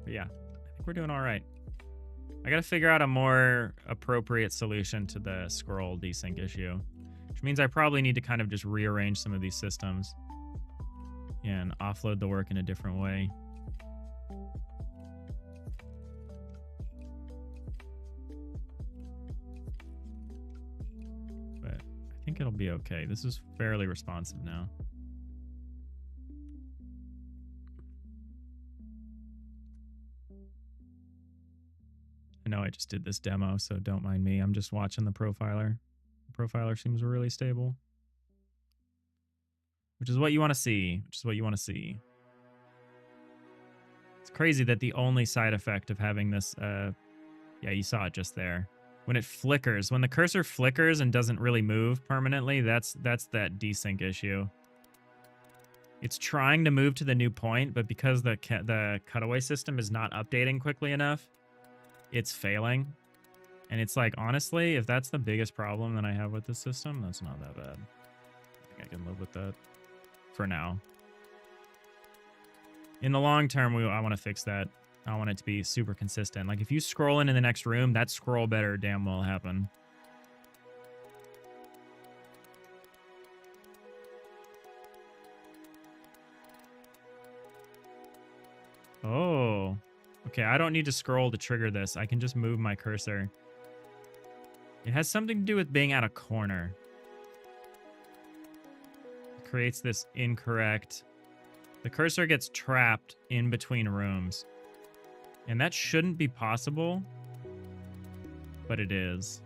But yeah, I think we're doing all right. I gotta figure out a more appropriate solution to the scroll desync issue, which means I probably need to kind of just rearrange some of these systems and offload the work in a different way. But I think it'll be okay. This is fairly responsive now. I know I just did this demo, so don't mind me. I'm just watching the profiler. The profiler seems really stable. Which is what you want to see. It's crazy that the only side effect of having this, yeah, you saw it just there, When it flickers, when the cursor flickers and doesn't really move permanently, that's that desync issue. It's trying to move to the new point, but because the cutaway system is not updating quickly enough, it's failing. And it's like, honestly, if that's the biggest problem that I have with this system, that's not that bad. I think I can live with that for now. In the long term, I want to fix that. I want it to be super consistent. Like if you scroll into the next room, that scroll better damn well happen. Oh, okay. I don't need to scroll to trigger this. I can just move my cursor. It has something to do with being at a corner. It creates this incorrect. The cursor gets trapped in between rooms. And that shouldn't be possible, but it is.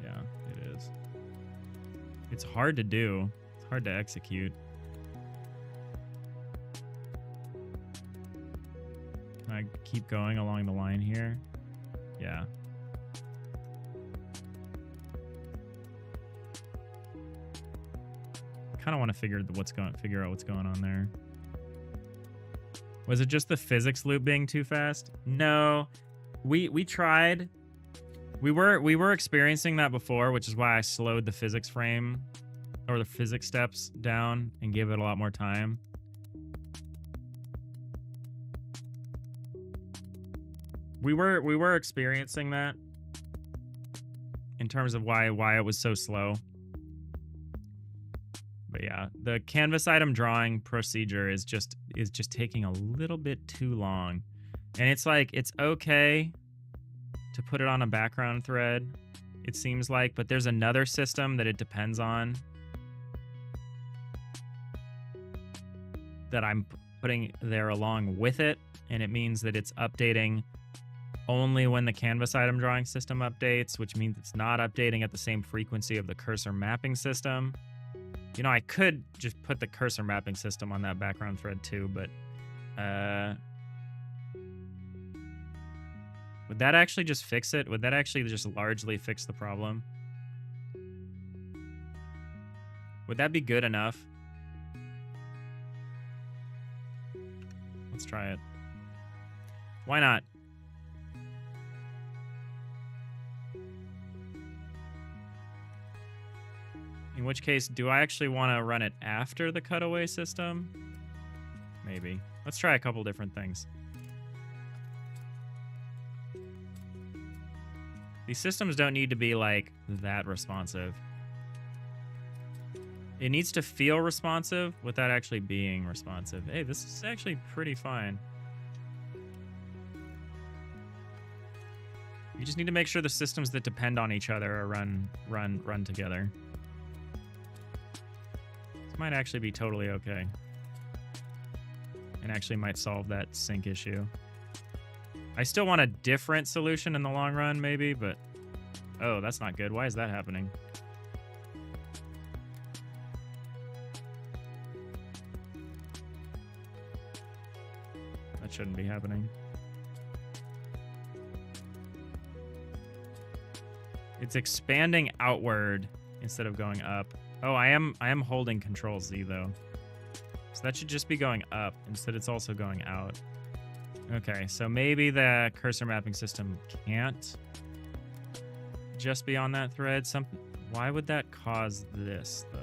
Yeah, it is. It's hard to do. It's hard to execute. Can I keep going along the line here? Yeah. Kind of want to figure out what's going on there. Was it just the physics loop being too fast? No. We tried. We were experiencing that before, which is why I slowed the physics frame or the physics steps down and gave it a lot more time. We were experiencing that in terms of why it was so slow. But yeah, the canvas item drawing procedure is just taking a little bit too long. And it's like, it's okay to put it on a background thread, it seems like, but there's another system that it depends on that I'm putting there along with it, and it means that it's updating only when the canvas item drawing system updates, which means it's not updating at the same frequency of the cursor mapping system. You know, I could just put the cursor mapping system on that background thread too, but would that actually just fix it? Would that actually just largely fix the problem? Would that be good enough? Let's try it. Why not? In which case, do I actually want to run it after the cutaway system? Maybe. Let's try a couple different things. These systems don't need to be like that responsive. It needs to feel responsive without actually being responsive. Hey, this is actually pretty fine. You just need to make sure the systems that depend on each other are run together. Might actually be totally okay. And actually might solve that sync issue. I still want a different solution in the long run, maybe, but... Oh, that's not good. Why is that happening? That shouldn't be happening. It's expanding outward instead of going up. Oh, I am holding Control Z though. So that should just be going up. Instead, it's also going out. Okay, so maybe the cursor mapping system can't just be on that thread. Why would that cause this though?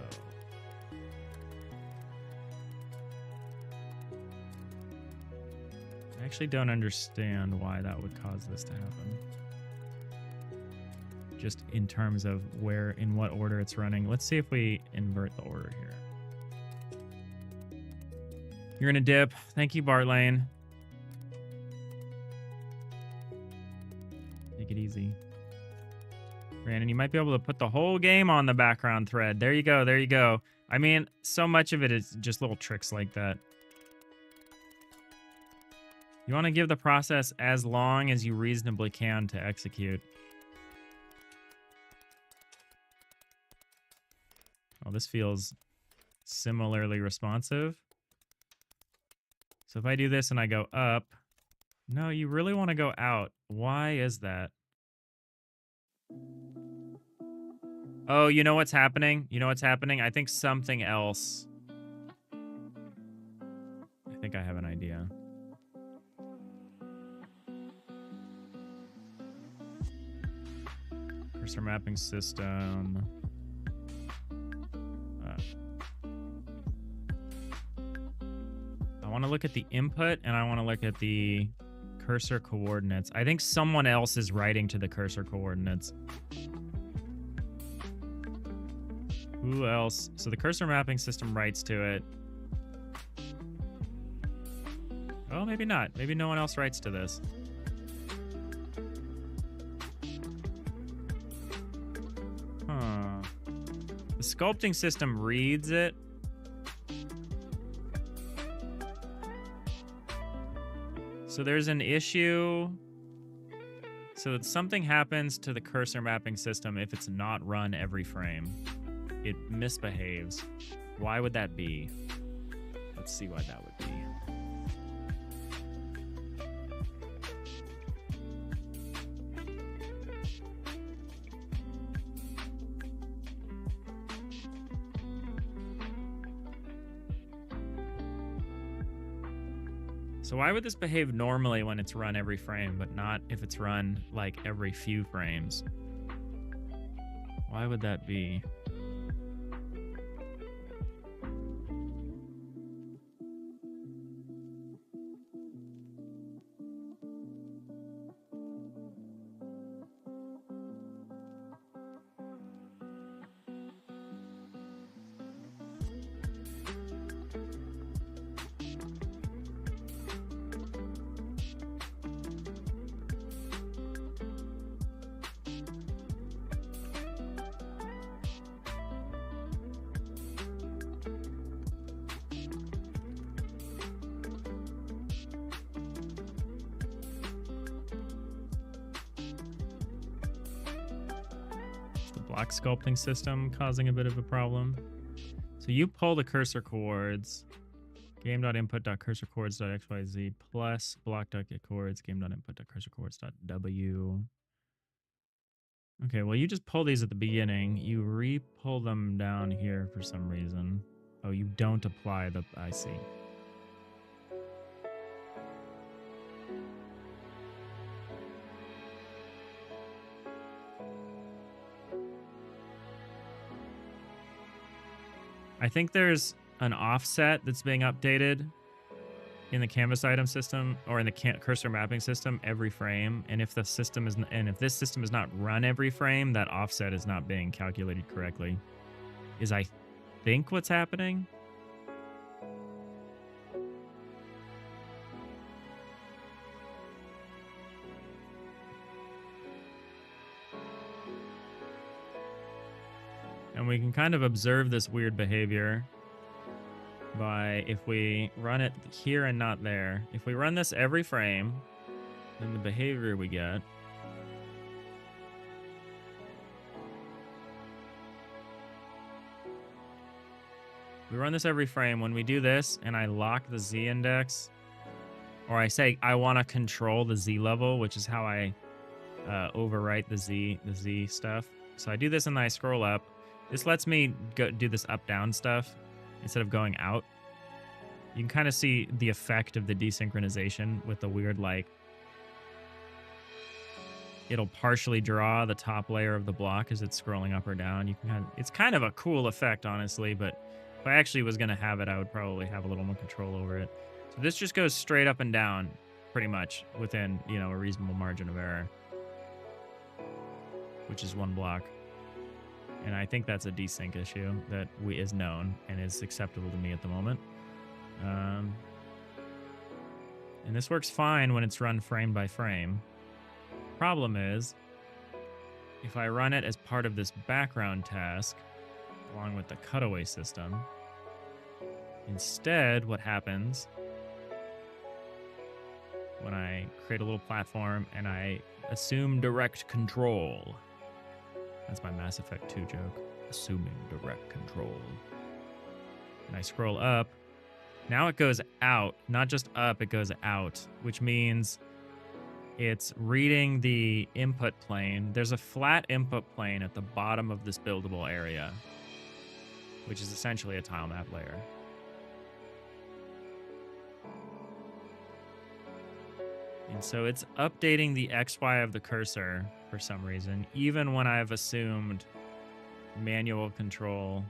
I actually don't understand why that would cause this to happen. Just in terms of in what order it's running. Let's see if we invert the order here. You're gonna dip. Thank you, Bartlane. Take it easy. Brandon, you might be able to put the whole game on the background thread. There you go, there you go. I mean, so much of it is just little tricks like that. You want to give the process as long as you reasonably can to execute. Oh, this feels similarly responsive. So if I do this and I go up, no, you really want to go out. Why is that? Oh, you know what's happening? You know what's happening? I think something else. I think I have an idea. Cursor mapping system. I want to look at the input and I want to look at the cursor coordinates. I think someone else is writing to the cursor coordinates. Who else? So the cursor mapping system writes to it. Oh, maybe not. Maybe no one else writes to this. Huh. The sculpting system reads it. So there's an issue. So that something happens to the cursor mapping system if it's not run every frame. It misbehaves. Why would that be? Let's see why that would be. So why would this behave normally when it's run every frame, but not if it's run like every few frames? Why would that be? Block sculpting system causing a bit of a problem. So you pull the cursor chords, game.input.cursorchords.xyz plus block.getChords, game.input.cursorchords.w. Okay, well, you just pull these at the beginning. You re-pull them down here for some reason. Oh, you don't apply the... I see. I think there's an offset that's being updated in the canvas item system or in the cursor mapping system every frame, and if the system is if this system is not run every frame, that offset is not being calculated correctly. Is I think what's happening. And we can kind of observe this weird behavior by if we run it here and not there. If we run this every frame, then the behavior we get. We run this every frame. When we do this and I lock the Z index, or I say I want to control the Z level, which is how I overwrite the Z stuff. So I do this and then I scroll up. This lets me go do this up-down stuff instead of going out. You can kind of see the effect of the desynchronization with the weird, like, it'll partially draw the top layer of the block as it's scrolling up or down. You can it's kind of a cool effect, honestly, but if I actually was going to have it, I would probably have a little more control over it. So this just goes straight up and down, pretty much, within, you know, a reasonable margin of error, which is one block. And I think that's a desync issue that is known and is acceptable to me at the moment. And this works fine when it's run frame by frame. Problem is, if I run it as part of this background task, along with the cutaway system, instead what happens when I create a little platform and I assume direct control. That's my Mass Effect 2 joke. Assuming direct control. And I scroll up. Now it goes out. Not just up, it goes out. Which means It's reading the input plane. There's a flat input plane at the bottom of this buildable area, which is essentially a tile map layer. And so it's updating the XY of the cursor for some reason, even when I've assumed manual control.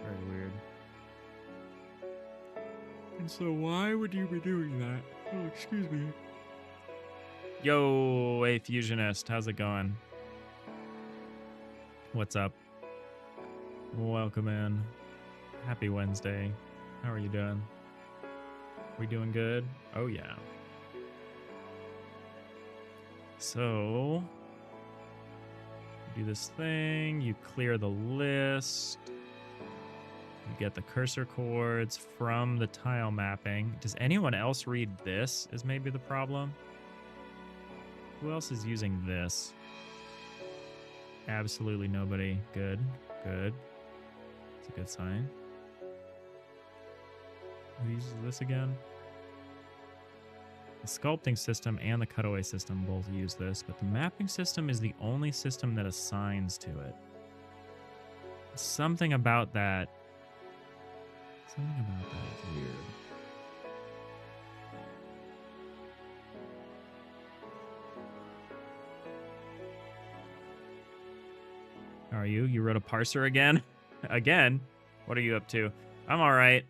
Very weird. And so why would you be doing that? Oh, excuse me. Yo, a fusionist, how's it going? What's up? Welcome in. Happy Wednesday. How are you doing? We doing good? Oh yeah. So, you do this thing, you clear the list, you get the cursor chords from the tile mapping. Does anyone else read this is maybe the problem? Who else is using this? Absolutely nobody. Good, good. It's a good sign. Who uses this again? The sculpting system and the cutaway system both use this, but the mapping system is the only system that assigns to it. Something about that. Something about that is weird. How are you? You wrote a parser again? Again? What are you up to? I'm all right.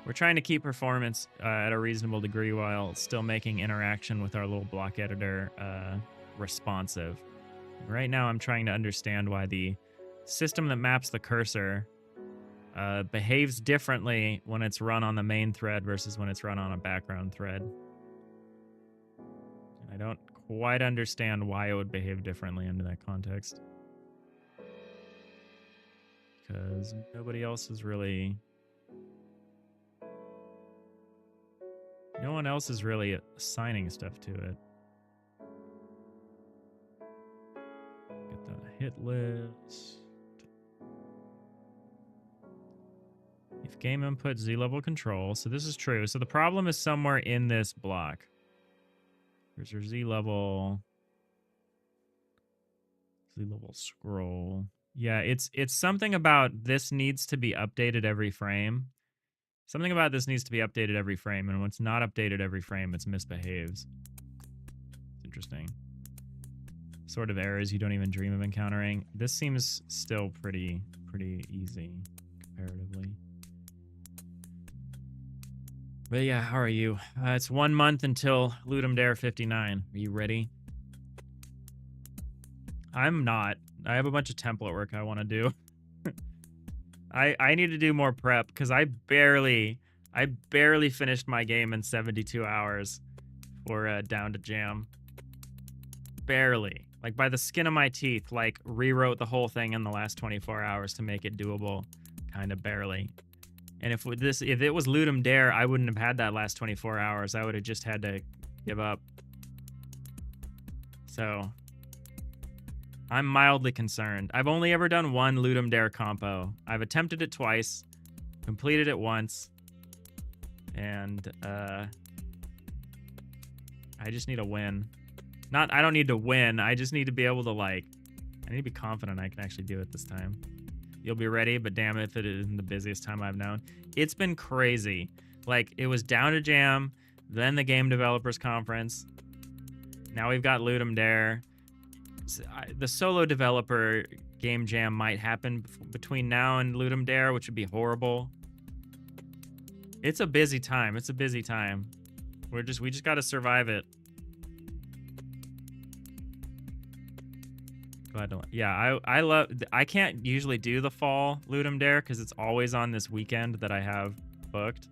We're trying to keep performance at a reasonable degree while still making interaction with our little block editor responsive. Right now, I'm trying to understand why the system that maps the cursor behaves differently when it's run on the main thread versus when it's run on a background thread. And I don't quite understand why it would behave differently in that context. Because nobody else is really... No one else is really assigning stuff to it. Get the hit list. If game input Z-level control. So this is true. So the problem is somewhere in this block. There's your Z-level scroll. Yeah, it's something about this needs to be updated every frame. Something about this needs to be updated every frame, and when it's not updated every frame, it's misbehaves. It's interesting. Sort of errors you don't even dream of encountering. This seems still pretty easy, comparatively. But yeah, how are you? It's 1 month until Ludum Dare 59. Are you ready? I'm not. I have a bunch of template work I want to do. I need to do more prep because I barely finished my game in 72 hours for Down to Jam. Barely. Like by the skin of my teeth, like rewrote the whole thing in the last 24 hours to make it doable. Kind of barely. And if it was Ludum Dare, I wouldn't have had that last 24 hours. I would have just had to give up. So I'm mildly concerned. I've only ever done one Ludum Dare compo. I've attempted it twice, completed it once, and I just need a win. I don't need to win. I just need to be able to I need to be confident I can actually do it this time. You'll be ready, but damn if it isn't the busiest time I've known. It's been crazy. Like, it was Down to Jam, then the Game Developers Conference. Now we've got Ludum Dare. The solo developer game jam might happen between now and Ludum Dare, which would be horrible. It's a busy time. It's a busy time. We just got to survive it. Glad to, yeah, I can't usually do the fall Ludum Dare because it's always on this weekend that I have booked.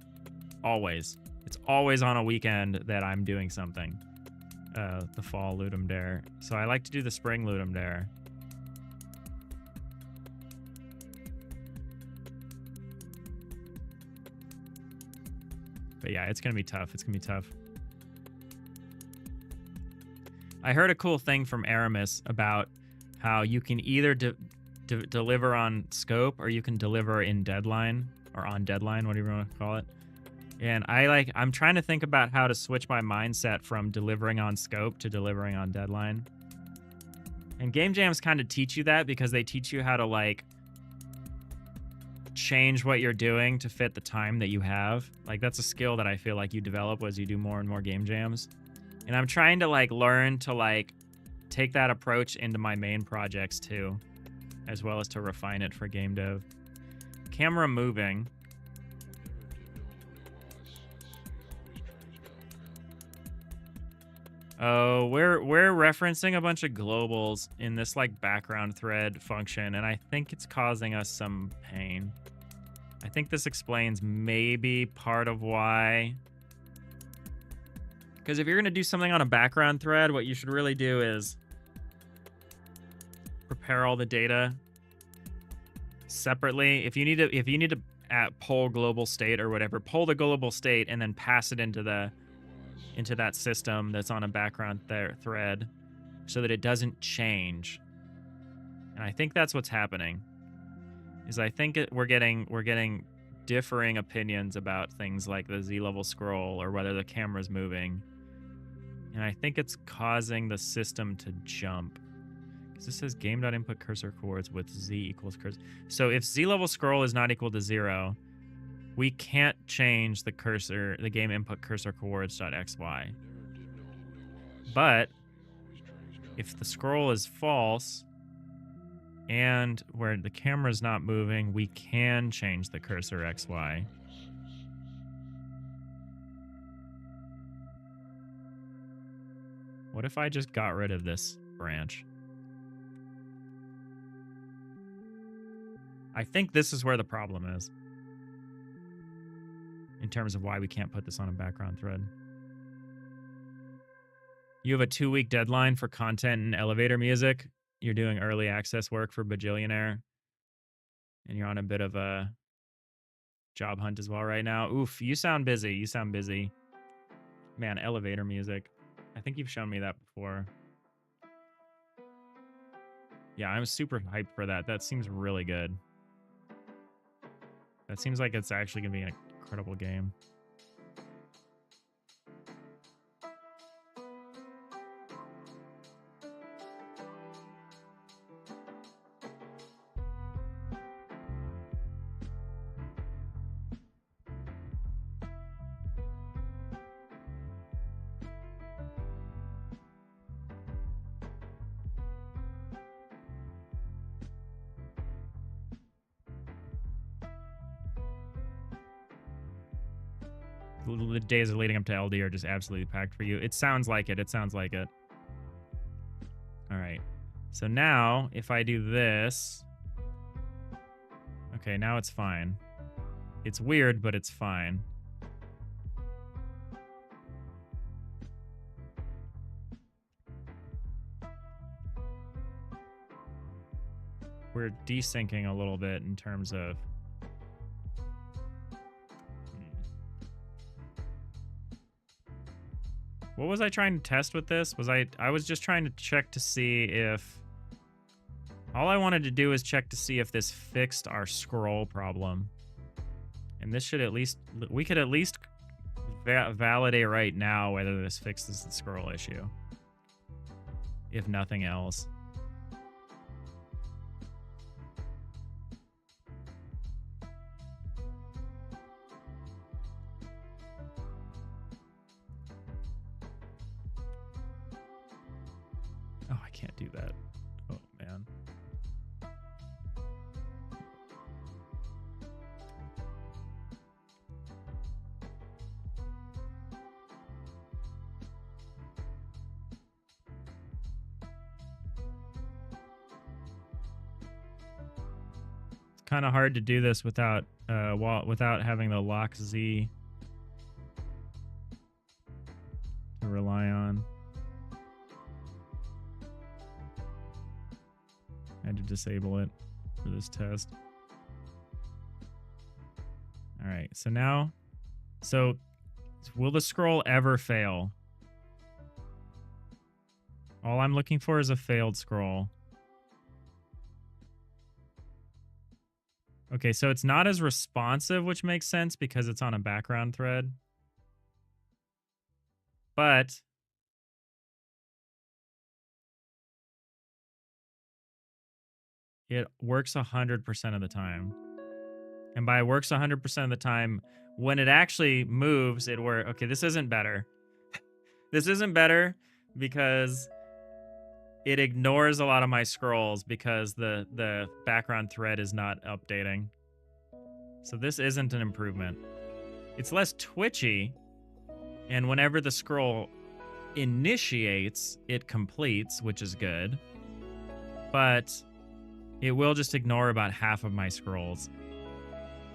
Always. It's always on a weekend that I'm doing something. The fall Ludum Dare. So I like to do the spring Ludum Dare. But yeah, it's going to be tough. It's going to be tough. I heard a cool thing from Aramis about how you can either deliver on scope or you can deliver in deadline or on deadline, whatever you want to call it. And I'm trying to think about how to switch my mindset from delivering on scope to delivering on deadline. And game jams kind of teach you that because they teach you how to like change what you're doing to fit the time that you have. Like that's a skill that I feel like you develop as you do more and more game jams. And I'm trying to like learn to like take that approach into my main projects too, as well as to refine it for game dev. Camera moving. Oh, we're referencing a bunch of globals in this like background thread function, and I think it's causing us some pain. I think this explains maybe part of why. Because if you're gonna do something on a background thread, what you should really do is prepare all the data separately. If you need to pull global state or whatever, pull the global state and then pass it into that system that's on a background thread so that it doesn't change. And I think that's what's happening. Is I think we're getting differing opinions about things like the Z-level scroll or whether the camera's moving. And I think it's causing the system to jump. Because this says game.input cursor coords with Z equals cursor. So if Z-level scroll is not equal to 0, we can't change the game input cursor coords.xy. But if the scroll is false and where the camera's not moving, we can change the cursor xy. What if I just got rid of this branch? I think this is where the problem is. In terms of why we can't put this on a background thread. You have a 2-week deadline for content and elevator music. You're doing early access work for Bajillionaire. And you're on a bit of a job hunt as well right now. Oof, you sound busy. You sound busy. Man, elevator music. I think you've shown me that before. Yeah, I'm super hyped for that. That seems really good. That seems like it's actually going to be an incredible game. The days leading up to LD are just absolutely packed for you. It sounds like it. It sounds like it. All right. So now, if I do this... Okay, now it's fine. It's weird, but it's fine. We're desyncing a little bit in terms of... What was I trying to test with this? I was just trying to check to see if... All I wanted to do is check to see if this fixed our scroll problem. And this should at least... We could at least validate right now whether this fixes the scroll issue. If nothing else. Oh, I can't do that. Oh, man. It's kind of hard to do this without having the lock Z to rely on. I had to disable it for this test. All right, so now, will the scroll ever fail? All I'm looking for is a failed scroll. Okay, so it's not as responsive, which makes sense because it's on a background thread. But it works 100% of the time. And by works 100% of the time, when it actually moves, it works. Okay, this isn't better. This isn't better because it ignores a lot of my scrolls because the background thread is not updating. So this isn't an improvement. It's less twitchy, and whenever the scroll initiates, it completes, which is good. But it will just ignore about half of my scrolls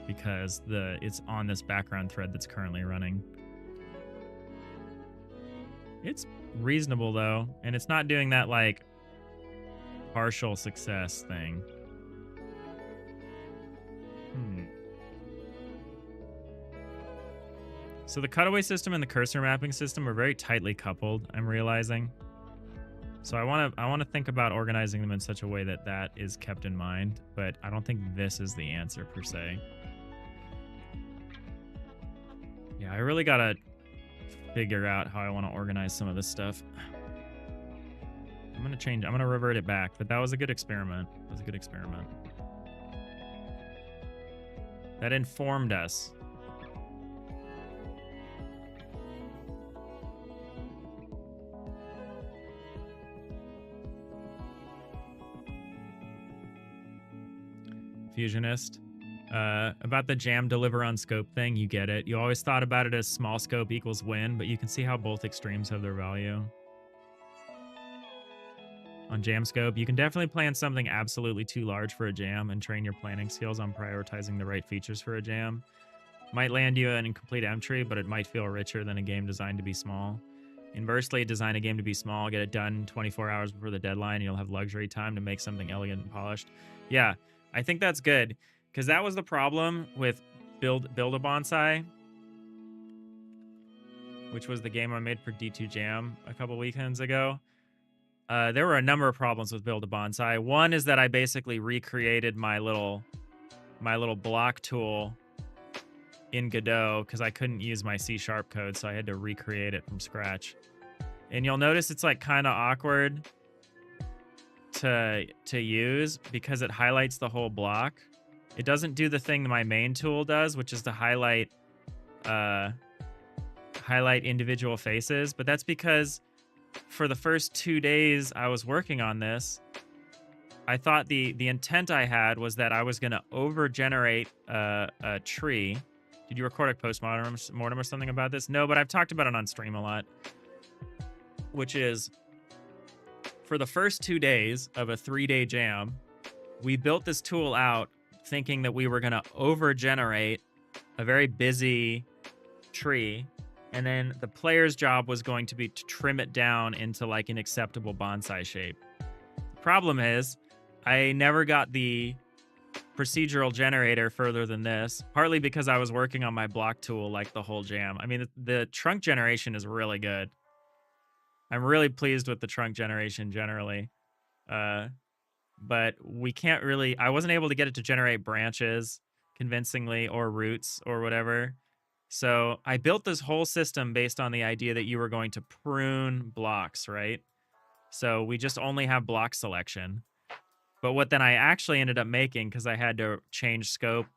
because it's on this background thread that's currently running. It's reasonable though, and it's not doing that like partial success thing. So the cutaway system and the cursor mapping system are very tightly coupled, I'm realizing. So I want to think about organizing them in such a way that that is kept in mind, but I don't think this is the answer per se. Yeah, I really got to figure out how I want to organize some of this stuff. I'm going to revert it back, but that was a good experiment. That was a good experiment. That informed us. Fusionist. About the jam deliver on scope thing, you get it. You always thought about it as small scope equals win, but you can see how both extremes have their value. On jam scope, you can definitely plan something absolutely too large for a jam and train your planning skills on prioritizing the right features for a jam. Might land you an incomplete M tree, but it might feel richer than a game designed to be small. Inversely, design a game to be small, get it done 24 hours before the deadline, and you'll have luxury time to make something elegant and polished. Yeah, I think that's good, because that was the problem with Build a Bonsai, which was the game I made for D2 Jam a couple weekends ago. There were a number of problems with Build a Bonsai. One is that I basically recreated my little block tool in Godot because I couldn't use my C# code, so I had to recreate it from scratch. And you'll notice it's like kind of awkward to use because it highlights the whole block. It doesn't do the thing that my main tool does, which is to highlight individual faces, but that's because for the first 2 days I was working on this, I thought the intent I had was that I was going to over-generate a tree. Did you record a post-mortem or something about this? No, but I've talked about it on stream a lot, which is for the first 2 days of a 3-day jam, we built this tool out thinking that we were going to over-generate a very busy tree, and then the player's job was going to be to trim it down into like an acceptable bonsai shape. The problem is I never got the procedural generator further than this, partly because I was working on my block tool like the whole jam. I mean, the trunk generation is really good. I'm really pleased with the trunk generation generally. But we can't really, I wasn't able to get it to generate branches convincingly or roots or whatever. So I built this whole system based on the idea that you were going to prune blocks, right? So we just only have block selection. But what then I actually ended up making, because I had to change scope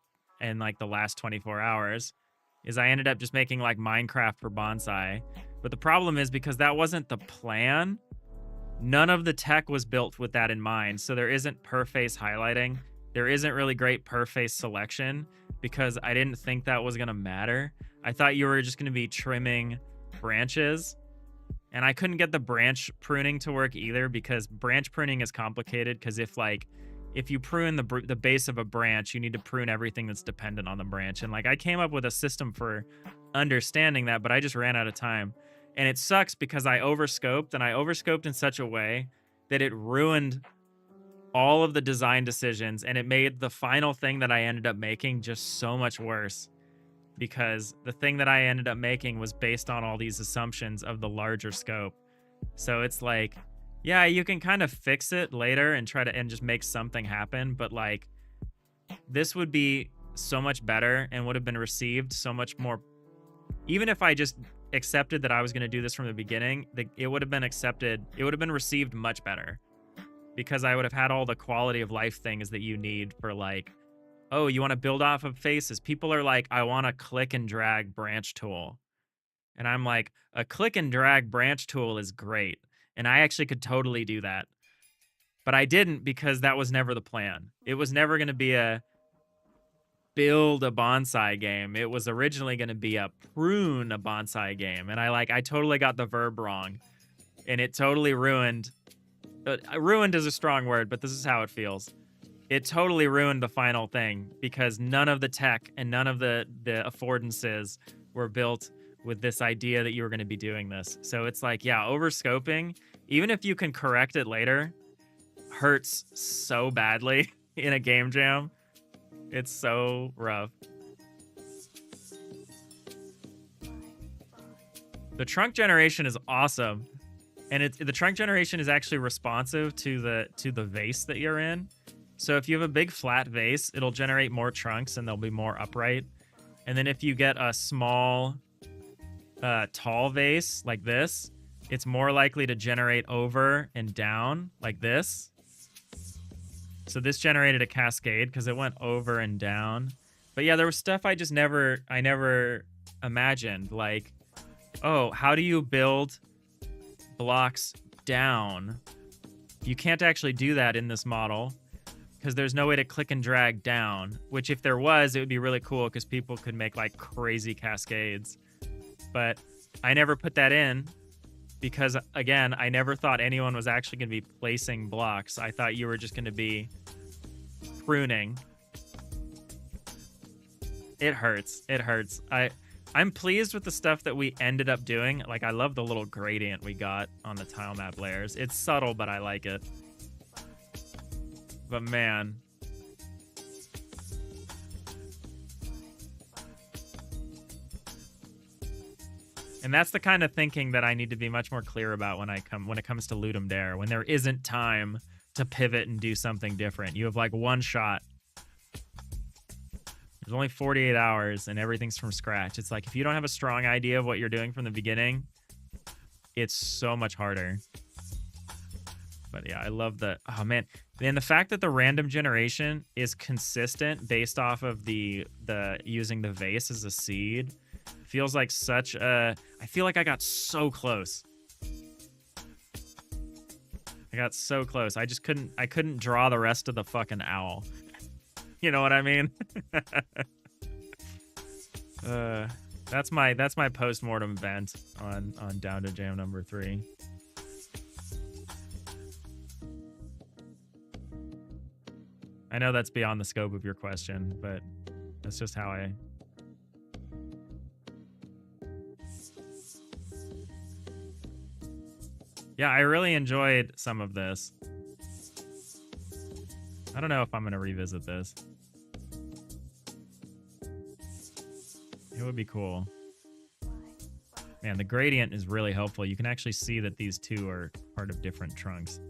in like the last 24 hours, is I ended up just making like Minecraft for bonsai. But the problem is because that wasn't the plan, none of the tech was built with that in mind. So there isn't per face highlighting. There isn't really great per face selection because I didn't think that was going to matter. I thought you were just going to be trimming branches. And I couldn't get the branch pruning to work either because branch pruning is complicated because if you prune the base of a branch, you need to prune everything that's dependent on the branch. And like I came up with a system for understanding that, but I just ran out of time. And it sucks because I overscoped, and I overscoped in such a way that it ruined all of the design decisions, and it made the final thing that I ended up making just so much worse because the thing that I ended up making was based on all these assumptions of the larger scope. So it's like, yeah, you can kind of fix it later and try to just make something happen, but like this would be so much better and would have been received so much more. Even if I just accepted that I was going to do this from the beginning, it would have been accepted. It would have been received much better because I would have had all the quality of life things that you need for like, oh, you want to build off of faces. People are like, I want a click and drag branch tool. And I'm like, a click and drag branch tool is great. And I actually could totally do that. But I didn't because that was never the plan. It was never going to be a build a bonsai game. It was originally going to be a prune a bonsai game. And I totally got the verb wrong. And it totally ruined. Ruined is a strong word, but this is how it feels. It totally ruined the final thing because none of the tech and none of the affordances were built with this idea that you were going to be doing this. So it's like, yeah, overscoping, even if you can correct it later, hurts so badly in a game jam. It's so rough. The trunk generation is awesome. And the trunk generation is actually responsive to the vase that you're in. So if you have a big flat vase, it'll generate more trunks and they'll be more upright. And then if you get a small, tall vase like this, it's more likely to generate over and down like this. So this generated a cascade because it went over and down. But yeah, there was stuff I never imagined. Like, oh, how do you build blocks down? You can't actually do that in this model because there's no way to click and drag down, which if there was, it would be really cool because people could make like crazy cascades. But I never put that in because, again, I never thought anyone was actually going to be placing blocks. I thought you were just going to be pruning. It hurts. It hurts. I'm pleased with the stuff that we ended up doing. Like, I love the little gradient we got on the tile map layers. It's subtle, but I like it. But man. And that's the kind of thinking that I need to be much more clear about when it comes to Ludum Dare, when there isn't time to pivot and do something different. You have like one shot. There's only 48 hours and everything's from scratch. It's like if you don't have a strong idea of what you're doing from the beginning, it's so much harder. But yeah, I love the, oh man. And the fact that the random generation is consistent based off of the using the vase as a seed feels like such a, I feel like I got so close. I got so close. I couldn't draw the rest of the fucking owl. You know what I mean? That's my post-mortem vent on Down to Jam number 3. I know that's beyond the scope of your question, but that's just how I... Yeah, I really enjoyed some of this. I don't know if I'm going to revisit this. It would be cool. Man, the gradient is really helpful. You can actually see that these two are part of different trunks.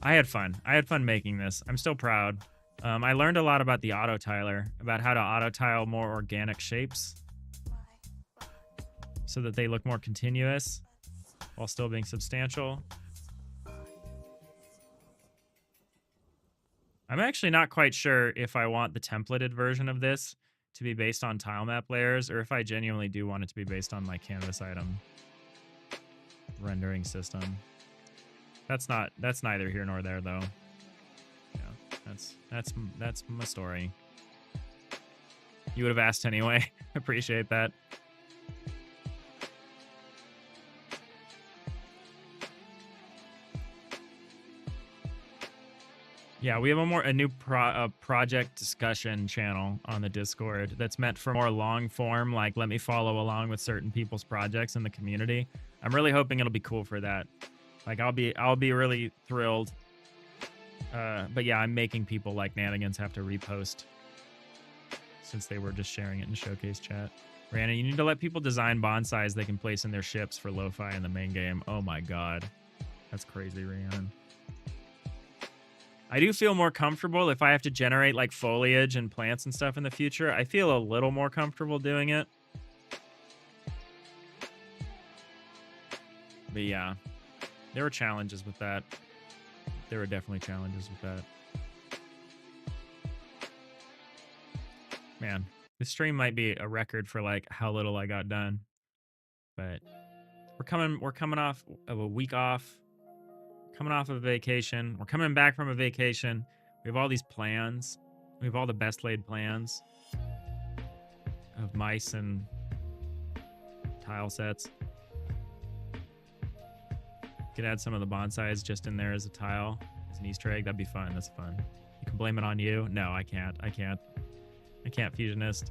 I had fun. I had fun making this. I'm still proud. I learned a lot about the auto tiler, about how to auto tile more organic shapes so that they look more continuous while still being substantial. I'm actually not quite sure if I want the templated version of this to be based on tile map layers or if I genuinely do want it to be based on my canvas item rendering system. That's neither here nor there though. Yeah, that's my story. You would have asked anyway. Appreciate that. Yeah, we have a new project discussion channel on the Discord that's meant for more long form, like let me follow along with certain people's projects in the community. I'm really hoping it'll be cool for that. Like I'll be really thrilled. But yeah, I'm making people like Nanigans have to repost since they were just sharing it in showcase chat. Rana, you need to let people design bonsais they can place in their ships for lo-fi in the main game. Oh my god. That's crazy, Rhiannon. I do feel more comfortable if I have to generate like foliage and plants and stuff in the future. I feel a little more comfortable doing it. But yeah, there were challenges with that. There were definitely challenges with that. Man, this stream might be a record for like how little I got done. But we're coming off of a week off. Coming off of a vacation. We're coming back from a vacation. We have all these plans. We have all the best laid plans of mice and tile sets. Could add some of the bonsais just in there as a tile, as an Easter egg. That'd be fun. That's fun. You can blame it on you. No, I can't. I can't, Fusionist.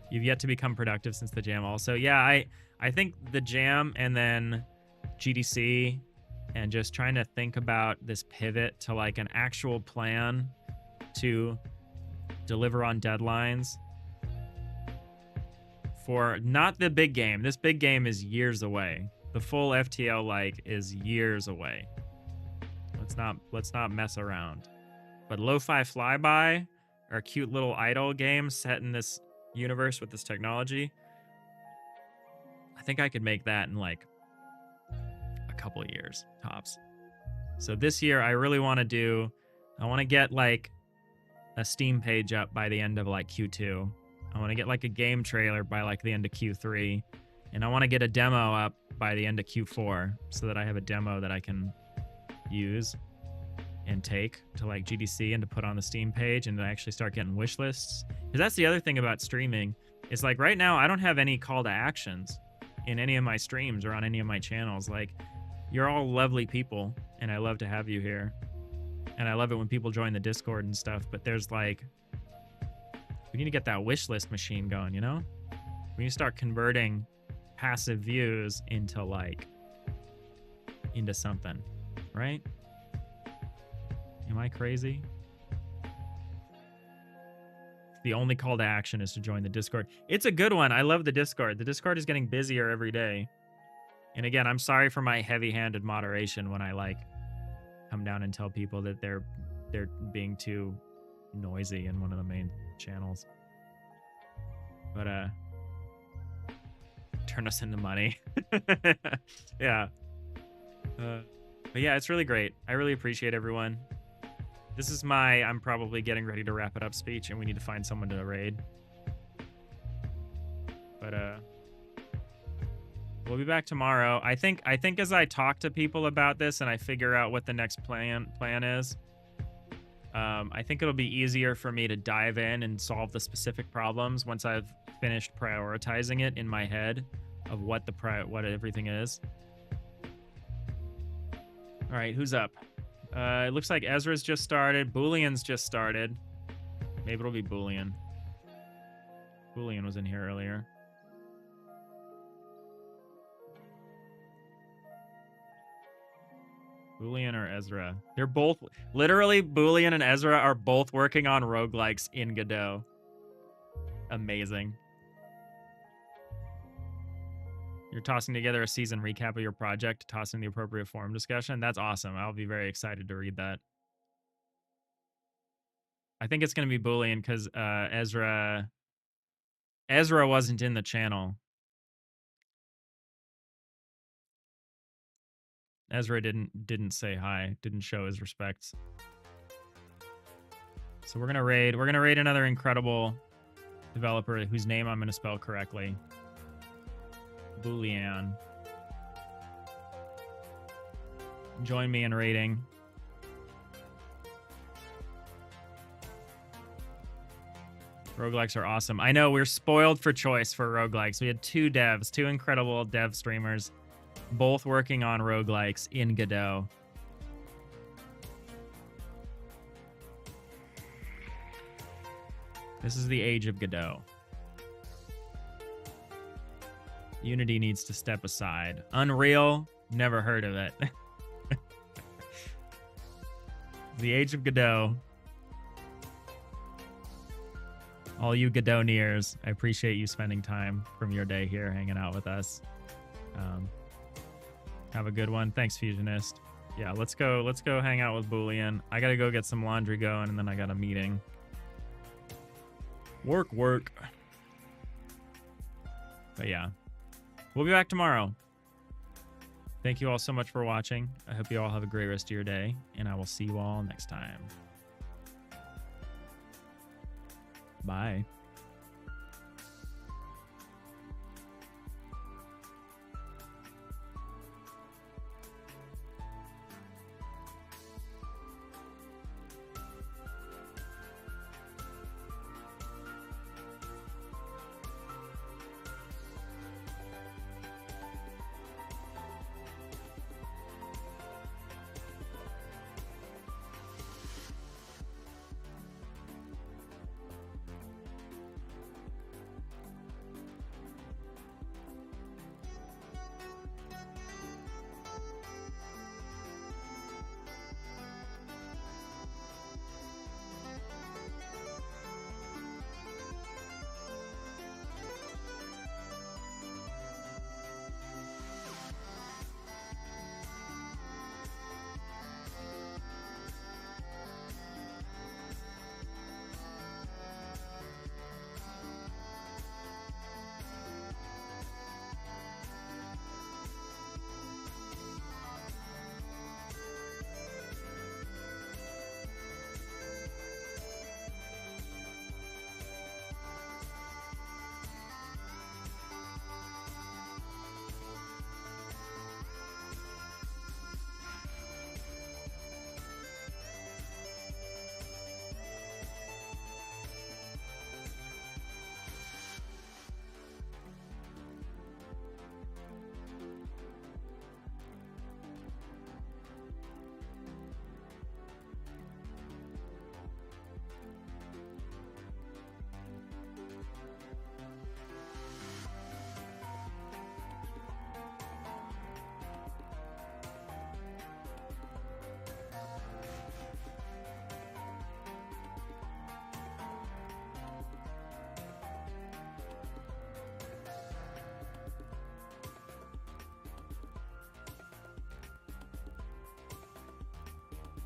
You've yet to become productive since the jam also. Yeah, I think the jam and then GDC and just trying to think about this pivot to like an actual plan to deliver on deadlines for not the big game. This big game is years away. The full FTL-like is years away. Let's not mess around. But Lo-Fi Flyby, or a cute little idle game set in this universe with this technology, I think I could make that in like a couple of years tops. So this year I really want to get like a Steam page up by the end of like Q2. I want to get like a game trailer by like the end of Q3. And I want to get a demo up by the end of Q4 so that I have a demo that I can use and take to like GDC and to put on the Steam page and to actually start getting wish lists. Because that's the other thing about streaming. It's like right now I don't have any call to actions in any of my streams or on any of my channels. Like, you're all lovely people and I love to have you here. And I love it when people join the Discord and stuff, but there's like, we need to get that wish list machine going, you know? We need to start converting passive views into something, right? Am I crazy? The only call to action is to join the Discord. It's a good one. I love the Discord. The Discord is getting busier every day. And again, I'm sorry for my heavy-handed moderation when I like come down and tell people that they're being too noisy in one of the main channels. But turn us into money. Yeah. But yeah, it's really great. I really appreciate everyone. This is I'm probably getting ready to wrap it up speech, and we need to find someone to raid. But we'll be back tomorrow. I think as I talk to people about this and I figure out what the next plan is, I think it'll be easier for me to dive in and solve the specific problems once I've finished prioritizing it in my head of what everything is. All right, who's up? It looks like Ezra's just started. Boolean's just started. Maybe it'll be Boolean. Boolean was in here earlier. Boolean or Ezra? They're both, literally, Boolean and Ezra are both working on roguelikes in Godot. Amazing. You're tossing together a season recap of your project, tossing the appropriate forum discussion. That's awesome. I'll be very excited to read that. I think it's going to be Boolean because Ezra wasn't in the channel. Ezra didn't say hi, didn't show his respects. So we're gonna raid another incredible developer whose name I'm gonna spell correctly. Boolean. Join me in raiding. Roguelikes are awesome. I know, we're spoiled for choice for roguelikes. We had two incredible dev streamers, both working on roguelikes in Godot. This is the age of Godot. Unity needs to step aside. Unreal, never heard of it. The age of Godot. All you Godoniers, I appreciate you spending time from your day here hanging out with us. Have a good one. Thanks, Fusionist. Yeah, let's go hang out with Boolean. I gotta go get some laundry going, and then I got a meeting. Work. But yeah, we'll be back tomorrow. Thank you all so much for watching. I hope you all have a great rest of your day, and I will see you all next time. Bye.